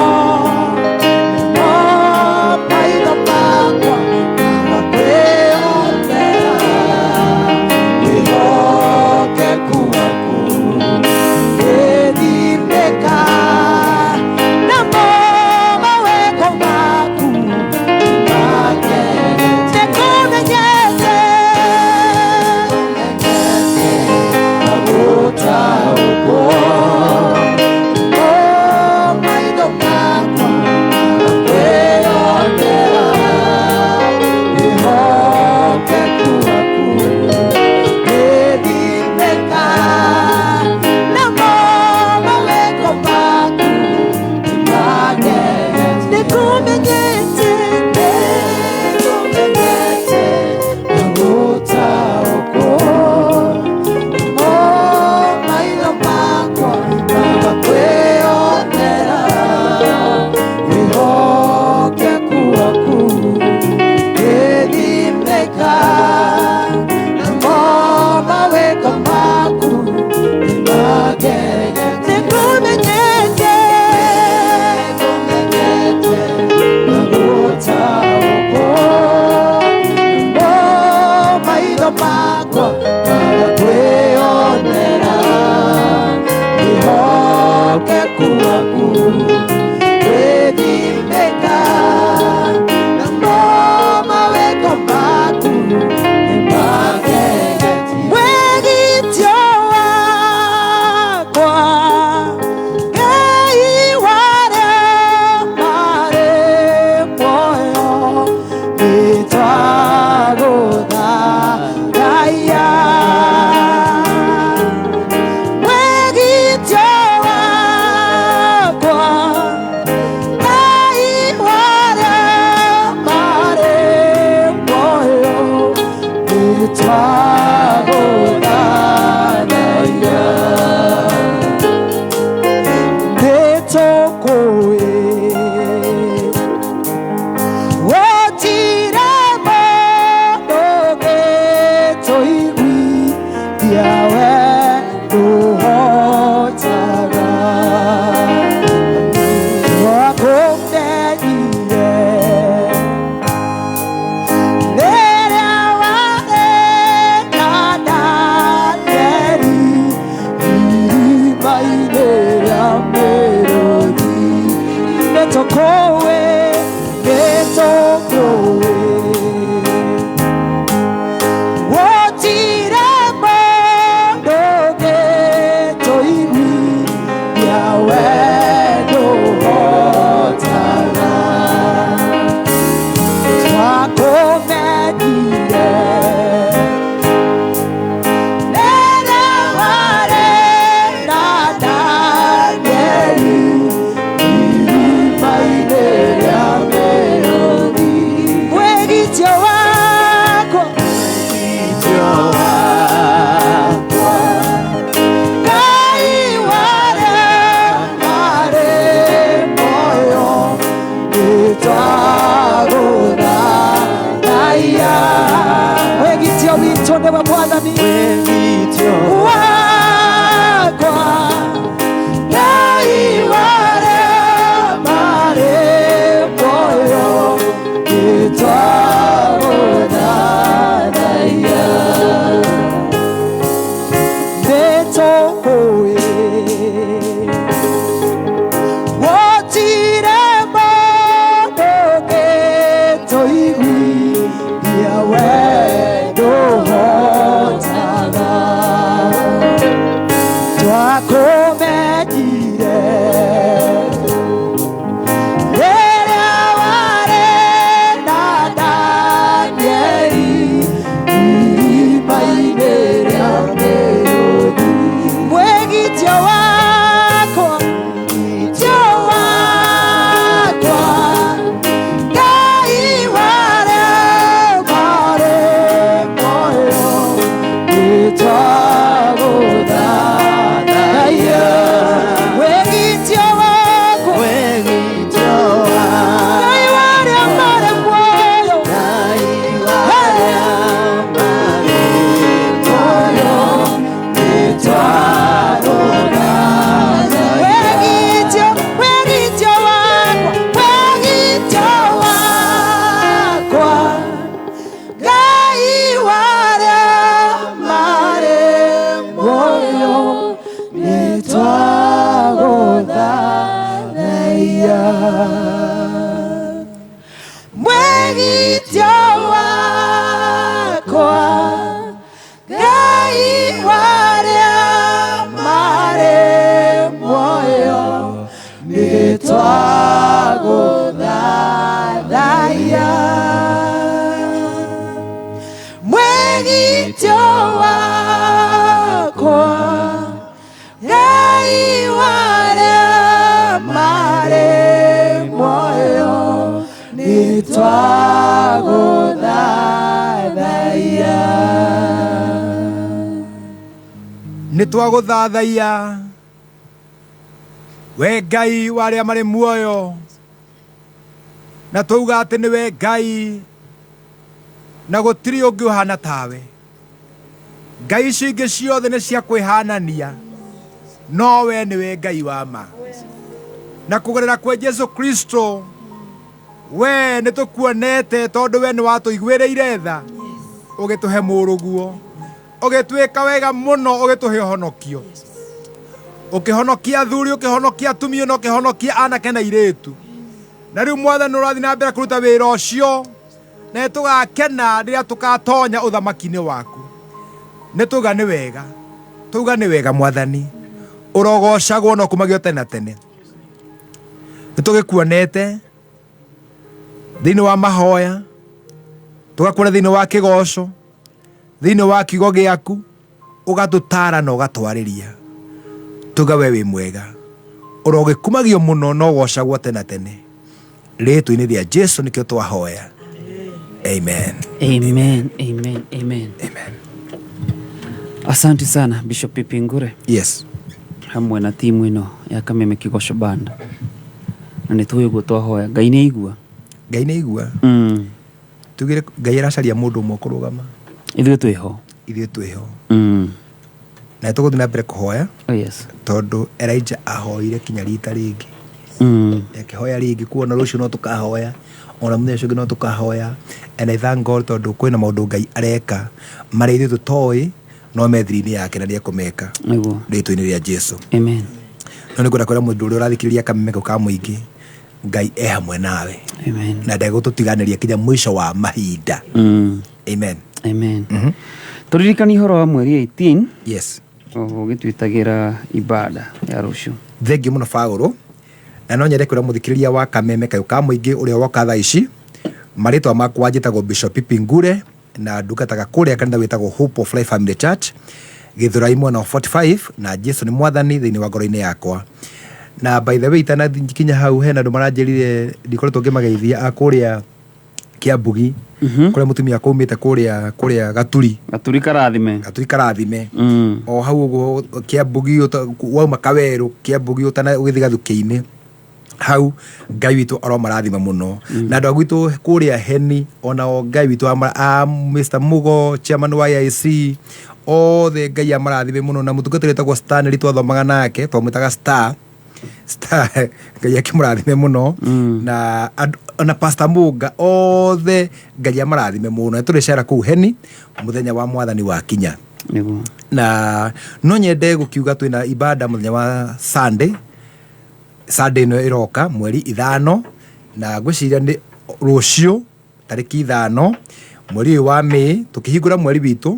nĩ twagũthathaiya we Ngai warĩa marĩ muoyo, na twauga atĩ nĩwe Ngai na gũtirĩ ũngĩ ũhana tawe. Ngai icio ingĩ ciothe nĩ cia kwĩhanania, no we nĩwe Ngai wa ma. Na kũgerera kwa Jesu Kristo we nĩ tũkuonete, tondũ we nĩ watũiguĩrĩire tha ũgĩtũhe mũrũguo, ũgĩtwĩka wega mũno, ũgĩtũhe ũhonokio, ũkĩhonokia athuri, ũkĩhonokia atumia, na ũkĩhonokia anake na airĩtu. Na rĩu Mwathani ũrathiĩ na mbere kũruta wĩra ũcio, na tũgakena rĩrĩa tũkatonya ũthamaki-inĩ waku. Nĩ tuga nĩ wega, tuga nĩ wega Mwathani, ũrogocagwo na ũkumagio tene na tene. Nĩ tũgĩkuonete thĩinĩ wa mahoya, tũgakuona thĩinĩ wa kĩgoco, thĩinĩ wa kiugo gĩaku, ũgatũtara na ũgatwarĩria. Tuga we wĩ mwega, ũrogĩkumagio mũno na ũgocagwo tene na tene. Rĩĩtwa-inĩ rĩa Jesu nĩkĩo twahoya. Amen. Amen. Amen. Amen. Amen. Asante sana Bishop Pipi Ngure. Yes. Hamwe na timu ino ya Kameme Kigosho Band. Na nĩ tũĩ ũguo twahoya. Ngai nĩ aigua. Ngai nĩ aigua. Tugire Ngai aracaria mũndũ ũmwe kũrũgama. Ithuĩ twĩho. Ithuĩ twĩho. Na tũgũthiĩ na mbere kũhoya. Oh yes. Tondũ Elijah ahoire kinya rita rĩngĩ. Akĩhoya rĩngĩ, kuona rũciũ no tũkahoya, ona mũthenya ũcio ũngĩ no tũkahoya. And I thank God tondũ kwĩna maũndũ Ngai areka marĩa ithuĩ tũtoĩ, no methiri-inĩ yake na nĩekũmeka. Nĩguo. Rĩĩtwa-inĩ rĩa Jesu. Amen. No nĩngwenda kwĩra mũndũ ũrĩa ũrathikĩrĩria Kameme kau ka mũingĩ, Ngai e hamwe nawe. Amen. Na ndegũtũtiganĩria kinya mũico wa mahinda. Amen. Amen. Tũririkani ũhoro wa mweri 18. Yes. Ũgĩtwĩtagĩra ibada ya rũciũ. Thengiũ mũno Paũlũ. Na no nyende kwĩra mũthikĩrĩria wa Kameme kau ka mũingĩ ũrĩa woka thaa ici, marĩtwa makwa njĩtagwo Bishop Pipi Ngure, na ndungataga kũrĩa kanitha wĩtagwo Hope of Life Family Church Gĩthũrai mwena wa 45, na Jesu nĩ Mwathani thĩinĩ wa ngoro-inĩ yakwa. Na by the way, itanakinya hau hena andũ maranjĩrire ndikoretwo ngĩmageithia a kũrĩa Kĩambugi, kũrĩa mũtumia kũmĩte kũrĩa Gaturi Karathime. O hau ũguo Kĩambugi wauma Kawerũ, Kĩambugi ũgĩthiĩ Gathukĩ-inĩ, hau Ngai witũ aromarathima mũno. Na andũ a gwitũ kũrĩa Heni, ona o Ngai witũ Mr. Mugo, chairman wa IC, othe Ngai amarathime mũno. Na mũtungatĩri wĩtagwo Stanley twathomaga nake, twamwĩtaga Star, Ngai akĩmũrathime mũno. Na Pastor Muga, othe Ngai amarathime mũno. Tũrĩ cera kũu Heni mũthenya wa Mwathani wa kinya. Na no nyende gũkiuga twĩna ibada mũthenya wa Sunday ĩno ĩroka mweri 5, na ngwĩciria nĩ rũciũ tarĩki 5 mweri ũyũ wa May, tũkĩhingũra mweri witũ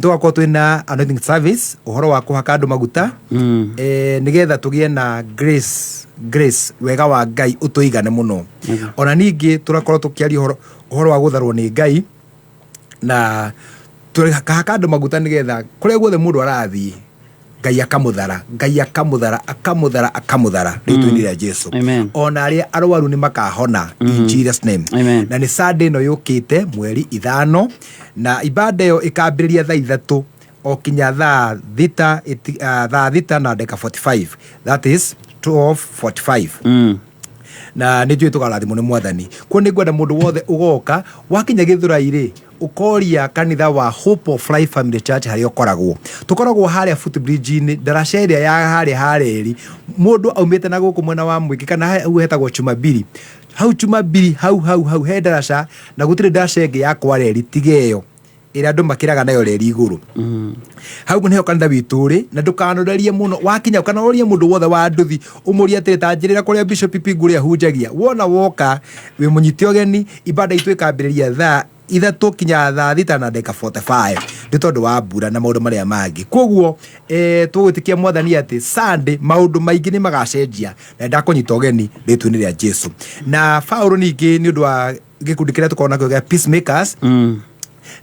tũgakorwo twĩna anointing service, ũhoro wa kũhaka andũ maguta, nĩgetha tũgĩe na grace wega wa Ngai ũtũigane mũno. Ona ningĩ tũrakorwo tũkĩaria ũhoro wa gũtharwo nĩ Ngai, na tũkahaka andũ maguta nĩgetha kũrĩa guothe mũndũ arathiĩ Ngai akamũthara rĩĩtwa-inĩ rĩa Jesu. Ona arĩa arwaru nĩ makahona in Jesus name. Na nĩ Sunday ĩno yũkĩte mweri 5, na ibada ĩyo ĩkambĩrĩria thaa 3 o kinya thaa 6 na dakika 45, that is 12:45. Na nĩ njũĩ tũkarathimwo nĩ Mwathani. Kuo nĩ ngwenda mũndũ wothe ũgoka wakinya Gĩthũrai-rĩ, ũkoria kanitha wa Hope of Life Family Church harĩa ũkoragwo. Tũkoragwo harĩa footbridge-inĩ, ndaraca ĩrĩa ya harĩa mũndũ aumĩte na gũkũ mwena wa Mwĩkĩ, kana hau hetagwo Chumabiri. Hau Chumabiri hau he ndaraca, na gũtirĩ ndaraca ĩngĩ ya kwareri tiga ĩyo ĩrĩa andũ makĩraga nayo reri igũrũ. Hau nĩho kanitha witũ ũrĩ, na ndũkanorerie mũno. Wakinya ũkanorerie mũndũ wothe wa nduthi, ũmũrie atĩrĩ ta njĩrĩra kũrĩa Bishop Pipi Ngure ahunjagia. Wona woka wĩ mũnyite ũgeni, ibada itũ ĩkambĩrĩria thaa 3 kinya thaa 6 na dakika 45, nĩ tondũ wa mbura na maũndũ marĩa mangĩ. Koguo tũgwĩtĩkia Mwathani atĩ Sunday maũndũ maingĩ nĩ magacenjia, na ndakũnyita ũgeni rĩĩtwa-inĩ rĩa Jesu. Na Paũlũ ningĩ nĩ ũndũ wa gĩkundi kĩrĩa tũkoragwo nakĩo gĩa Peacemakers,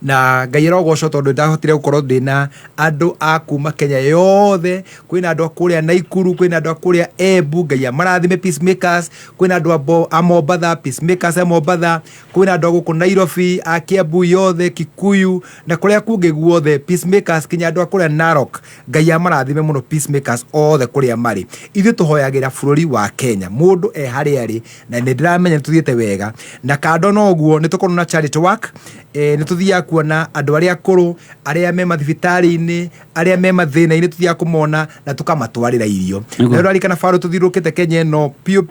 na Ngai rogoco tondu ndahotire gukorwo ndina andu a kuma Kenya yothe. Kwina andu akuria Naikuru, kwina andu akuria Embu, Ngai amarathime Peacemakers, kwina andu a Mombatha, Peacemakers a Mombatha, kwina andu guku Nairobi, a Kiambu yothe, Kikuyu na kuria kungi guothe Peacemakers, kinya andu akuria Narok, Ngai amarathime muno Peacemakers othe kuria mari. Ithu tuhoyagira bururi wa Kenya, mundu haria ari, na nindiramenya tuthiete wega, na kando no guo nitukorwo na charity work. Nituthia kuona andu aria akuru, aria me mathibitari-ini, aria me mathina-ini, tuthia kumona na tukamatwarira irio. Na rari kana Fauru tuthirukite Kenya no pio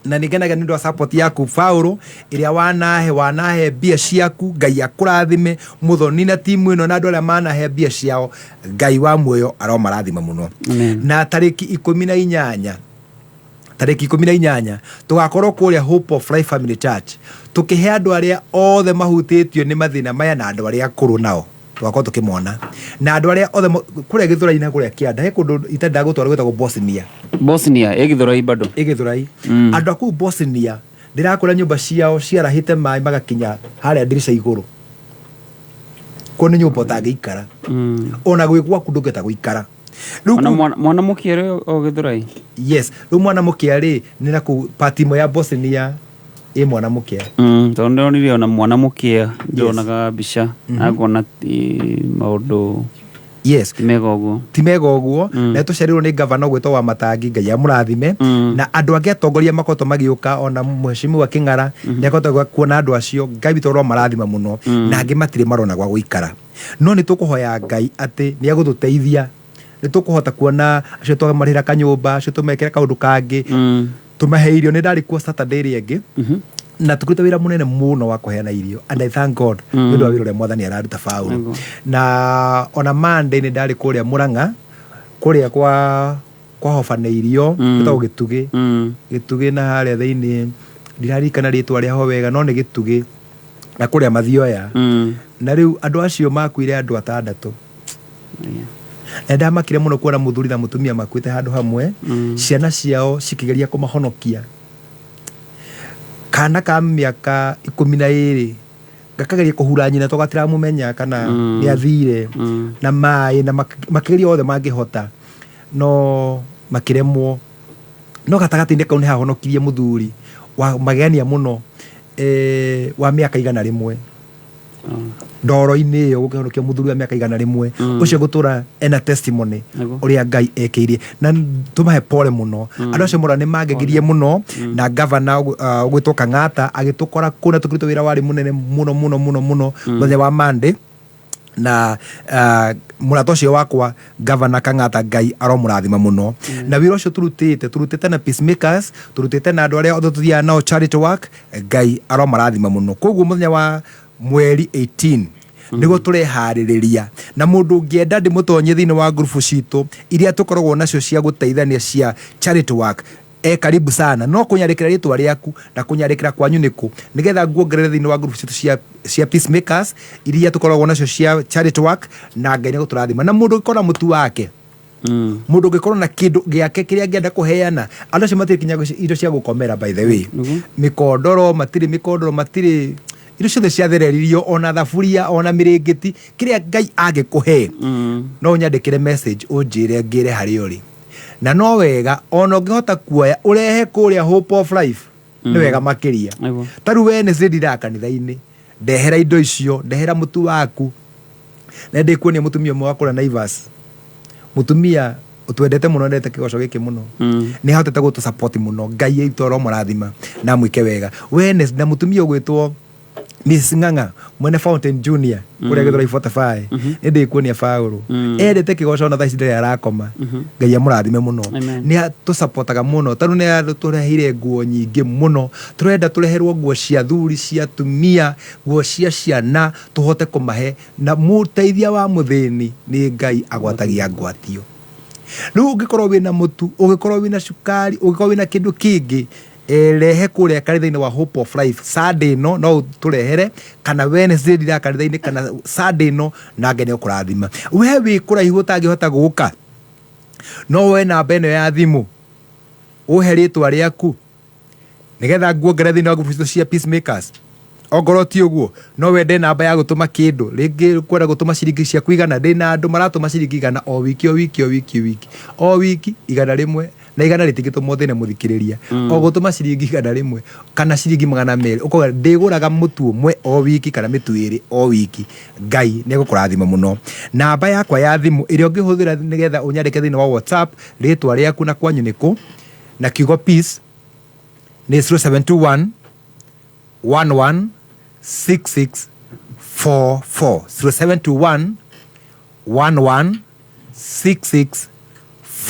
na nigenaga nindu wa support yaku Fauru iria wanahe bia ciaku. Ngai akurathime muthoni na timu ino na andu aria manahe bia ciao, Ngai wa muoyo aromarathima muno. Na tariki 18 tugakorwo kuria Hope of Life Family Church tukihe andu aria othe mahutitio ni mathina maya na andu aria akuru nao tugakorwo tukimona na andu aria othe kuria Githurai kuria Kianda he kundu itenda gutwara gwetagwo Bosnia Githurai bado Githurai andu aku Bosnia ndirakora nyumba ciao ciarahite mai magakinya haria ndirisha iguru ko ni nyumba utangiikara ona gwikwa kundu ngeta guikara. Mwana mukia o Githurai. Yes, mwana mukia ri ni na ku patimo ya Bosnia mwana mukia. Tondu ni ona mwana mukia ndonaga bica agona maundu. Yes, timega uguo na tucerirwo ni governor gwitwo wa Matangi, Ngai amurathime na andu angi atongoria makoto magiuka ona mheshimiwa King'ara ni akoto kuona andu acio Ngai bitoro marathima muno na angi matire marona gwa guikara. No ni tukuhoya Ngai ati ni agututeithia, ni tukuhota kuona acio twamarira kanyumba, acio tumekira kaundu kangi tumahe irio. Ni ndari kuo Saturday ringi na tukuruta wira munene muno wa kuheana irio, and I thank God ndu wa wira ule mwathani araruta Faulu. Na ona Monday ni ndari kuria Murang'a kuria kwa hofane irio gitagwo Gitugi na haria thiini ndirarikana ritwa ria ho wega no ni Gitugi na kuria Mathioya na riu andu acio makuire andu 6. Enda makire muno kuona muthuri na mutumia makwite handu hamwe, ciana ciao cikigeria kumahonokia. Kana ka miaka 12 gakageria kuhura nyina togatira mumenya kana ni athire na mai na makigeria othe mangihota no makiremwo. No gatagati-ini kau ni hahonokirie muthuri wa magenia muno wa miaka 100 ndoro-ini iyo gukihonokia muthuri wa miaka 100 ucio gutura ena testimony uria Ngai ekirie na tumahe pole muno. Andu acio mura ni magegirie muno na governor gwitwo Kang'ata agitukora kuna tukiruta wira wari munene muno muthenya wa Monday na murato cio wakwa governor Kang'ata Ngai aromurathima muno na wira ucio turutite na Peacemakers, turutite na andu aria othe tuthia nao charity work, Ngai aromurathima muno. Koguo muthenya wa mweri 18 nigo turehariria na mundu ungienda ndimutonye thiini wa group citu iria tukoragwo nacio cia guteithania cia charity work. Karibu sana, no kunyarikira ritwa riaku na kunyarikira kwanyu niku nigetha nguongerere thiini wa group citu cia Peacemakers iria tukoragwo nacio cia charity work na Ngai ni guturathima. Na mundu ngikora mutu wake mundu ngikora na kindu giake kiria ngienda kuheana, andu acio matiri kinya indo cia gukomera by the way mikondoro matiri irio ciothe ciathereririo ona thaburia ona mirengeti kiria Ngai agikuhe no nyandikire message unjire ngire hari uri na no wega ona ungihota kuoya urehe kuria Hope of Life ni wega makiria. Taru Wednesday ndira kanitha-ini ndehera indo icio, ndehera mutu waku na ndikuonia mutumia mwe wakura Naivas, mutumia utwendete muno, ndete kigoco giki muno ni hotete gutu support muno. Ngai itoro murathima na mwike wega. Wednesday na mutumia ugwitwo Miss Ng'ang'a mwene Fountain Junior kuria Githurai 45 ndi kuonia Faulu endete kigoco na thaci ndire arakoma. Ngai amurathime muno ni tu supportaga muno. Tanu ni turehire nguo nyingi muno, turenda tureherwo nguo cia thuri cia tumia, nguo cia ciana tuhote kumahe na muteithia wa muthini ni Ngai agwatagia ngwatio. Riu ungikorwo wina mutu, ungikorwo wina cukari, ungikorwo wina kindu kingi rehe kuria kanitha-ini wa Hope of Life Sunday no turehere kana Wednesday ndira kanitha-ini kana Sunday na Ngai ni ukurathima. We wi kuraihu utangihota guka no we namba ino ya thimu uhe ritwa riaku nigetha nguongerere thiini wa group cia Peacemakers ongoro ti uguo no wende namba ya gutuma kindu ringi kwenda gutuma ciringi cia kuigana ndina andu maratuma ciringi igana o wiki o wiki igana rimwe na igana ritingituma thine muthikiriria o gutuma ciringi igana rimwe kana ciringi 200 ukoga ndiguraga mutu umwe o wiki kana mitu iri o wiki Ngai ni gukurathima muno. Namba yakwa ya thimu iri ungihuthira nigetha unyandike thine wa WhatsApp ritwa riaku na kwanyu niku na kiugo peace ni 0721 11 6644 0721 11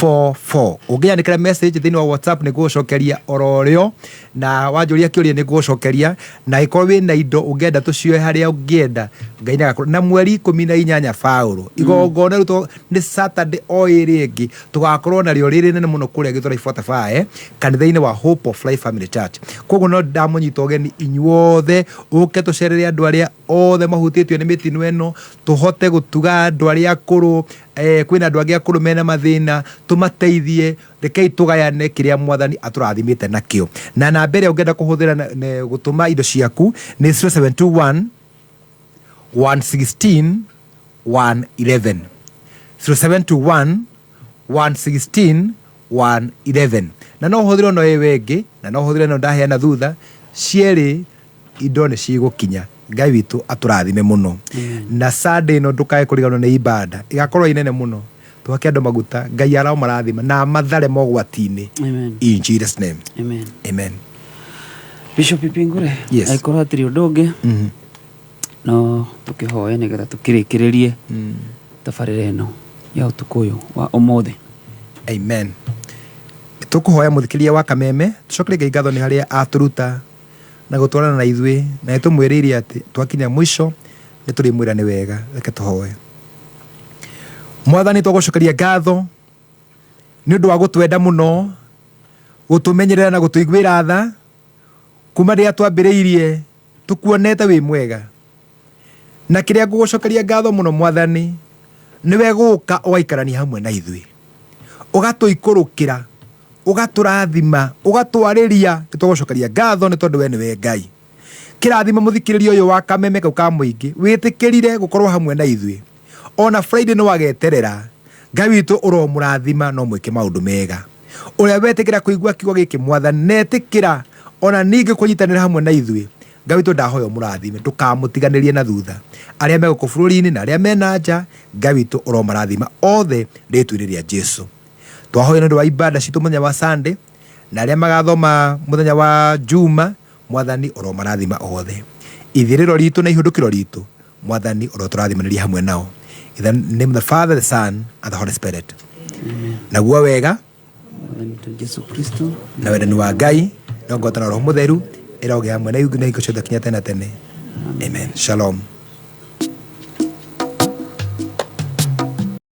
6644 ungiandikira message thini wa WhatsApp ni gucokeria ororio na wanjuria kiuria ni gucokeria na ikorwo wina indo ungenda tucioe haria ungienda Ngai na mweri 18 Paulo igongona ruto ni Saturday oiri ingi tugakorwo nario riri nene muno kuria Githura 45 kanitha-ini wa Hope of Life Family Church. Koguo no ndamunyita ugeni inyuothe uke tucerere andu aria othe mahutitio ni mitino eno tuhote gutuga andu aria akuru kwina andu angi akuru mena mathina tumateithie rekei tugayane kiria mwathani aturathimite nakio. Na namba iria ungenda kuhuthira gutuma indo ciaku ni 0721 116 111 0721 116 111 na no huthira no wengi na no huthira no ndaheana thutha cieri indo ni cigukinya. Ngai witu aturathime muno. Na Sunday no ndukae kurigano ni ibada igakorwo inene muno twake andu maguta Ngai arao marathima na mathare mogwatini. In Jesus name. Amen. Bishop Pipingure aikorwo atiri undu no tukihoya nigetha tukirikiririe tabarira eno ya utukuyu wa umuthi. Amen. Tukuhoya muthikiria wa Kameme tucokere Ngai ngatho ni haria aturuta na gutwarana na ithui na nitumwiririe ati twakinya mwisho ni turimwira ni wega. Reke tuhoye. Mwathani tugucokeria ngatho ni undu wa gutwenda muno gutumenyerera na gutuiguira tha kuma ria twambiriirie tukuonete wi mwega na kiria ngugucokeria ngatho muno Mwathani niwe guka ugaikarania hamwe na ithui ugatuikurukira ugaturathima ugatwariria. Tugucokeria ngatho ni tondu we niwe Ngai. Kirathima muthikiririo uyu wa Kameme kau ka muingi witikirire gukorwo hamwe na ithui ona Friday no wageterera. Ngai witu uromurathima no mwike maundu mega uria wetikira kuigua kiugo giki Mwathani netikira ona ningi kunyitanira hamwe na ithui. Ngai witu ndahoya murathime ndukamutiganirie na thutha aria me guku bururi-ini na aria mena nja. Ngai witu uromarathima othe ritwa-ini ria Jesu. Twahoya ndu wa ibada citu muthenya wa Sunday na aria magathoma muthenya wa Juma. Mwathani uromarathima othe ithiriro ritu na ihundukiro ritu. Mwathani uroturathimaniria hamwe nao. In the name of the Father, the Son, and the Holy Spirit. Na guo wega Jesu Kristo na wendani wa Ngai na ngwatanĩro Roho Mũtheru ĩrogĩa hamwe na igũcio kinya tene tene. Amen. Shalom.